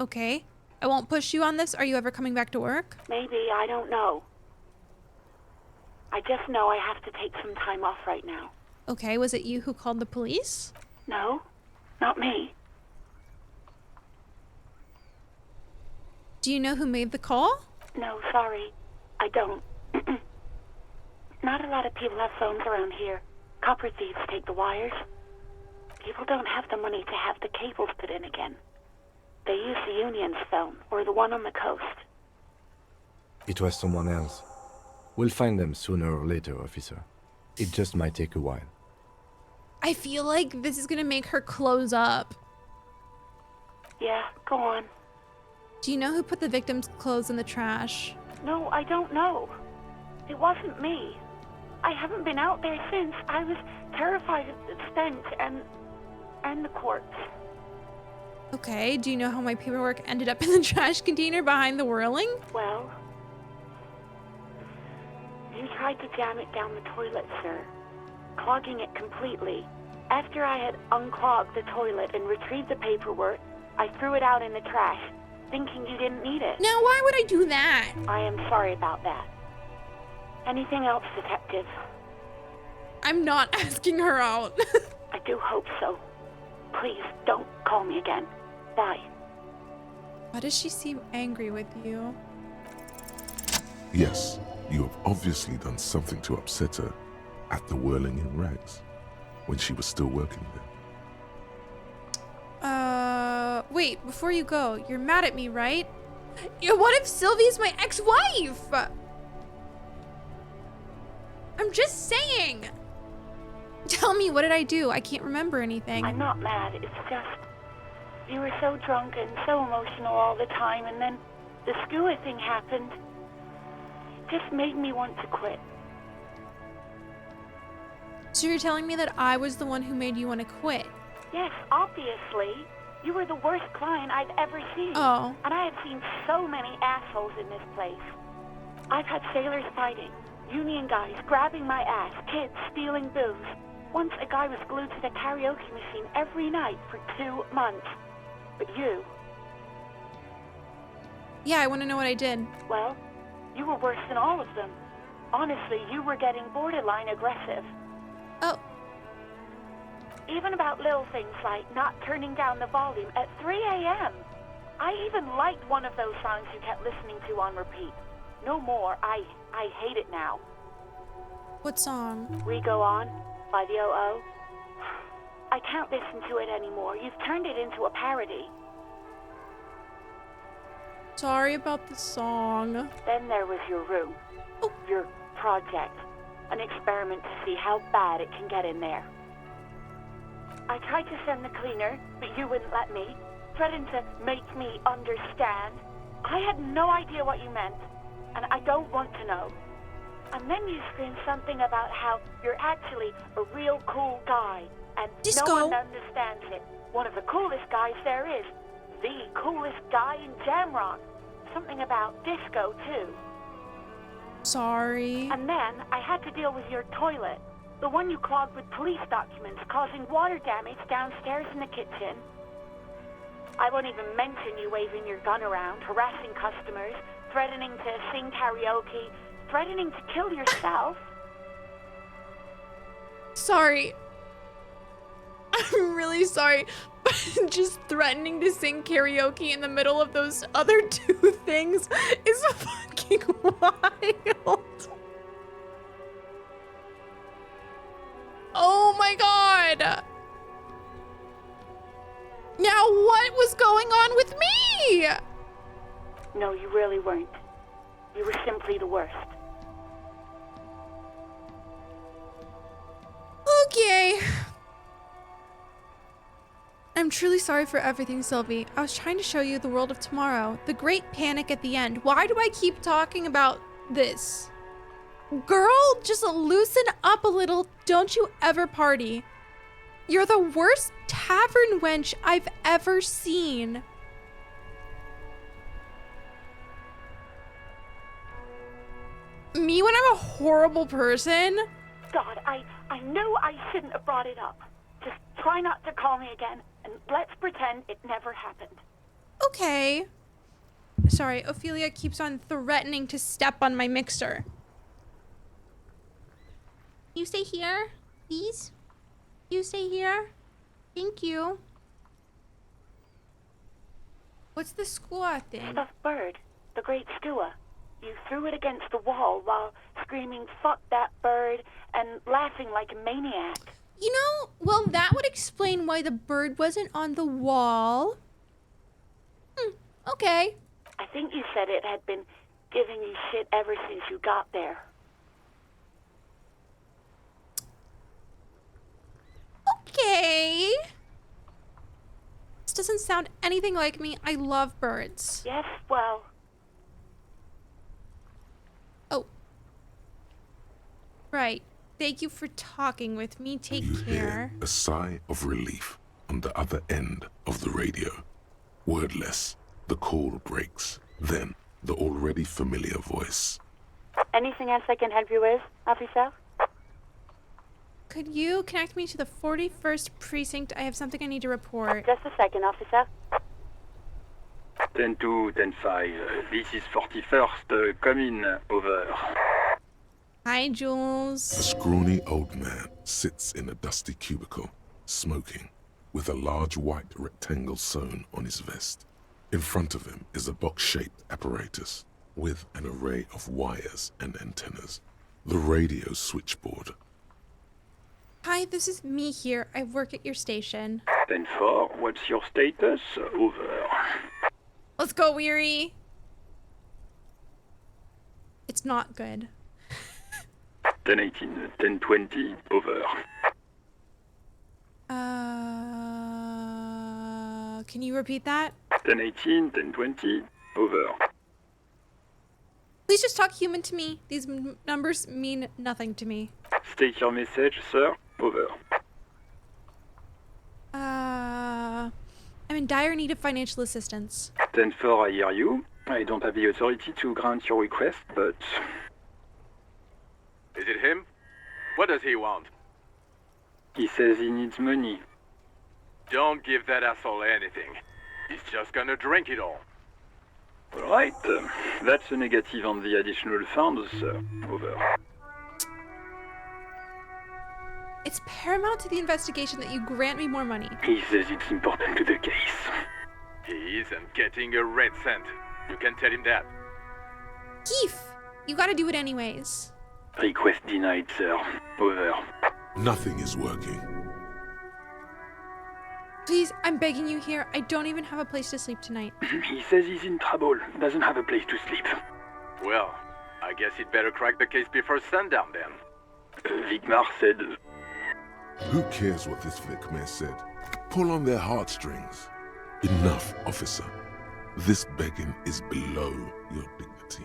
Okay. I won't push you on this. Are you ever coming back to work? Maybe, I don't know. I just know I have to take some time off right now. Okay, was it you who called the police? No, not me. Do you know who made the call? No, sorry. I don't. Not a lot of people have phones around here. Copper thieves take the wires. People don't have the money to have the cables put in again. They use the Union's phone, or the one on the coast. It was someone else. We'll find them sooner or later, officer. It just might take a while. I feel like this is gonna make her close up. Yeah, go on. Do you know who put the victim's clothes in the trash? No, I don't know. It wasn't me. I haven't been out there since. I was terrified of the stench and the corpse. Okay, do you know how my paperwork ended up in the trash container behind the Whirling? Well, you tried to jam it down the toilet, sir, clogging it completely. After I had unclogged the toilet and retrieved the paperwork, I threw it out in the trash, thinking you didn't need it. Now, why would I do that? I am sorry about that. Anything else, detective? I'm not asking her out. I do hope so. Please, don't call me again. Bye. Why does she seem angry with you? Yes, you have obviously done something to upset her at the Whirling in Rags when she was still working there. Wait, before you go, you're mad at me, right? Yeah, what if Sylvie's my ex-wife? I'm just saying. Tell me, what did I do? I can't remember anything. I'm not mad, it's just... You were so drunk and so emotional all the time, and then the skua thing happened. It just made me want to quit. So you're telling me that I was the one who made you want to quit? Yes, obviously. You were the worst client I've ever seen. Oh. And I have seen so many assholes in this place. I've had sailors fighting, union guys grabbing my ass, kids stealing booze. Once a guy was glued to the karaoke machine every night for 2 months. But you... Yeah, I want to know what I did. Well, you were worse than all of them. Honestly, you were getting borderline aggressive. Oh. Even about little things like not turning down the volume at 3 a.m. I even liked one of those songs you kept listening to on repeat. No more. I hate it now. What song? We Go On by the O.O. I can't listen to it anymore. You've turned it into a parody. Sorry about the song. Then there was your room. Oh. Your project. An experiment to see how bad it can get in there. I tried to send the cleaner, but you wouldn't let me. Threatened to make me understand. I had no idea what you meant, and I don't want to know. And then you screamed something about how you're actually a real cool guy, and Disco. no one understands it. One of the coolest guys there is. The coolest guy in Jamrock. Something about disco, too. Sorry. And then I had to deal with your toilet. The one you clogged with police documents, causing water damage downstairs in the kitchen. I won't even mention you waving your gun around, harassing customers, threatening to sing karaoke, threatening to kill yourself. Sorry. I'm really sorry. But just threatening to sing karaoke in the middle of those other 2 things is fucking wild. Oh my god. Now what was going on with me? No, you really weren't. You were simply the worst. Okay. I'm truly sorry for everything, Sylvie. I was trying to show you the world of tomorrow. The great panic at the end. Why do I keep talking about this? Girl, just loosen up a little. Don't you ever party. You're the worst tavern wench I've ever seen. Me when I'm a horrible person? God, I know I shouldn't have brought it up. Just try not to call me again, and let's pretend it never happened. Okay. Sorry, Ophelia keeps on threatening to step on my mixer. You stay here, please? You stay here? Thank you. What's the skua thing? Stuffed bird, the great skua. You threw it against the wall while screaming, "Fuck that bird," and laughing like a maniac. You know, well, that would explain why the bird wasn't on the wall. Okay. I think you said it had been giving you shit ever since you got there. Okay. This doesn't sound anything like me. I love birds. Yes, well... Oh. Right. Thank you for talking with me. Take You care. hear a sigh of relief on the other end of the radio. Wordless, the call breaks. Then, the already familiar voice. Anything else I can help you with, officer? Could you connect me to the 41st precinct? I have something I need to report. Just a second, officer. 10-2, 10-5. This is 41st. Come in. Over. Hi, Jules. A scrawny old man sits in a dusty cubicle, smoking, with a large white rectangle sewn on his vest. In front of him is a box-shaped apparatus. with an array of wires and antennas. The radio switchboard. Hi, this is me here. I work at your station. 10-4, what's your status? Over. Let's go, Weary. It's not good. 10-18, 10-20, over. Can you repeat that? 10-18, 10-20, over. Please just talk human to me. These numbers mean nothing to me. State your message, sir. Over. I'm in dire need of financial assistance. 10-4, I hear you. I don't have the authority to grant your request, but... Is it him? What does he want? He says he needs money. Don't give that asshole anything. He's just gonna drink it all. Alright, that's a negative on the additional funds, sir. Over. It's paramount to the investigation that you grant me more money. He says it's important to the case. He isn't getting a red cent. You can tell him that. Keith, you gotta do it anyways. Request denied, sir. Over. Nothing is working. Please, I'm begging you here. I don't even have a place to sleep tonight. He says he's in trouble. Doesn't have a place to sleep. Well, I guess he'd better crack the case before sundown then. Vigmar said... Who cares what this Vicmare said? Pull on their heartstrings. Enough, officer. This begging is below your dignity.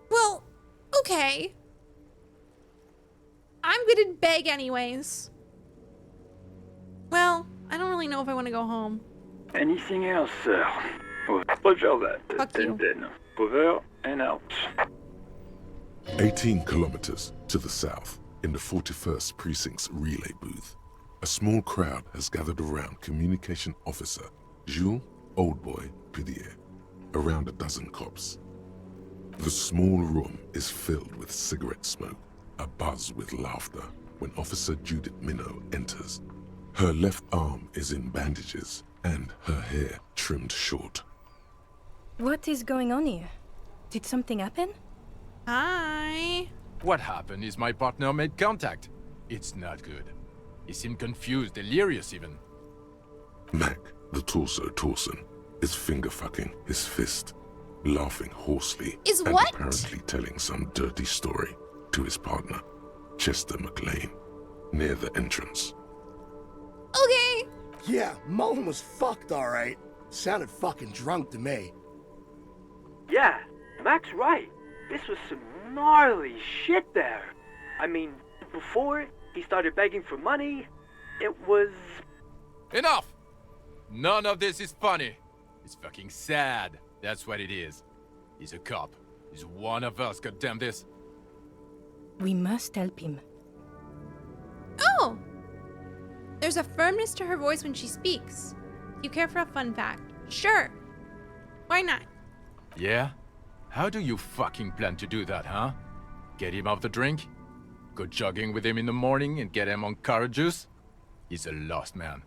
Well, okay. I'm gonna beg anyways. Well, I don't really know if I want to go home. Anything else, sir? Roger that. Fuck you. 10-10. Over and out. 18 kilometers to the south, in the 41st Precinct's relay booth, a small crowd has gathered around Communication Officer Jules Oldboy Pidier, around a dozen cops. The small room is filled with cigarette smoke, abuzz with laughter when Officer Judith Minnow enters. Her left arm is in bandages and her hair trimmed short. What is going on here? Did something happen? Hi. What happened is my partner made contact. It's not good. He seemed confused, delirious even. Mac, the torso Torson, is finger-fucking his fist, laughing hoarsely and what? apparently telling some dirty story to his partner, Chester McLean, near the entrance. Okay. Yeah, Mullen was fucked, alright. Sounded fucking drunk to me. Yeah, Mac's right. This was some gnarly shit there. I mean, before he started begging for money, it was... Enough! None of this is funny. It's fucking sad. That's what it is. He's a cop. He's one of us, goddamn this. We must help him. Oh! There's a firmness to her voice when she speaks. You care for a fun fact? Sure. Why not? Yeah? How do you fucking plan to do that, huh? Get him off the drink? Go jogging with him in the morning and get him on carrot juice? He's a lost man.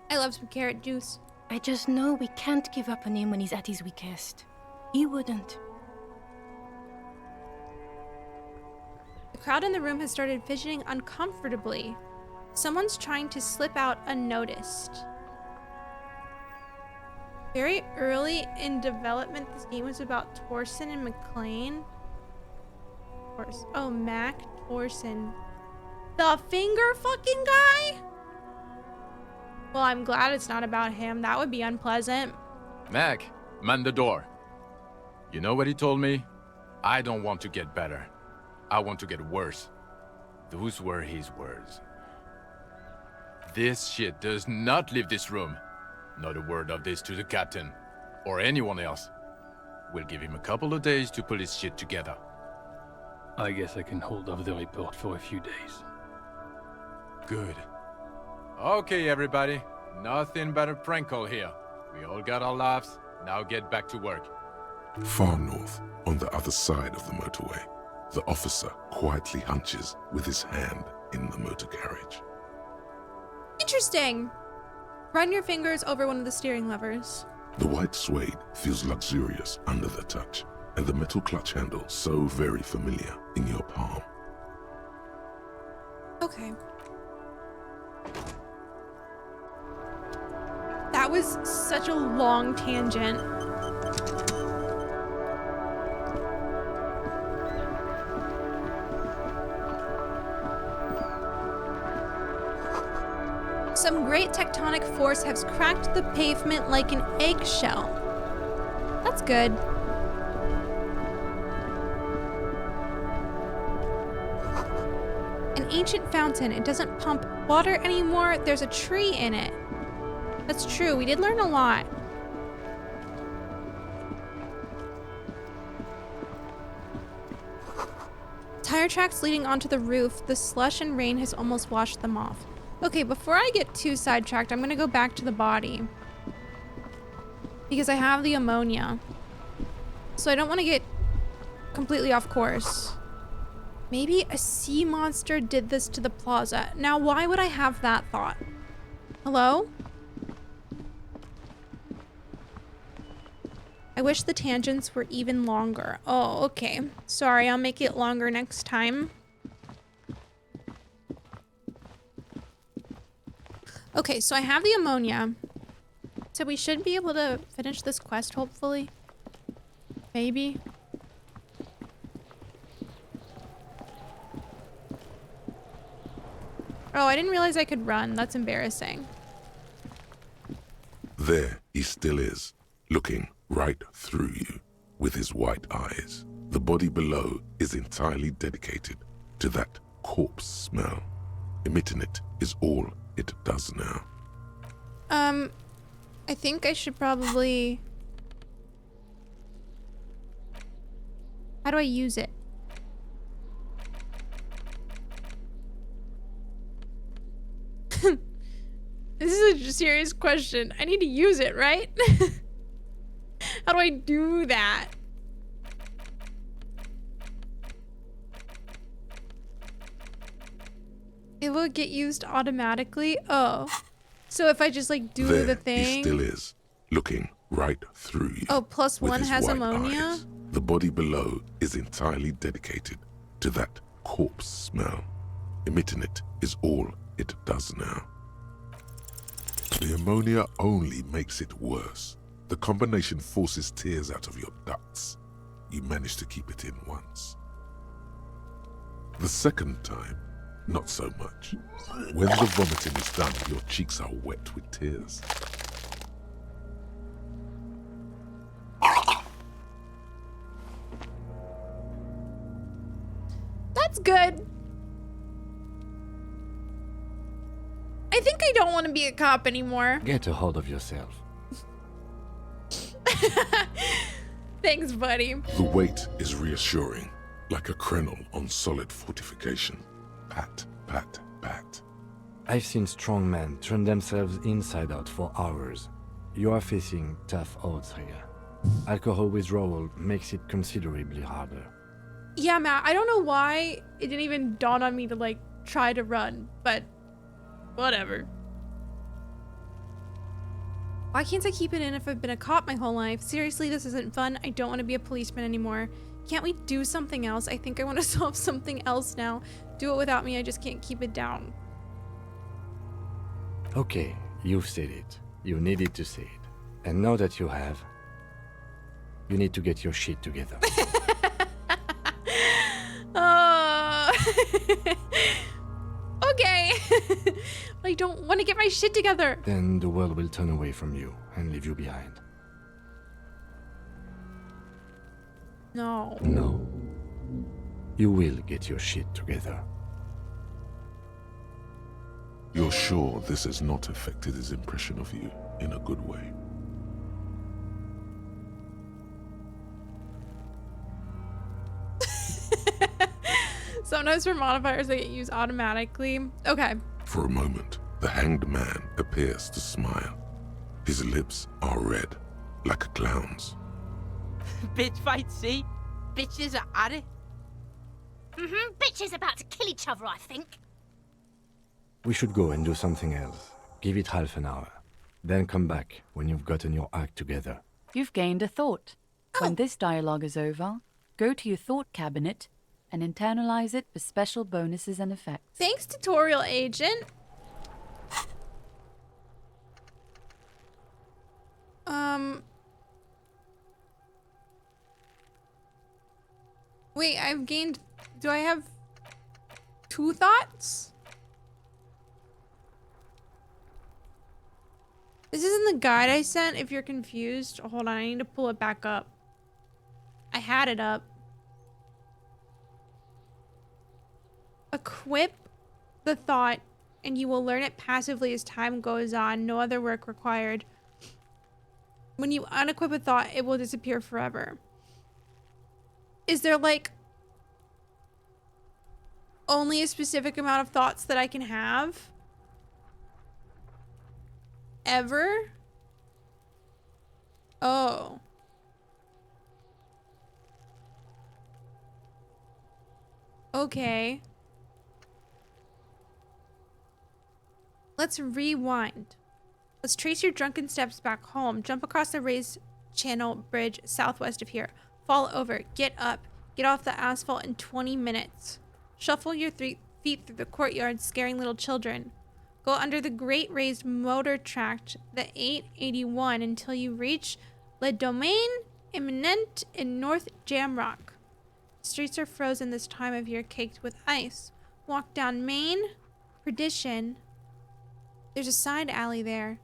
I love some carrot juice. I just know we can't give up on him when he's at his weakest. He wouldn't. The crowd in the room has started fidgeting uncomfortably. Someone's trying to slip out unnoticed. Very early in development, this game was about Torson and McLean. Oh, Mac Torson. The finger fucking guy? Well, I'm glad it's not about him. That would be unpleasant. Mac, man the door. You know what he told me? I don't want to get better. I want to get worse. Those were his words. This shit does not leave this room. Not a word of this to the captain, or anyone else. We'll give him a couple of days to pull his shit together. I guess I can hold off the report for a few days. Good. Okay, everybody. Nothing but a prank call here. We all got our laughs. Now get back to work. Far north, on the other side of the motorway, the officer quietly hunches with his hand in the motor carriage. Interesting. Run your fingers over one of the steering levers. The white suede feels luxurious under the touch, and the metal clutch handle so very familiar in your palm. Okay. That was such a long tangent. Some great tectonic force has cracked the pavement like an eggshell. That's good. An ancient fountain. It doesn't pump water anymore. There's a tree in it. That's true. We did learn a lot. Tire tracks leading onto the roof. The slush and rain has almost washed them off. Okay, before I get too sidetracked, I'm gonna go back to the body. Because I have the ammonia. So I don't want to get completely off course. Maybe a sea monster did this to the plaza. Now, why would I have that thought? Hello? I wish the tangents were even longer. Oh, okay. Sorry, I'll make it longer next time. Okay, so I have the ammonia. So we should be able to finish this quest, hopefully. Maybe. Oh, I didn't realize I could run. That's embarrassing. There he still is, looking right through you with his white eyes. The body below is entirely dedicated to that corpse smell. Emitting it is all it does now. I think I should probably... How do I use it? This is a serious question. I need to use it, right? How do I do that? It will get used automatically. Oh. So if I just like do there the thing. He still is, looking right through you. Oh, plus with one his has white ammonia? eyes. The body below is entirely dedicated to that corpse smell. Emitting it is all it does now. The ammonia only makes it worse. The combination forces tears out of your ducts. You manage to keep it in once. The second time, not so much. When the vomiting is done, your cheeks are wet with tears. That's good. I think I don't want to be a cop anymore. Get a hold of yourself. Thanks, buddy. The weight is reassuring, like a crenel on solid fortification. Pat, pat, pat. I've seen strong men turn themselves inside out for hours. You are facing tough odds here. Alcohol withdrawal makes it considerably harder. Yeah, Matt, I don't know why it didn't even dawn on me to like try to run, but whatever. Why can't I keep it in if I've been a cop my whole life? Seriously, this isn't fun. I don't want to be a policeman anymore. Can't we do something else? I think I want to solve something else now. Do it without me. I just can't keep it down. Okay, you've said it. You needed to say it. And now that you have, you need to get your shit together. Okay. I don't want to get my shit together. Then the world will turn away from you and leave you behind. No. No. You will get your shit together. You're sure this has not affected his impression of you in a good way? Sometimes for modifiers they get used automatically. Okay. For a moment, the hanged man appears to smile. His lips are red, like a clown's. Bitch fight, see? Bitches are at it. Bitches about to kill each other, I think. We should go and do something else. Give it half an hour. Then come back when you've gotten your act together. You've gained a thought. When this dialogue is over, go to your thought cabinet and internalize it for special bonuses and effects. Thanks, tutorial agent. Wait, I've gained... Do I have 2 thoughts? This isn't the guide I sent if you're confused. Hold on, I need to pull it back up. I had it up. Equip the thought and you will learn it passively as time goes on. No other work required. When you unequip a thought, it will disappear forever. Is there like only a specific amount of thoughts that I can have? Ever? Oh. Okay. Let's rewind. Let's trace your drunken steps back home. Jump across the raised channel bridge southwest of here. Fall over. Get up. Get off the asphalt in 20 minutes. Shuffle your feet through the courtyard, scaring little children. Go under the great raised motor tract, the 881, until you reach Le Domaine Imminent in North Jamrock. Streets are frozen this time of year, caked with ice. Walk down Main Perdition. There's a side alley there,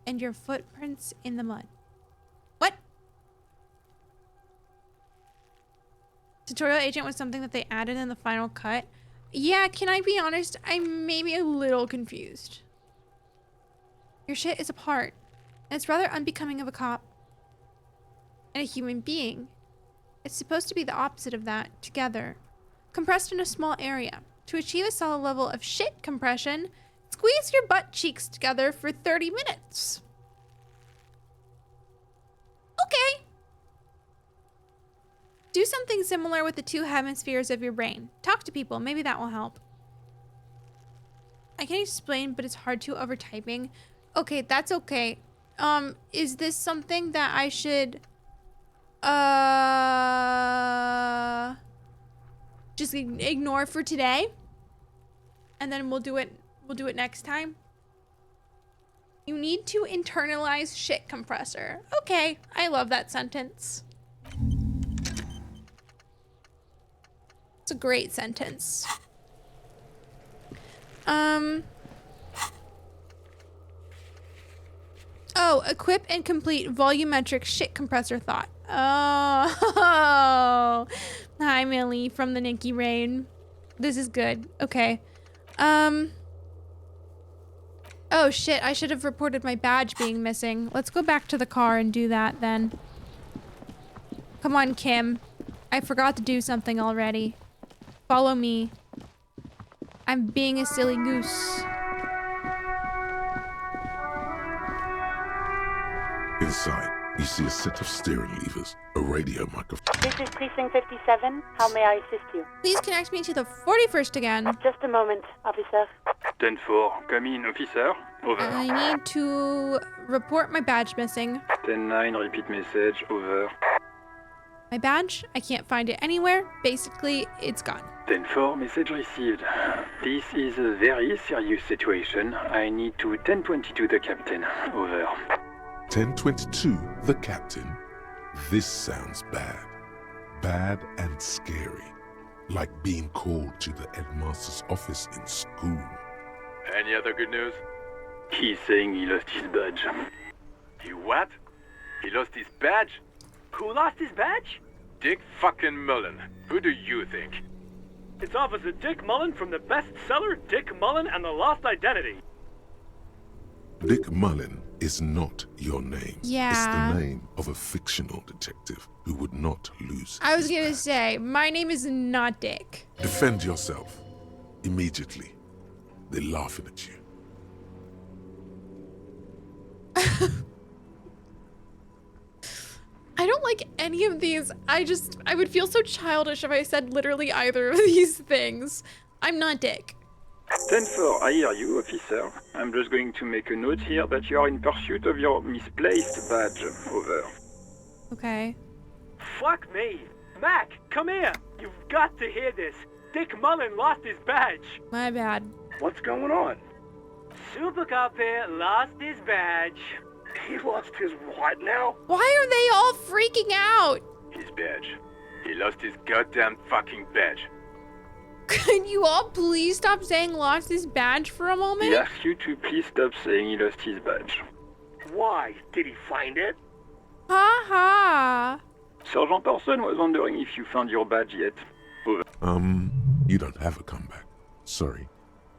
and your footprints in the mud. What? Tutorial agent was something that they added in the final cut. Yeah, can I be honest? I'm maybe a little confused. Your shit is apart, and it's rather unbecoming of a cop and a human being. It's supposed to be the opposite of that, together, compressed in a small area. To achieve a solid level of shit compression, squeeze your butt cheeks together for 30 minutes. Okay. Do something similar with the 2 hemispheres of your brain. Talk to people, maybe that will help. I can explain, but it's hard to over typing. Okay, that's okay. Is this something that I should just ignore for today? And then we'll do it next time. You need to internalize shit compressor. Okay, I love that sentence. It's a great sentence. Oh, equip and complete volumetric shit compressor thought. Oh, hi Millie from the Nikki Rain. This is good. Okay. Oh shit, I should have reported my badge being missing. Let's go back to the car and do that then. Come on, Kim. I forgot to do something already. Follow me. I'm being a silly goose. Inside, you see a set of steering levers, a radio microphone. This is Precinct 57. How may I assist you? Please connect me to the 41st again. Just a moment, officer. 10-4, come in, officer. Over. I need to report my badge missing. 10-9, repeat message. Over. My badge? I can't find it anywhere. Basically, it's gone. 10-4, message received. This is a very serious situation. I need to 1022 the captain. Over. 1022, the captain. This sounds bad. Bad and scary. Like being called to the headmaster's office in school. Any other good news? He's saying he lost his badge. You what? He lost his badge? Who lost his badge? Dick fucking Mullen. Who do you think? It's Officer Dick Mullen from the bestseller Dick Mullen and the Lost Identity. Dick Mullen is not your name. Yeah. It's the name of a fictional detective who would not lose. I was gonna say, my name is not Dick. Defend yourself. Immediately. They're laughing at you. I don't like any of these. I would feel so childish if I said literally either of these things. I'm not Dick. 10-4, I hear you, officer. I'm just going to make a note here that you are in pursuit of your misplaced badge. Over. Okay. Fuck me. Mac, come here. You've got to hear this. Dick Mullen lost his badge. My bad. What's going on? Super Cop here lost his badge. He lost his what now? Why are they all freaking out? His badge. He lost his goddamn fucking badge. Can you all please stop saying lost his badge for a moment? He asks you to please stop saying he lost his badge. Why? Did he find it? Ha ha. Sergeant Orson was wondering if you found your badge yet. Over. You don't have a comeback. Sorry.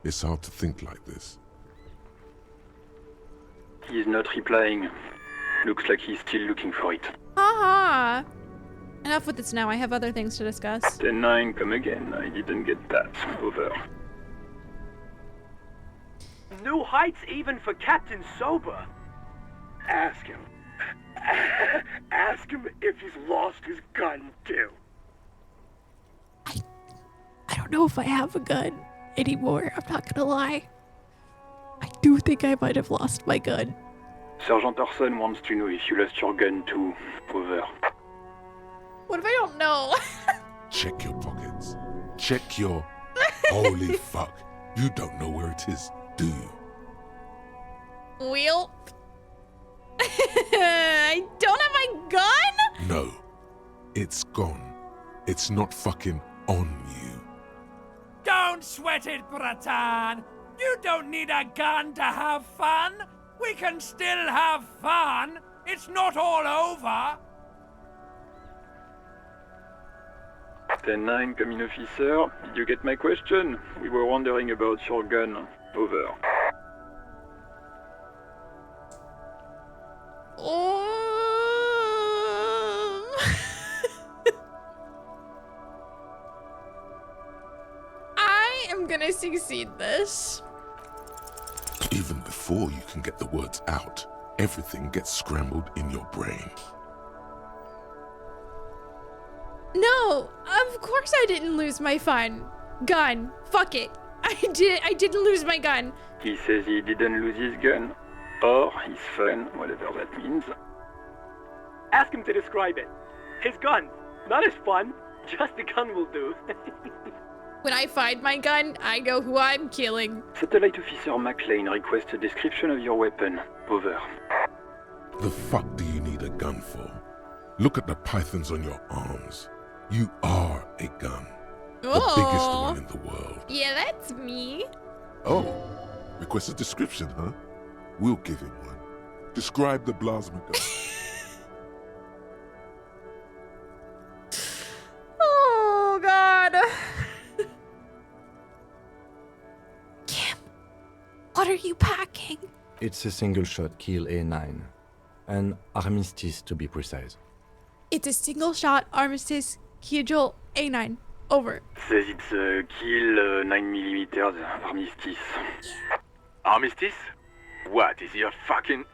It's hard to think like this. He's not replying. Looks like he's still looking for it. Ha ha. Enough with this now. I have other things to discuss. 10-9, come again. I didn't get that. Over. New heights even for Captain Sober. Ask him. Ask him if he's lost his gun, too. I don't know if I have a gun anymore. I'm not gonna lie. I do think I might have lost my gun. Sergeant Orson wants to know if you lost your gun too. Over. What if I don't know? Check your pockets. Check your... Holy fuck. You don't know where it is, do you? Wheel. I don't have my gun? No. It's gone. It's not fucking on you. Don't sweat it, Bratan. You don't need a gun to have fun. We can still have fun. It's not all over. 10-9, come in, officer. Did you get my question? We were wondering about your gun. Over. I am gonna succeed this. Even before you can get the words out, everything gets scrambled in your brain. No, of course I didn't lose my gun. Fuck it. I didn't lose my gun. He says he didn't lose his gun. Or his fun, whatever that means. Ask him to describe it. His gun, not his fun. Just the gun will do. When I find my gun, I know who I'm killing. Satellite Officer McLean requests a description of your weapon. Over. The fuck do you need a gun for? Look at the pythons on your arms. You are a gun. The biggest one in the world. Yeah, that's me. Oh, request a description, huh? We'll give him one. Describe the plasma gun. Oh, God. Kim, what are you packing? It's a single-shot kill A9. An armistice, to be precise. It's a single-shot armistice Kegel A9. Over. Says it's a kill 9mm armistice. Armistice? What, is he a fucking...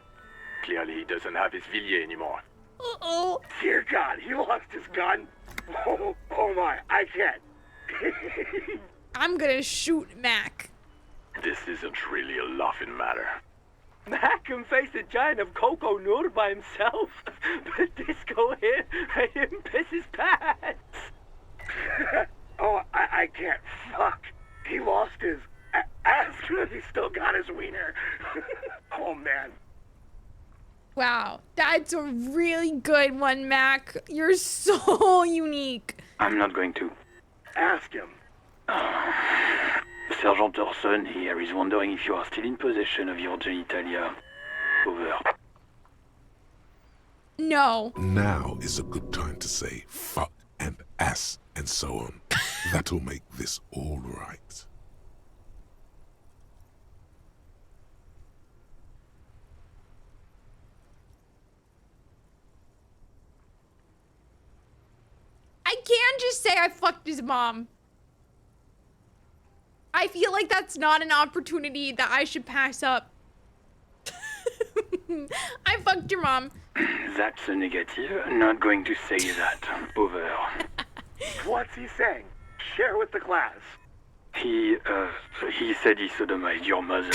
Clearly he doesn't have his Villiers anymore. Uh-oh. Dear God, he lost his gun. Oh my, I can't. I'm gonna shoot Mac. This isn't really a laughing matter. Mac can face a giant of cocoa noodle by himself, but Disco here made him piss his pants. Oh, I can't. Fuck. He lost his... Ask him if he still got his wiener. Oh, man. Wow, that's a really good one, Mac. You're so unique. I'm not going to. Ask him. Sergeant Orson here is wondering if you are still in possession of your genitalia. Over. No. Now is a good time to say fuck and ass and so on. That'll make this all right. I can't just say I fucked his mom. I feel like that's not an opportunity that I should pass up. I fucked your mom. That's a negative. Not going to say that. Over. What's he saying? Share with the class. He said he sodomized your mother.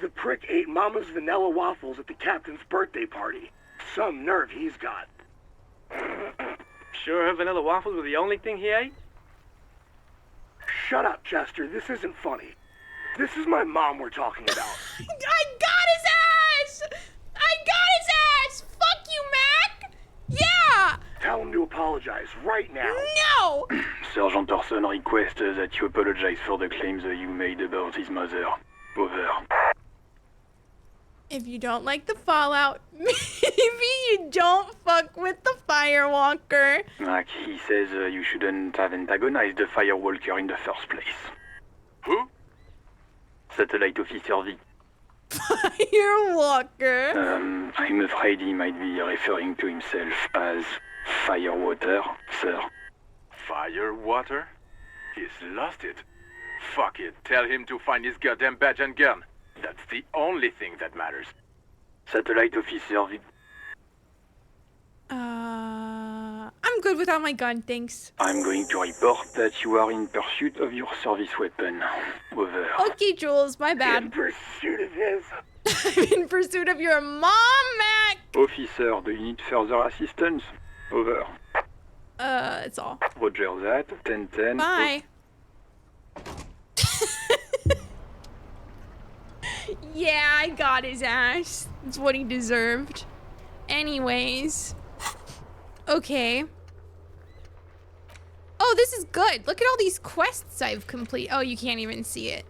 The prick ate Mama's vanilla waffles at the captain's birthday party. Some nerve he's got. Sure her vanilla waffles were the only thing he ate? Shut up, Chester. This isn't funny. This is my mom we're talking about. I got his ass! I got his ass! Fuck you, Mac! Yeah! Tell him to apologize right now. No! Sergeant Orson requests that you apologize for the claims that you made about his mother. Over. If you don't like the fallout, maybe you don't fuck with the Firewalker. Like he says you shouldn't have antagonized the Firewalker in the first place. Who? Satellite Officer V. Firewalker? I'm afraid he might be referring to himself as Firewater, sir. Firewater? He's lost it. Fuck it. Tell him to find his goddamn badge and gun. That's the only thing that matters. Satellite Officer V. I'm good without my gun, thanks. I'm going to report that you are in pursuit of your service weapon. Over. Okay, Jules, my bad. In pursuit of his. I'm in pursuit of your mom, Mac! Officer, do you need further assistance? Over. It's all. Roger that. 10-10. Bye. Yeah, I got his ass. That's what he deserved. Anyways. Okay. Oh, this is good. Look at all these quests I've completed. Oh, you can't even see it.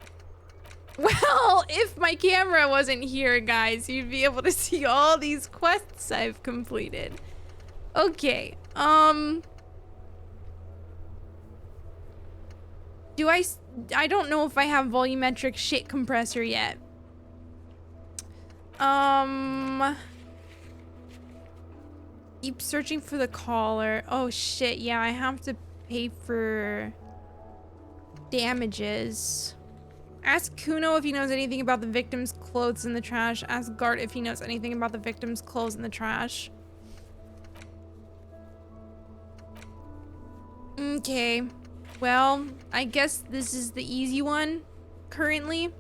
Well, if my camera wasn't here, guys, you'd be able to see all these quests I've completed. Okay. I don't know if I have volumetric shit compressor yet. Keep searching for the caller. Oh shit, yeah, I have to pay for damages. Ask Kuno if he knows anything about the victim's clothes in the trash. Ask Gart if he knows anything about the victim's clothes in the trash. Okay. Well, I guess this is the easy one currently.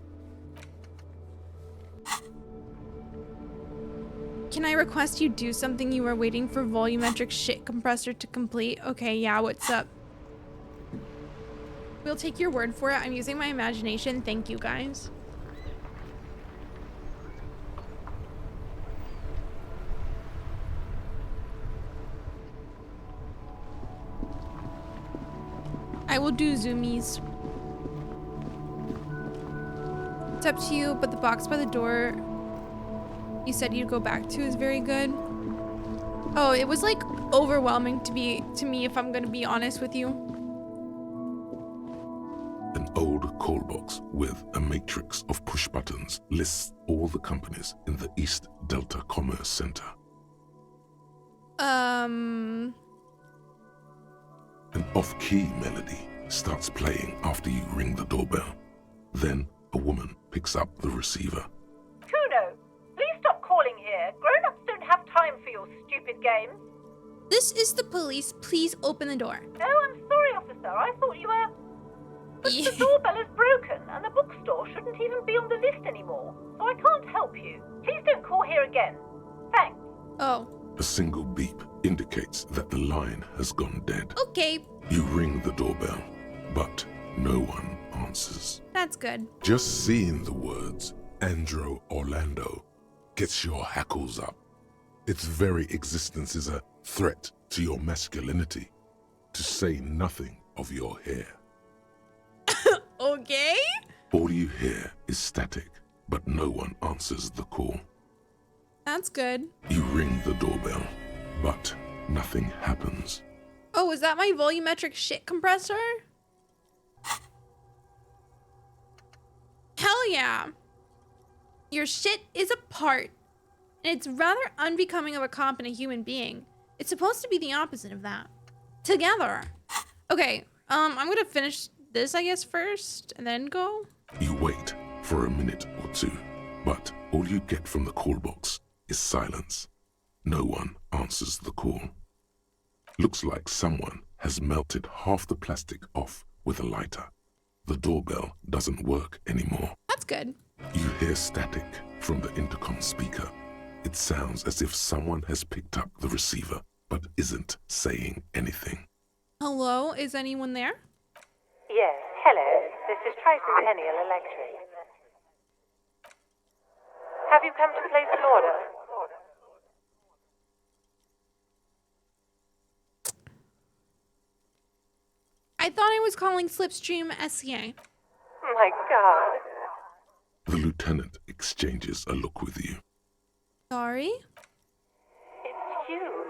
Can I request you do something? You are waiting for volumetric shit compressor to complete. Okay, yeah, what's up? We'll take your word for it. I'm using my imagination. Thank you, guys. I will do zoomies. It's up to you, but the box by the door you said you'd go back to is very good. Oh, it was like overwhelming to me if I'm gonna be honest with you. An old call box with a matrix of push buttons lists all the companies in the East Delta Commerce Center. An off-key melody starts playing after you ring the doorbell. Then a woman picks up the receiver. Kuno, please stop calling here. Grown-ups don't have time for your stupid games. This is the police. Please open the door. Oh, I'm sorry, officer. I thought you were... But the doorbell is broken, and the bookstore shouldn't even be on the list anymore, so I can't help you. Please don't call here again. Thanks. Oh. A single beep indicates that the line has gone dead. Okay. You ring the doorbell, but no one answers. That's good. Just seeing the words Andro Orlando gets your hackles up. Its very existence is a threat to your masculinity, to say nothing of your hair. Okay. All you hear is static, but no one answers the call. That's good. You ring the doorbell, but nothing happens. Oh, is that my volumetric shit compressor? Hell yeah. Your shit is a part, and it's rather unbecoming of a cop and a human being. It's supposed to be the opposite of that. Together. Okay, I'm gonna finish this, I guess, first, and then go. You wait for a minute or two, but all you get from the call box is silence. No one answers the call. Looks like someone has melted half the plastic off with a lighter. The doorbell doesn't work anymore. That's good. You hear static from the intercom speaker. It sounds as if someone has picked up the receiver, but isn't saying anything. Hello, is anyone there? Yes, hello. This is Tricentennial Electric. Have you come to place an order? I thought I was calling Slipstream SCA. My God. The lieutenant exchanges a look with you. Sorry? It's you.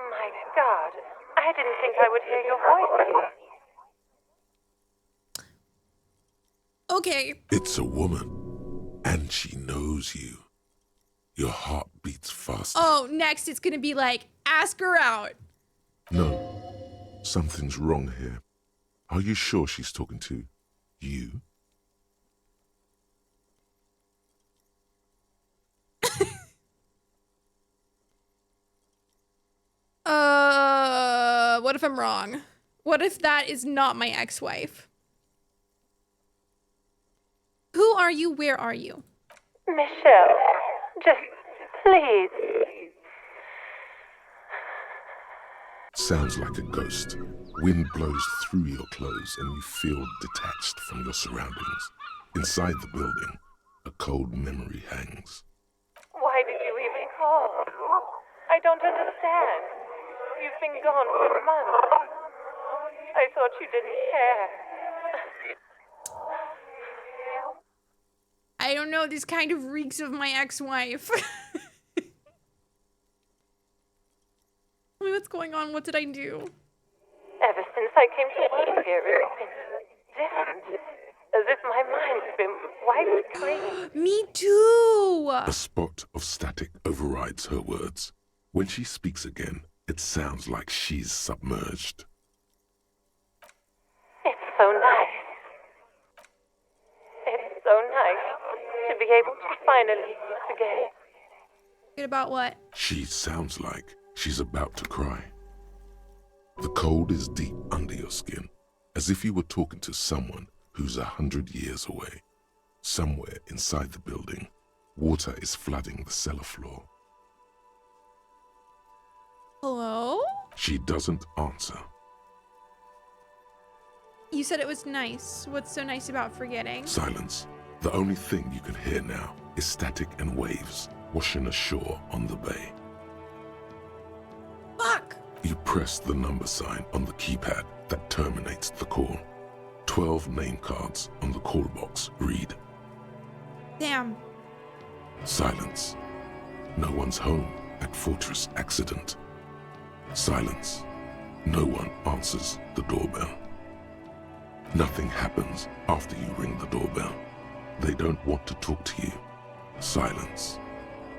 My God. I didn't think I would hear your voice again. Okay. It's a woman, and she knows you. Your heart beats faster. Oh, next it's gonna be like, ask her out. No, something's wrong here. Are you sure she's talking to you? What if I'm wrong? What if that is not my ex-wife? Who are you? Where are you? Michelle, just please. Sounds like a ghost. Wind blows through your clothes and you feel detached from your surroundings. Inside the building, a cold memory hangs. Why did you even call? I don't understand. You've been gone for months. I thought you didn't care. I don't know, this kind of reeks of my ex-wife. Tell me what's going on, what did I do? Ever since I came to work here, it's been different. As if my mind's been wiped clean. Me too! A spot of static overrides her words. When she speaks again, it sounds like she's submerged. It's so nice. It's so nice to be able to finally forget. Forget about what? She sounds like she's about to cry. The cold is deep under your skin, as if you were talking to someone who's 100 years away. Somewhere inside the building, water is flooding the cellar floor. Hello? She doesn't answer. You said it was nice. What's so nice about forgetting? Silence. The only thing you can hear now is static and waves washing ashore on the bay. Fuck! You press the number sign on the keypad that terminates the call. 12 name cards on the call box read. Damn. Silence. No one's home at Fortress Accident. Silence. No one answers the doorbell. Nothing happens after you ring the doorbell. They don't want to talk to you. Silence.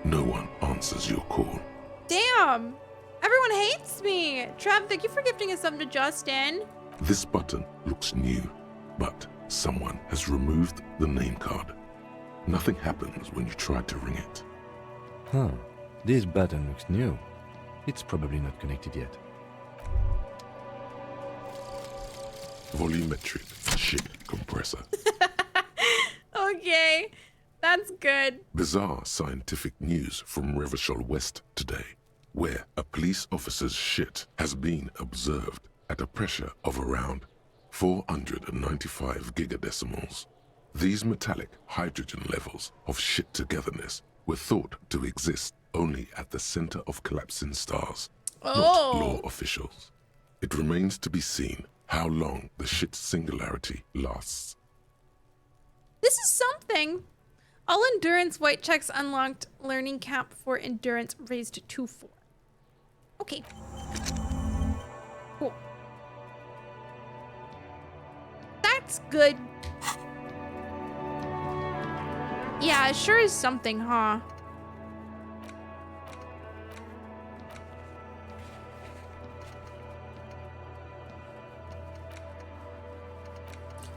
No one answers your call. Damn! Everyone hates me! Trev, thank you for gifting us something to Justin. This button looks new, but someone has removed the name card. Nothing happens when you try to ring it. Huh. This button looks new. It's probably not connected yet. Volumetric ship compressor. Okay, that's good. Bizarre scientific news from Revachol West today, where a police officer's shit has been observed at a pressure of around 495 gigadecimals. These metallic hydrogen levels of shit togetherness were thought to exist only at the center of collapsing stars, not law officials. It remains to be seen how long the shit singularity lasts. This is something. All endurance white checks unlocked. Learning cap for endurance raised to 4. Okay. Cool. That's good. Yeah, it sure is something, huh?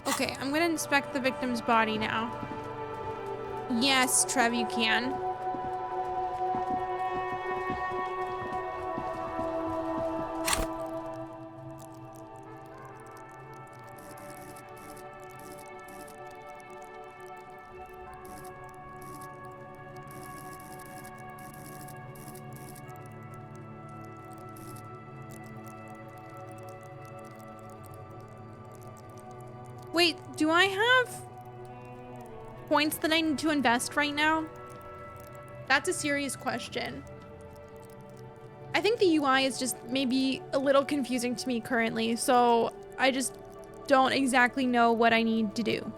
Okay, I'm gonna inspect the victim's body now. Yes, Trev, you can. Wait, do I have points that I need to invest right now? That's a serious question. I think the UI is just maybe a little confusing to me currently, so I just don't exactly know what I need to do.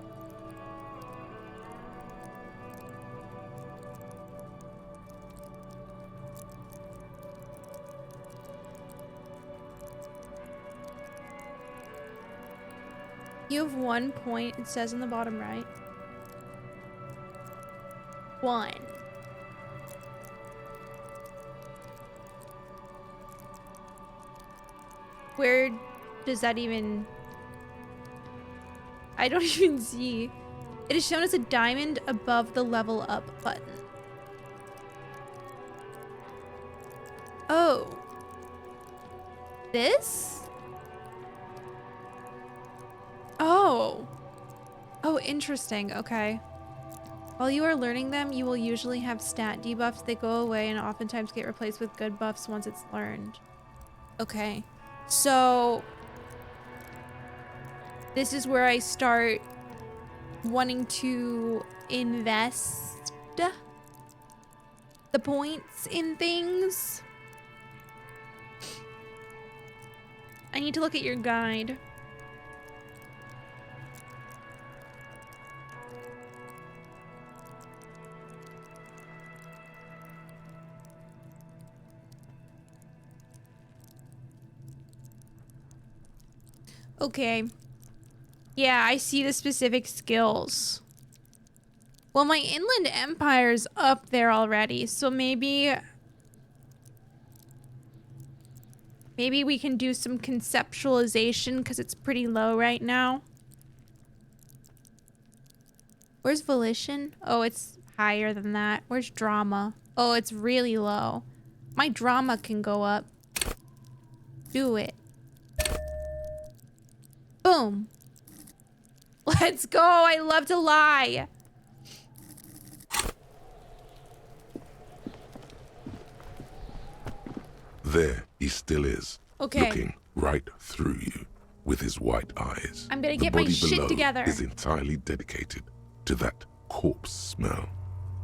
You have 1 point, it says on the bottom right. 1. Where does that even... I don't even see. It is shown as a diamond above the level up button. Oh. This? Oh. Oh, interesting. Okay. While you are learning them, you will usually have stat debuffs that go away and oftentimes get replaced with good buffs once it's learned. Okay. So this is where I start wanting to invest the points in things. I need to look at your guide. Okay. Yeah, I see the specific skills. Well, my Inland Empire's up there already, so maybe we can do some conceptualization because it's pretty low right now. Where's Volition? Oh, it's higher than that. Where's Drama? Oh, it's really low. My Drama can go up. Do it. Boom. Let's go. I love to lie. There he still is. Okay. Looking right through you with his white eyes. I'm gonna The get my body shit below together. is entirely dedicated to that corpse smell.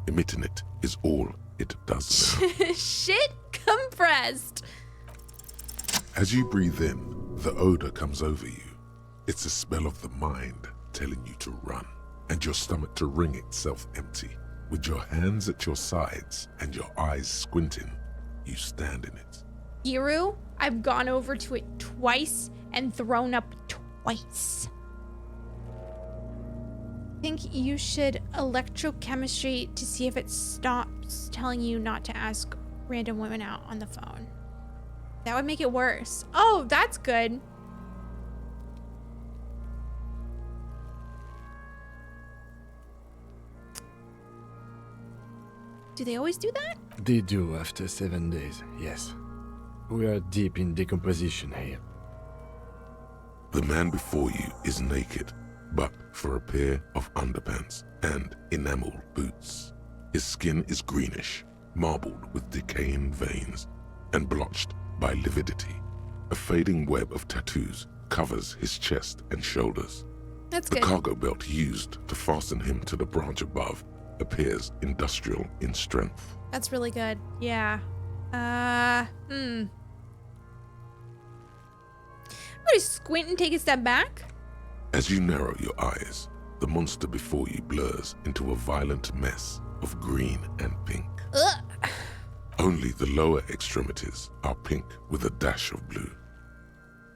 Emitting it is all it does now. Shit compressed. As you breathe in, the odor comes over you. It's a smell of the mind telling you to run, and your stomach to wring itself empty. With your hands at your sides and your eyes squinting, you stand in it. Giru, I've gone over to it twice and thrown up twice. I think you should electrochemistry to see if it stops telling you not to ask random women out on the phone. That would make it worse. Oh, that's good. Do they always do that? They do after 7 days, yes. We are deep in decomposition here. The man before you is naked, but for a pair of underpants and enamel boots. His skin is greenish, marbled with decaying veins, and blotched by lividity. A fading web of tattoos covers his chest and shoulders. That's the good. cargo belt used to fasten him to the branch above appears industrial in strength. That's really good. Yeah. I'm gonna squint and take a step back. As you narrow your eyes, the monster before you blurs into a violent mess of green and pink. Ugh. Only the lower extremities are pink with a dash of blue.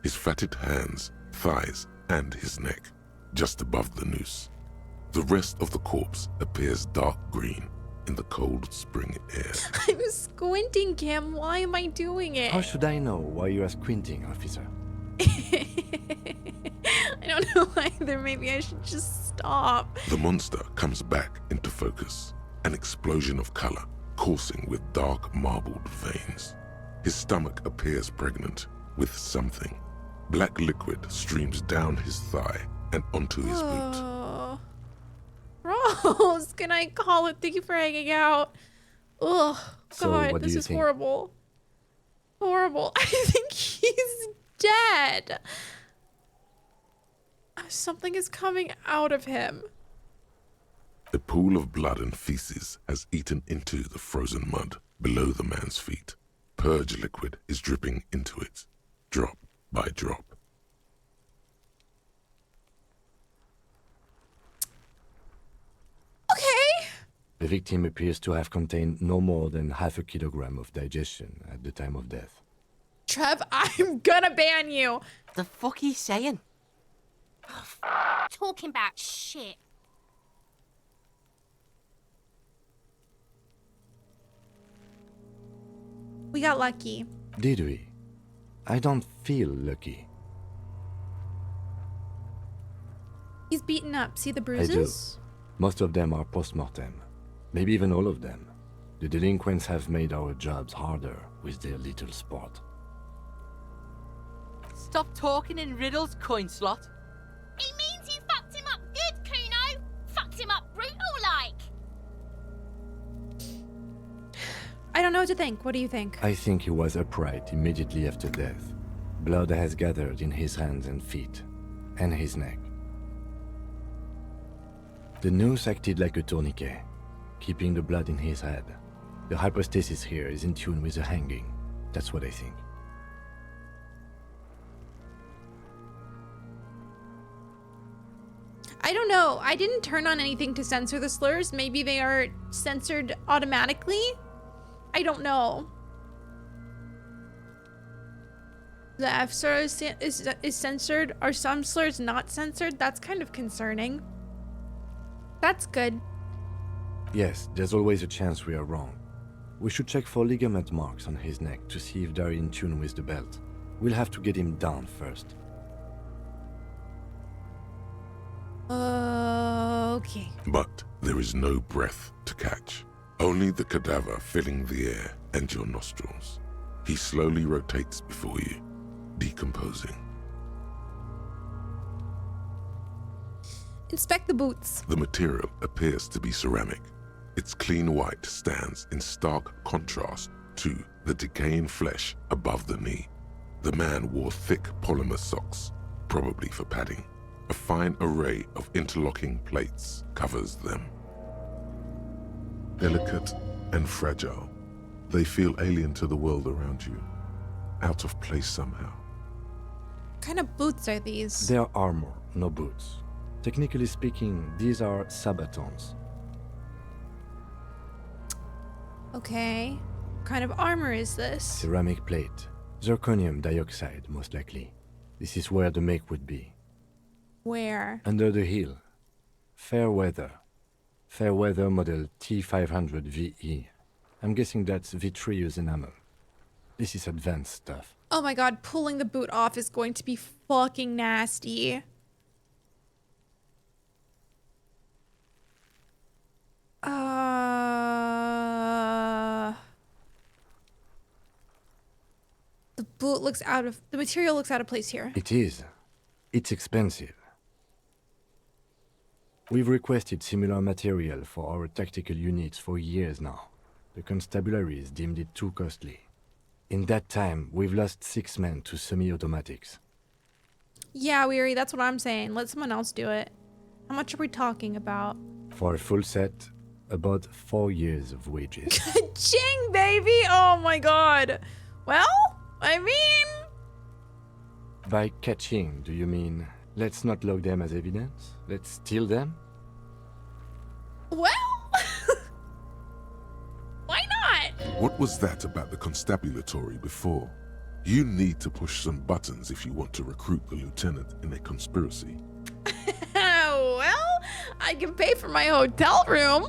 His fatted hands, thighs, and his neck, just above the noose. The rest of the corpse appears dark green in the cold spring air. I'm squinting, Cam. Why am I doing it? How should I know why you are squinting, officer? I don't know either. Maybe I should just stop. The monster comes back into focus, an explosion of color coursing with dark marbled veins. His stomach appears pregnant with something. Black liquid streams down his thigh and onto his boot. Rose, can I call it? Thank you for hanging out. Ugh, So God, what do this you is think? horrible. Horrible. I think he's dead. Something is coming out of him. A pool of blood and feces has eaten into the frozen mud below the man's feet. Purge liquid is dripping into it, drop by drop. Okay. The victim appears to have contained no more than half a kilogram of digestion at the time of death. Trev, I'm gonna ban you. The fuck he's saying? Talking about shit. We got lucky. Did we? I don't feel lucky. He's beaten up. See the I bruises? do. Most of them are post-mortem. Maybe even all of them. The delinquents have made our jobs harder with their little sport. Stop talking in riddles, coin slot. It means you fucked him up good, Kuno. Fucked him up brutal like. I don't know what to think. What do you think? I think he was upright immediately after death. Blood has gathered in his hands and feet, and his neck. The noose acted like a tourniquet, keeping the blood in his head. The hypostasis here is in tune with the hanging. That's what I think. I don't know. I didn't turn on anything to censor the slurs. Maybe they are censored automatically. I don't know. The F slur is censored. Are some slurs not censored? That's kind of concerning. That's good. Yes, there's always a chance we are wrong. We should check for ligament marks on his neck to see if they're in tune with the belt. We'll have to get him down first. Okay. But there is no breath to catch. Only the cadaver filling the air and your nostrils. He slowly rotates before you, decomposing. Inspect the boots. The material appears to be ceramic. Its clean white stands in stark contrast to the decaying flesh above the knee. The man wore thick polymer socks, probably for padding. A fine array of interlocking plates covers them. Delicate and fragile, they feel alien to the world around you, out of place somehow. What kind of boots are these? They are armor, no boots. Technically speaking, these are sabatons. Okay. What kind of armor is this? Ceramic plate. Zirconium dioxide, most likely. This is where the make would be. Where? Under the heel. Fair weather. Fair weather model T500 VE. I'm guessing that's vitreous enamel. This is advanced stuff. Oh my god, pulling the boot off is going to be fucking nasty. The boot looks the material looks out of place here. It is. It's expensive. We've requested similar material for our tactical units for years now. The constabularies deemed it too costly. In that time, we've lost 6 men to semi-automatics. Yeah, Weary, that's what I'm saying. Let someone else do it. How much are we talking about? For a full set, about 4 years of wages. Ching, baby! Oh my god. Well, I mean... By catching, do you mean let's not log them as evidence? Let's steal them? Well... Why not? What was that about the constabulatory before? You need to push some buttons if you want to recruit the lieutenant in a conspiracy. Well, I can pay for my hotel room.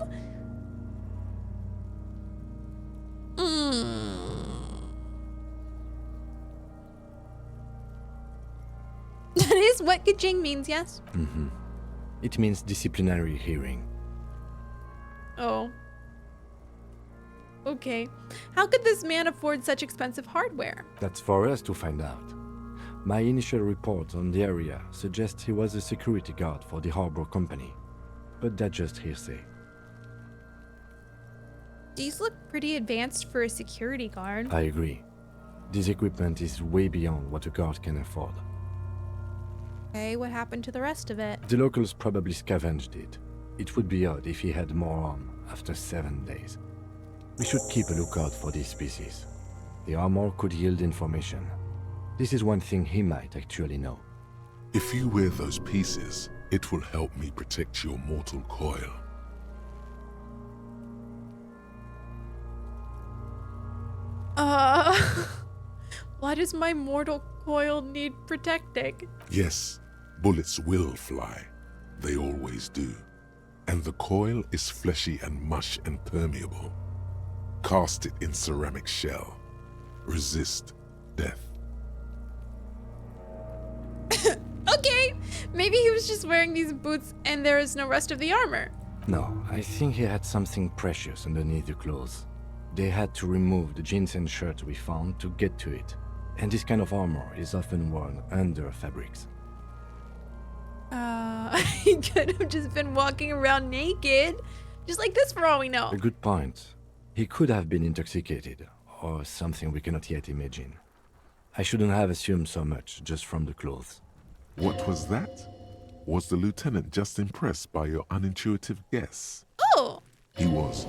That is what Kajing means, yes? Mm-hmm. It means disciplinary hearing. Oh. Okay. How could this man afford such expensive hardware? That's for us to find out. My initial report on the area suggests he was a security guard for the harbor company, but that's just hearsay. These look pretty advanced for a security guard. I agree. This equipment is way beyond what a guard can afford. Okay, what happened to the rest of it? The locals probably scavenged it. It would be odd if he had more arm after 7 days. We should keep a lookout for these species. The armor could yield information. This is one thing he might actually know. If you wear those pieces, it will help me protect your mortal coil. Why does my mortal coil need protecting? Yes, bullets will fly. They always do. And the coil is fleshy and mush and permeable. Cast it in ceramic shell. Resist death. Okay, maybe he was just wearing these boots and there is no rest of the armor. No, I think he had something precious underneath the clothes. They had to remove the jeans and shirt we found to get to it. And this kind of armor is often worn under fabrics. He could have just been walking around naked. Just like this for all we know. A good point. He could have been intoxicated, or something we cannot yet imagine. I shouldn't have assumed so much just from the clothes. What was that? Was the lieutenant just impressed by your unintuitive guess? Oh! He was.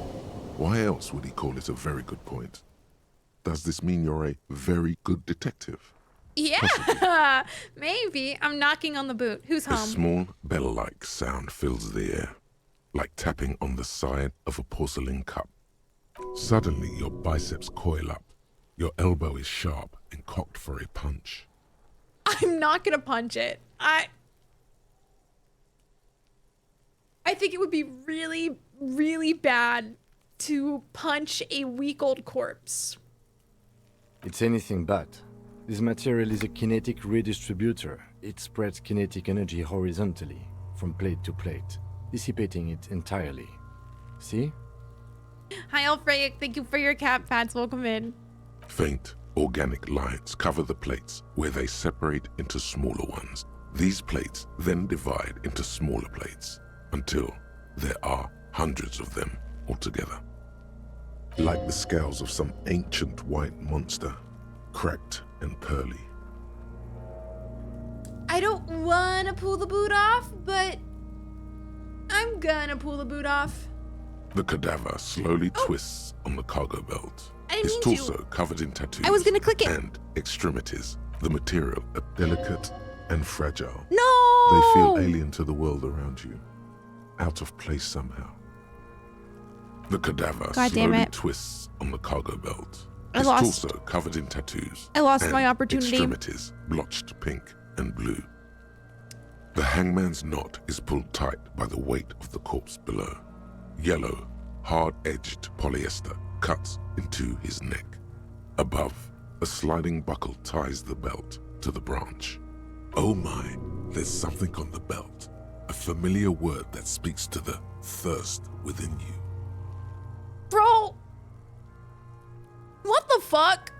Why else would he call it a very good point? Does this mean you're a very good detective? Yeah, maybe. I'm knocking on the boot. Who's A home? small bell-like sound fills the air, like tapping on the side of a porcelain cup. Suddenly, your biceps coil up. Your elbow is sharp and cocked for a punch. I'm not gonna punch it. I think it would be really, really bad to punch a week old corpse. It's anything but. This material is a kinetic redistributor. It spreads kinetic energy horizontally, from plate to plate, dissipating it entirely. See? Hi, Alfred. Thank you for your cat pads. Welcome in. Faint, organic lines cover the plates where they separate into smaller ones. These plates then divide into smaller plates until there are hundreds of them altogether. Like the scales of some ancient white monster, cracked and pearly. I don't wanna pull the boot off, but I'm gonna pull the boot off. The cadaver slowly twists on the cargo belt. I His didn't mean to. torso covered in tattoos. I was gonna click it. And extremities. The material delicate and fragile. No! They feel alien to the world around you. Out of place somehow. The cadaver God damn slowly it. twists on the cargo belt. I His lost. torso covered in tattoos. I lost and my opportunity. Extremities blotched pink and blue. The hangman's knot is pulled tight by the weight of the corpse below. Yellow, hard-edged polyester cuts into his neck. Above, a sliding buckle ties the belt to the branch. Oh my, there's something on the belt. A familiar word that speaks to the thirst within you. Bro! What the fuck?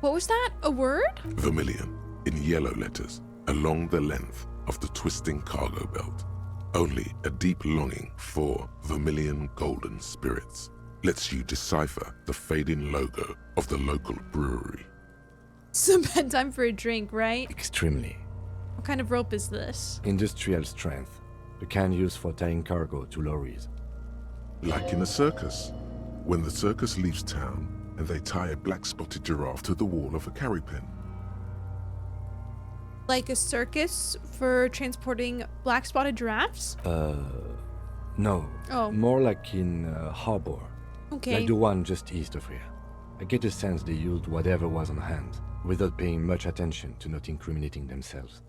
What was that? A word? Vermilion, in yellow letters, along the length of the twisting cargo belt. Only a deep longing for vermilion golden spirits lets you decipher the fading logo of the local brewery. Some bedtime for a drink, right? Extremely. What kind of rope is this? Industrial strength. The kind used for tying cargo to lorries. Like in a circus. When the circus leaves town and they tie a black-spotted giraffe to the wall of a carry pen. Like a circus for transporting black-spotted giraffes? No. Oh. More like in harbor. Okay. Like the one just east of here. I get the sense they used whatever was on hand, without paying much attention to not incriminating themselves.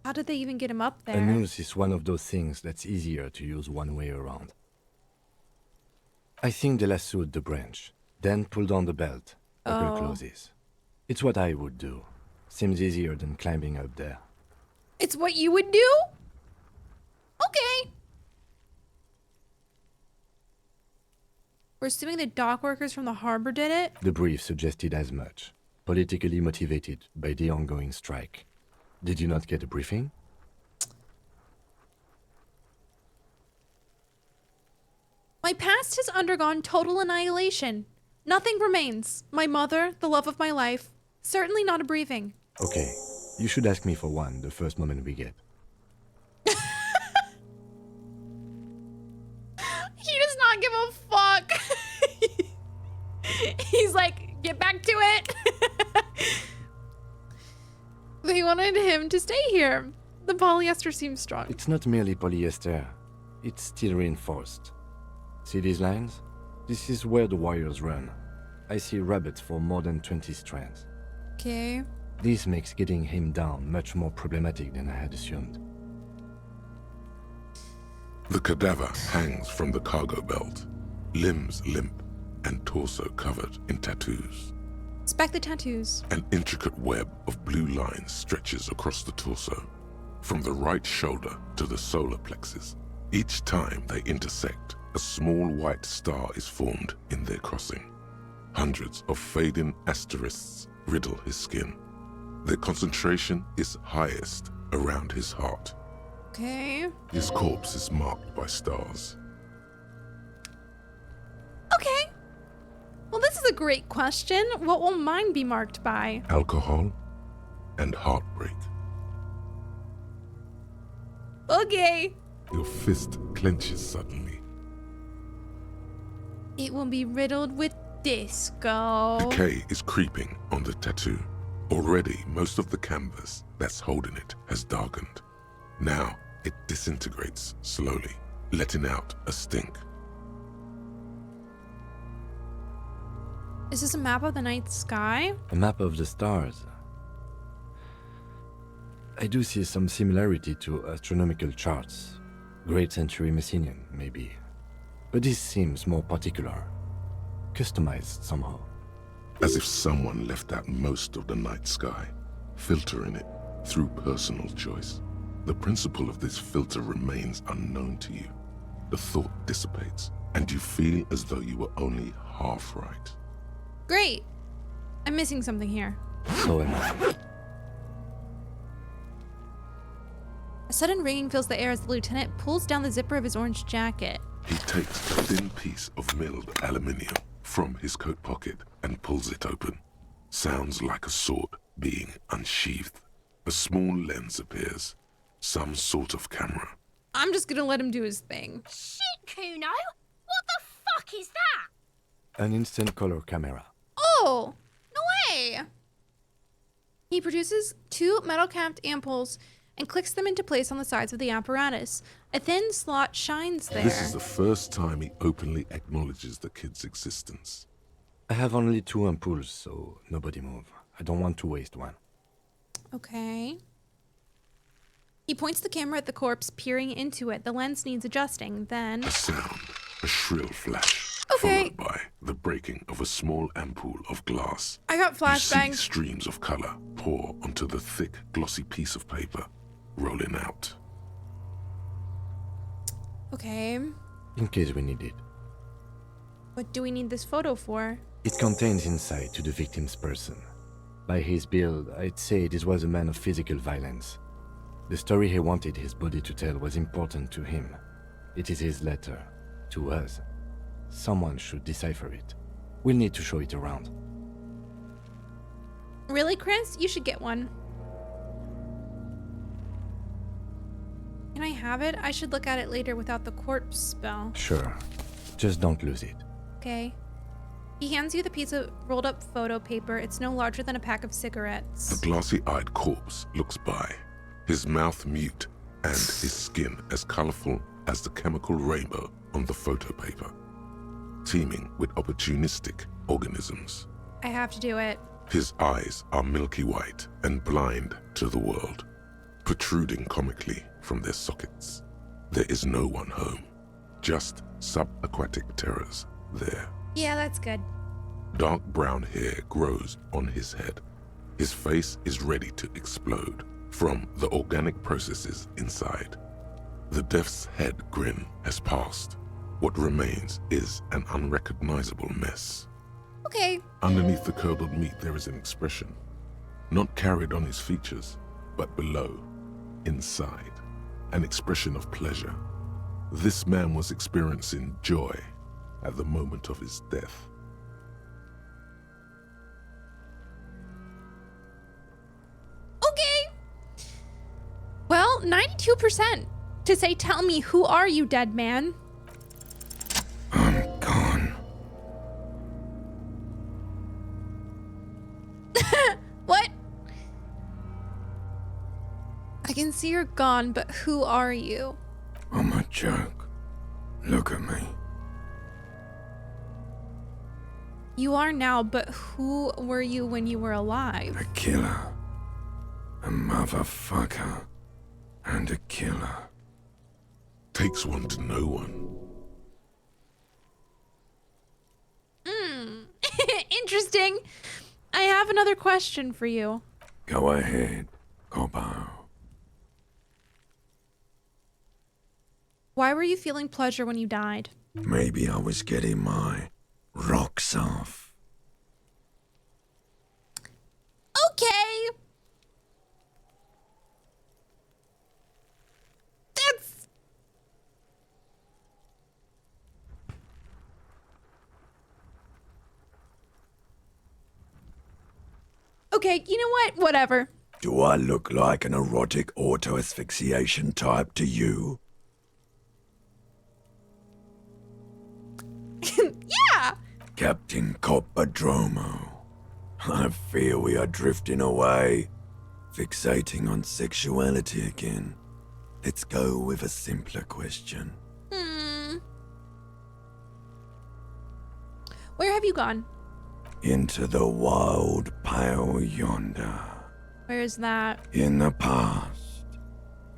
How did they even get him up A there? noose is one of those things that's easier to use one way around. I think they lassoed the branch, then pulled on the belt, buckle Oh. closes. It's what I would do. Seems easier than climbing up there. It's what you would do? Okay. We're assuming the dock workers from the harbor did it? The brief suggested as much, politically motivated by the ongoing strike. Did you not get a briefing? My past has undergone total annihilation. Nothing remains. My mother, the love of my life. Certainly not a briefing. Okay, you should ask me for one the first moment we get. He does not give a fuck. He's like, get back to it. They wanted him to stay here. The polyester seems strong. It's not merely polyester, it's steel reinforced. See these lines? This is where the wires run. I see rabbits for more than 20 strands. Okay. This makes getting him down much more problematic than I had assumed. The cadaver hangs from the cargo belt, limbs limp and torso covered in tattoos. Inspect the tattoos. An intricate web of blue lines stretches across the torso, from the right shoulder to the solar plexus. Each time they intersect, a small white star is formed in their crossing. Hundreds of fading asterisks riddle his skin. Their concentration is highest around his heart. Okay. His corpse is marked by stars. Okay. Well, this is a great question. What will mine be marked by? Alcohol and heartbreak. Okay. Your fist clenches suddenly. It will be riddled with disco. Decay is creeping on the tattoo. Already, most of the canvas that's holding it has darkened. Now, it disintegrates slowly, letting out a stink. Is this a map of the night sky? A map of the stars. I do see some similarity to astronomical charts. Great Century Messinian, maybe. But this seems more particular. Customized somehow. As if someone left out most of the night sky, filtering it through personal choice. The principle of this filter remains unknown to you. The thought dissipates, and you feel as though you were only half right. Great. I'm missing something here. So am I. A sudden ringing fills the air as the lieutenant pulls down the zipper of his orange jacket. He takes a thin piece of milled aluminium from his coat pocket and pulls it open. Sounds like a sword being unsheathed. A small lens appears. Some sort of camera. I'm just gonna let him do his thing. Shit, Kuno! What the fuck is that? An instant color camera. Oh! No way! He produces two metal-capped ampoules and clicks them into place on the sides of the apparatus. A thin slot shines there. This is the first time he openly acknowledges the kid's existence. I have only 2 ampoules, so nobody move. I don't want to waste one. Okay. He points the camera at the corpse, peering into it. The lens needs adjusting. Then... A sound, a shrill flash, okay. followed by the breaking of a small ampoule of glass. I got You see flashbangs. streams of color pour onto the thick, glossy piece of paper, rolling out. Okay. In case we need it. What do we need this photo for? It contains insight to the victim's person. By his build, I'd say this was a man of physical violence. The story he wanted his body to tell was important to him. It is his letter. To us. Someone should decipher it. We'll need to show it around. Really, Chris? You should get one. Can I have it? I should look at it later without the corpse spell. Sure. Just don't lose it. Okay. He hands you the piece of rolled up photo paper. It's no larger than a pack of The cigarettes. glassy-eyed corpse looks by, his mouth mute and his skin as colorful as the chemical rainbow on the photo paper, teeming with opportunistic organisms. I have to do it. His eyes are milky white and blind to the world, protruding comically from their sockets. There is no one home, just subaquatic terrors there. Yeah, that's good. Dark brown hair grows on his head. His face is ready to explode from the organic processes inside. The death's head grin has passed. What remains is an unrecognizable mess. Okay. Underneath the curdled meat there is an expression, not carried on his features, but below, inside, an expression of pleasure. This man was experiencing joy at the moment of his death. 92% to say, tell me, who are you, dead man? I'm gone. What? I can see you're gone, but who are you? I'm a joke. Look at me. You are now, but who were you when you were alive? A killer. A motherfucker. And a killer. Takes one to know one. Interesting. I have another question for you. Go ahead, Cobo. Why were you feeling pleasure when you died? Maybe I was getting my rocks off. Okay. That's... Okay, you know what? Whatever. Do I look like an erotic auto-asphyxiation type to you? Yeah! Captain Coppadromo, I fear we are drifting away, fixating on sexuality again. Let's go with a simpler question. Where have you gone? Into the wild pale yonder. Where is that? In the past,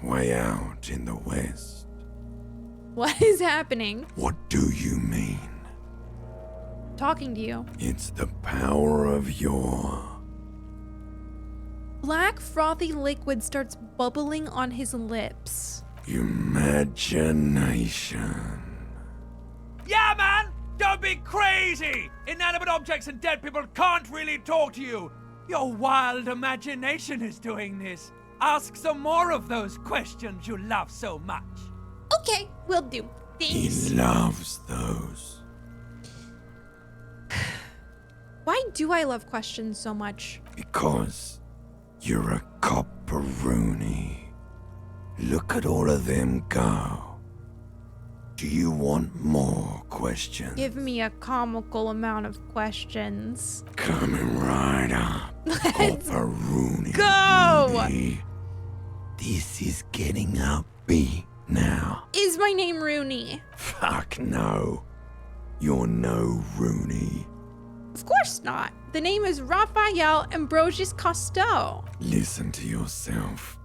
way out in the west. What is happening? What do you mean? Talking to you. It's the power of your... Black frothy liquid starts bubbling on his lips. imagination. Yeah, man! Don't be crazy! Inanimate objects and dead people can't really talk to you. Your wild imagination is doing this. Ask some more of those questions you love so much. Okay, will do. He Thanks. loves those. Why do I love questions so much? Because you're a copperoonie. Look at all of them go. Do you want more questions? Give me a comical amount of questions. Coming right up. Copperoonie. Go! This is getting upbeat now. Is my name Rooney? Fuck no. You're no Rooney. Of course not. The name is Raphael Ambrosius Cousteau. Listen to yourself.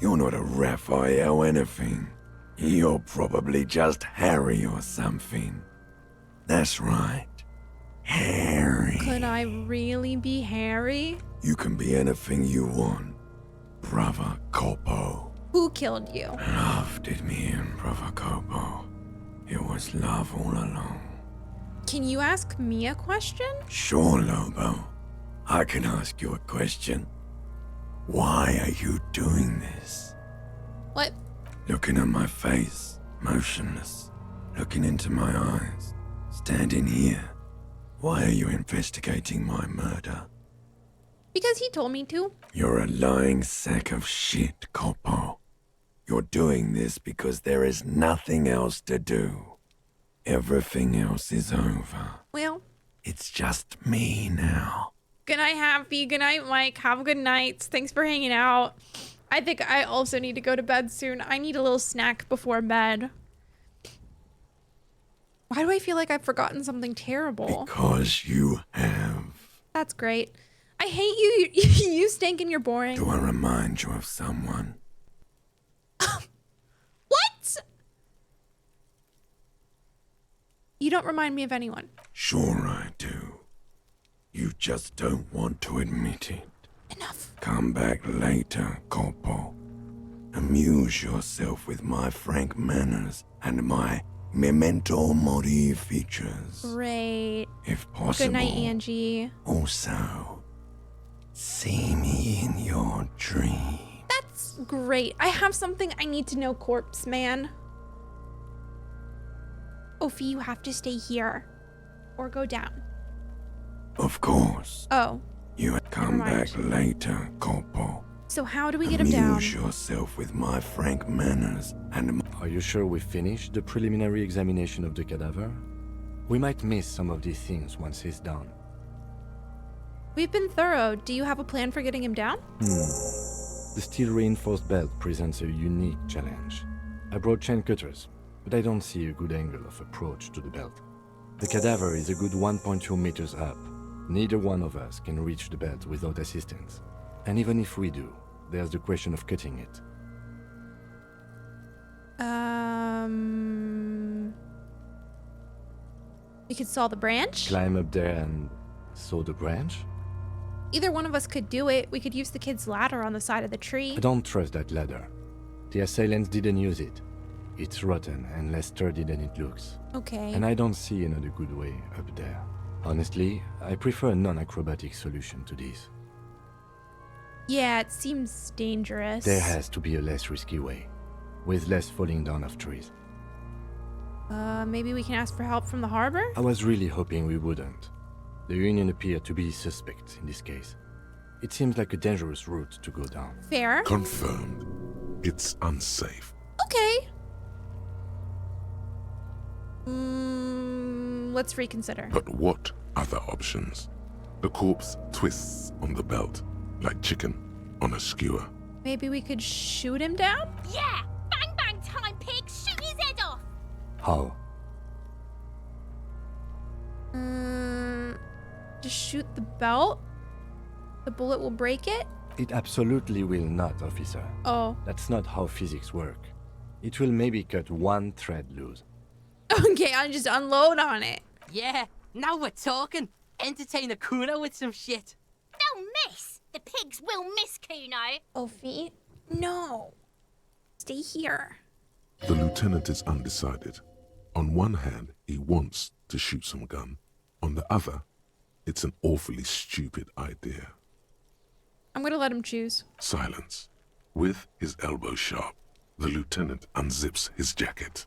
You're not a Raphael anything. You're probably just Harry or something. That's right. Harry. Could I really be Harry? You can be anything you want, Brother Copo. Who killed you? Love did me in, Brother Copo. It was love all along. Can you ask me a question? Sure, Lobo. I can ask you a question. Why are you doing this? What? Looking at my face, motionless, looking into my eyes, standing here. Why are you investigating my murder? Because he told me to. You're a lying sack of shit, Copo. You're doing this because there is nothing else to do. Everything else is over. Well, it's just me now. good night, Happy. Good night, Mike. Have a good night. Thanks for hanging out. I think I also need to go to bed soon. I need a little snack before bed. Why do I feel like I've forgotten something terrible? Because you have. That's great. I hate you. You stink and you're boring. Do I remind you of someone? What? You don't remind me of anyone. Sure I do. You just don't want to admit it. Enough. Come back later, Corpo. Amuse yourself with my frank manners and my memento mori features. Great. If possible. Good night, Angie. Also, see me in your dream. That's great. I have something I need to know, Corpse Man. Ophi, you have to stay here. Or go down. Of course. Oh. You come back later, Corpo. So how do we get him down? Amuse yourself with my frank manners and... Are you sure we finished the preliminary examination of the cadaver? We might miss some of these things once he's done. We've been thorough. Do you have a plan for getting him down? The steel-reinforced belt presents a unique challenge. I brought chain cutters, but I don't see a good angle of approach to the belt. The cadaver is a good 1.2 meters up. Neither one of us can reach the belt without assistance. And even if we do, there's the question of cutting it. We could saw the branch? Climb up there and saw the branch? Either one of us could do it. We could use the kid's ladder on the side of the tree. I don't trust that ladder. The assailants didn't use it. It's rotten and less sturdy than it looks. Okay. And I don't see another good way up there. Honestly, I prefer a non-acrobatic solution to this. Yeah, it seems dangerous. There has to be a less risky way, with less falling down of trees. Maybe we can ask for help from the harbor? I was really hoping we wouldn't. The Union appeared to be suspect in this case. It seems like a dangerous route to go down. Fair. Confirmed. It's unsafe. Okay. Let's reconsider. But what other options? The corpse twists on the belt, like chicken on a skewer. Maybe we could shoot him down? Yeah! Bang bang time, pig! Shoot his head off! How? Just shoot the belt? The bullet will break it? It absolutely will not, officer. Oh. That's not how physics work. It will maybe cut one thread loose. Okay, I'll just unload on it. Yeah, now we're talking. Entertain the Kuno with some shit. They'll miss! The pigs will miss Kuno! Ophi? No. Stay here. The lieutenant is undecided. On one hand, he wants to shoot some gun. On the other, it's an awfully stupid idea. I'm gonna let him choose. Silence. With his elbow sharp, the lieutenant unzips his jacket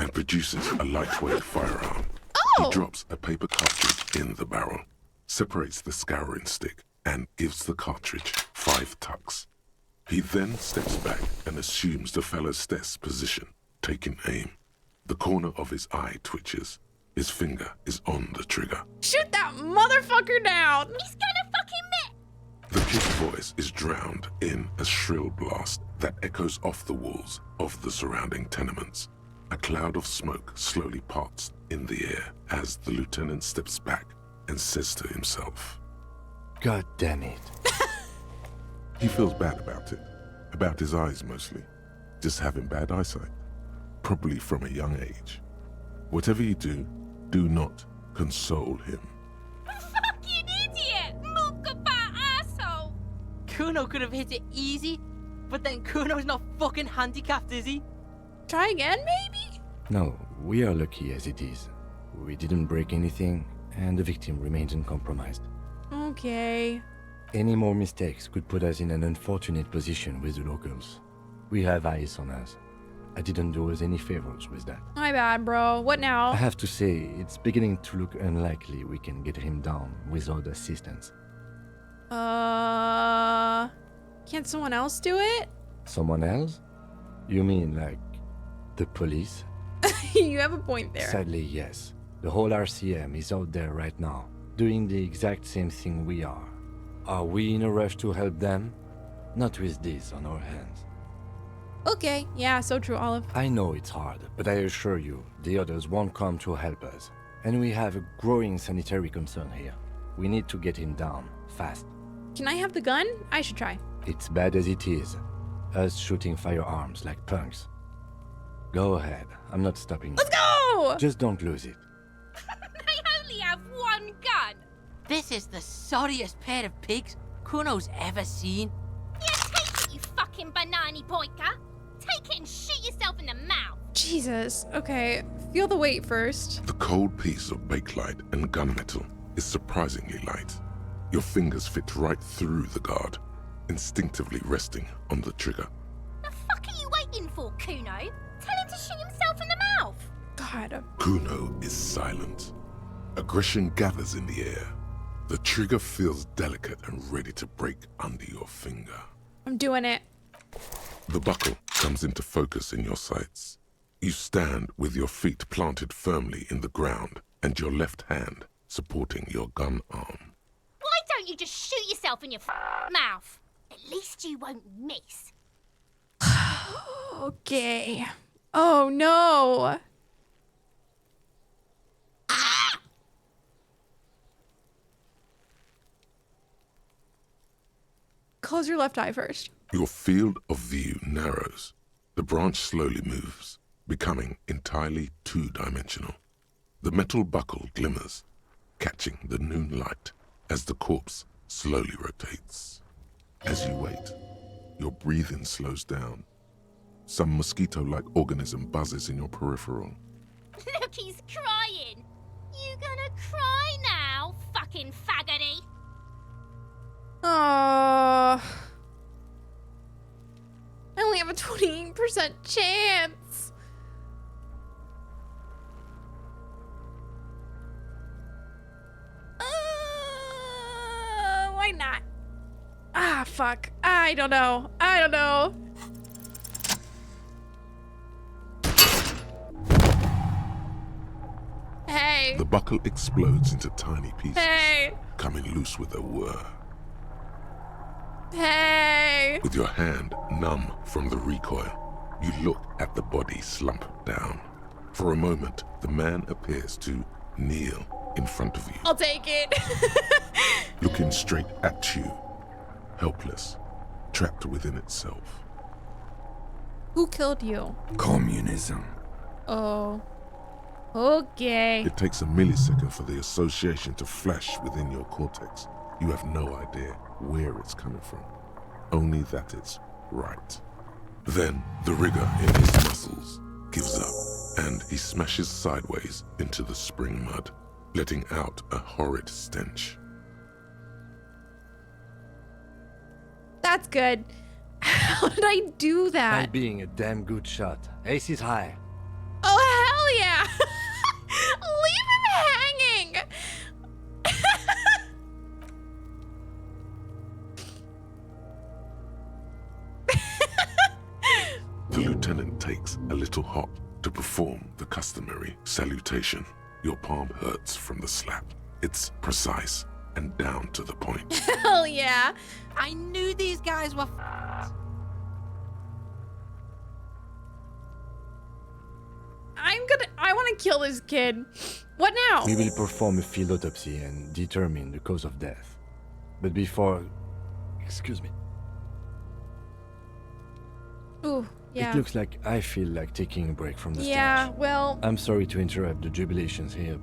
and produces a lightweight firearm. Oh! He drops a paper cartridge in the barrel, separates the scouring stick, and gives the cartridge 5 tucks. He then steps back and assumes the fellow's desk position, taking aim. The corner of his eye twitches. His finger is on the trigger. Shoot that motherfucker down! He's gonna fucking miss! The kid's voice is drowned in a shrill blast that echoes off the walls of the surrounding tenements. A cloud of smoke slowly parts in the air as the lieutenant steps back and says to himself, God damn it. He feels bad about it. About his eyes mostly. Just having bad eyesight. Probably from a young age. Whatever you do, do not console him. Fucking idiot! Mookaba asshole! Kuno could have hit it easy, but then Kuno's not fucking handicapped, is he? Try again, maybe? No, we are lucky as it is. We didn't break anything, and the victim remains uncompromised. Okay. Any more mistakes could put us in an unfortunate position with the locals. We have eyes on us. I didn't do us any favors with that. My bad, bro. What now? I have to say, it's beginning to look unlikely we can get him down without assistance. Can't someone else do it? Someone else? You mean like the police? You have a point there. Sadly, yes. The whole RCM is out there right now, doing the exact same thing we are. Are we in a rush to help them? Not with this on our hands. Okay, yeah, so true, Olive. I know it's hard, but I assure you, the others won't come to help us. And we have a growing sanitary concern here. We need to get him down, fast. Can I have the gun? I should try. It's bad as it is. Us shooting firearms like punks. Go ahead, I'm not stopping you. Let's go! Just don't lose it. They only have one gun! This is the sorriest pair of pigs Kuno's ever seen. Yeah, take it, you fucking banana boyka! Take it and shoot yourself in the mouth! Jesus. Okay, feel the weight first. The cold piece of bakelite and gunmetal is surprisingly light. Your fingers fit right through the guard, instinctively resting on the trigger. The fuck are you waiting for, Kuno? Tell him to shoot himself in the mouth! God. Kuno is silent. Aggression gathers in the air. The trigger feels delicate and ready to break under your finger. I'm doing it. The buckle comes into focus in your sights. You stand with your feet planted firmly in the ground and your left hand supporting your gun arm. Why don't you just shoot yourself in your mouth? At least you won't miss. Okay. Oh no. Close your left eye first. Your field of view narrows. The branch slowly moves, becoming entirely two-dimensional. The metal buckle glimmers, catching the noon light as the corpse slowly rotates. As you wait, your breathing slows down. Some mosquito-like organism buzzes in your peripheral. Look, he's crying. You gonna cry now, fucking faggoty? I only have a 28% chance. Why not? Ah, fuck. I don't know. Hey. The buckle explodes into tiny pieces, Hey. coming loose with a whir. Hey. With your hand numb from the recoil, you look at the body slump down. For a moment, the man appears to kneel in front of you, I'll take it. looking straight at you, helpless, trapped within itself. Who killed you? Communism. Oh. Okay. It takes a millisecond for the association to flash within your cortex. You have no idea where it's coming from, only that it's right. Then the rigor in his muscles gives up, and he smashes sideways into the spring mud, letting out a horrid stench. That's good. How did I do By that? being a damn good shot. Ace is high. Oh, hell yeah. Leave him hanging. The lieutenant takes a little hop to perform the customary salutation. Your palm hurts from the slap. It's precise and down to the point. Hell yeah. I knew these guys were I want to kill this kid. What now? We will perform a field autopsy and determine the cause of death. But before... Excuse me. Ooh, yeah. It looks like I feel like taking a break from the Yeah, stage. well... I'm sorry to interrupt the jubilations here.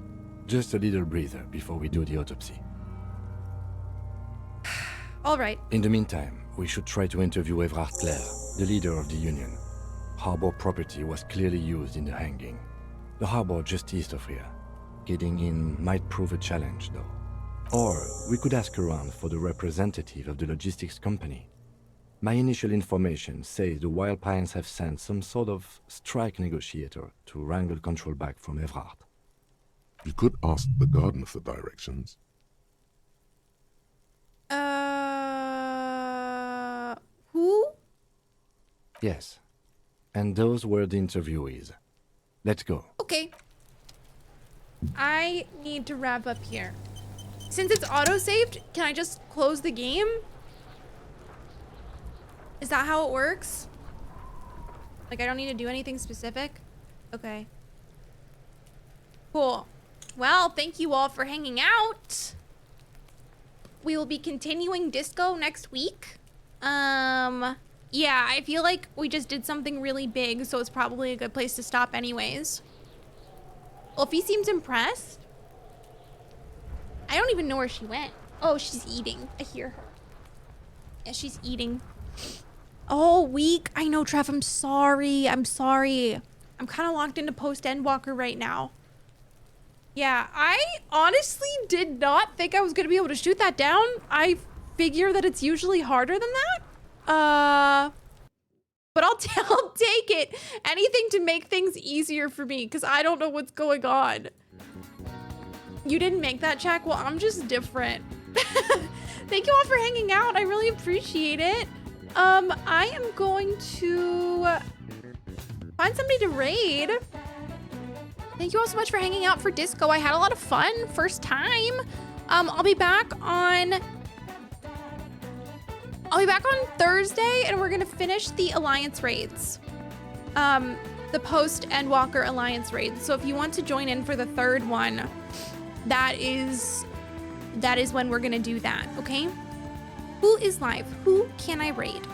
Just a little breather before we do the autopsy. All right. In the meantime, we should try to interview Evrard Clare, the leader of the Union. Harbor property was clearly used in the hanging. The harbor just east of here. Getting in might prove a challenge, though. Or we could ask around for the representative of the logistics company. My initial information says the Wild Pines have sent some sort of strike negotiator to wrangle control back from Evrard. You could ask the gardener for directions. Who? Yes. And those were the interviewees. Let's go. Okay. I need to wrap up here. Since it's auto-saved, can I just close the game? Is that how it works? Like, I don't need to do anything specific? Okay. Cool. Well, thank you all for hanging out. We will be continuing Disco next week. Yeah, I feel like we just did something really big, so it's probably a good place to stop anyways. Well, if he seems impressed. I don't even know where she went. Oh, she's eating. I hear her. Yeah, she's eating. Oh, weak. I know, Trev. I'm sorry. I'm kind of locked into post-Endwalker right now. Yeah, I honestly did not think I was going to be able to shoot that down. I figure that it's usually harder than that. But I'll take it. Anything to make things easier for me, because I don't know what's going on. You didn't make that check? Well, I'm just different. Thank you all for hanging out. I really appreciate it. I am going to find somebody to raid. Thank you all so much for hanging out for Disco. I had a lot of fun, first time. I'll be back on Thursday, and we're gonna finish the Alliance raids. The Post Endwalker Alliance raids. So if you want to join in for the third one, that is when we're gonna do that, okay? Who is live? Who can I raid?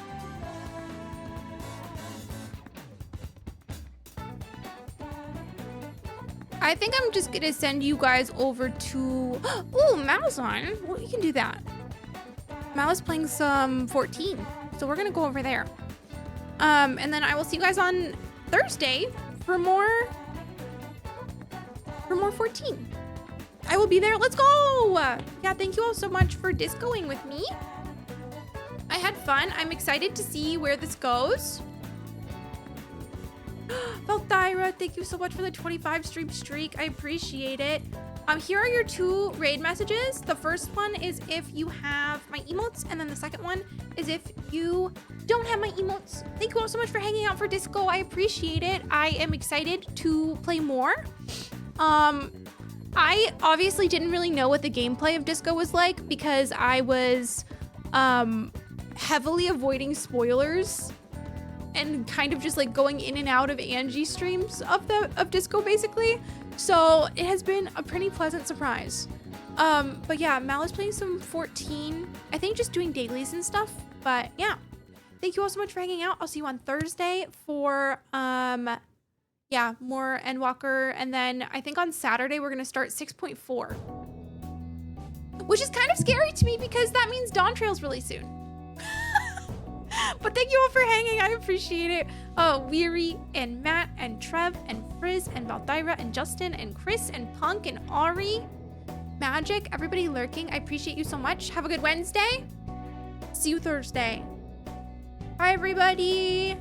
I think I'm just gonna send you guys over to, ooh, Mal's on. Well, you can do that. Mal is playing some 14, so we're gonna go over there. And then I will see you guys on Thursday for more 14. I will be there. Let's go. Yeah, thank you all so much for discoing with me. I had fun. I'm excited to see where this goes. Valthyra, thank you so much for the 25 stream streak. I appreciate it. Here are your 2 raid messages. The first one is if you have my emotes, and then the second one is if you don't have my emotes. Thank you all so much for hanging out for Disco. I appreciate it. I am excited to play more. I obviously didn't really know what the gameplay of Disco was like because I was heavily avoiding spoilers and kind of just like going in and out of Angie streams of Disco basically. So it has been a pretty pleasant surprise. But yeah, Mal is playing some 14, I think just doing dailies and stuff. But yeah, thank you all so much for hanging out. I'll see you on Thursday for yeah, more Endwalker, and then I think on Saturday we're gonna start 6.4, which is kind of scary to me because that means Dawn Trail's really soon. But thank you all for hanging. I appreciate it. Weary and Matt and Trev and Frizz and Valthyra and Justin and Chris and Punk and Ari, Magic, everybody lurking. I appreciate you so much. Have a good Wednesday. See you Thursday. Bye, everybody.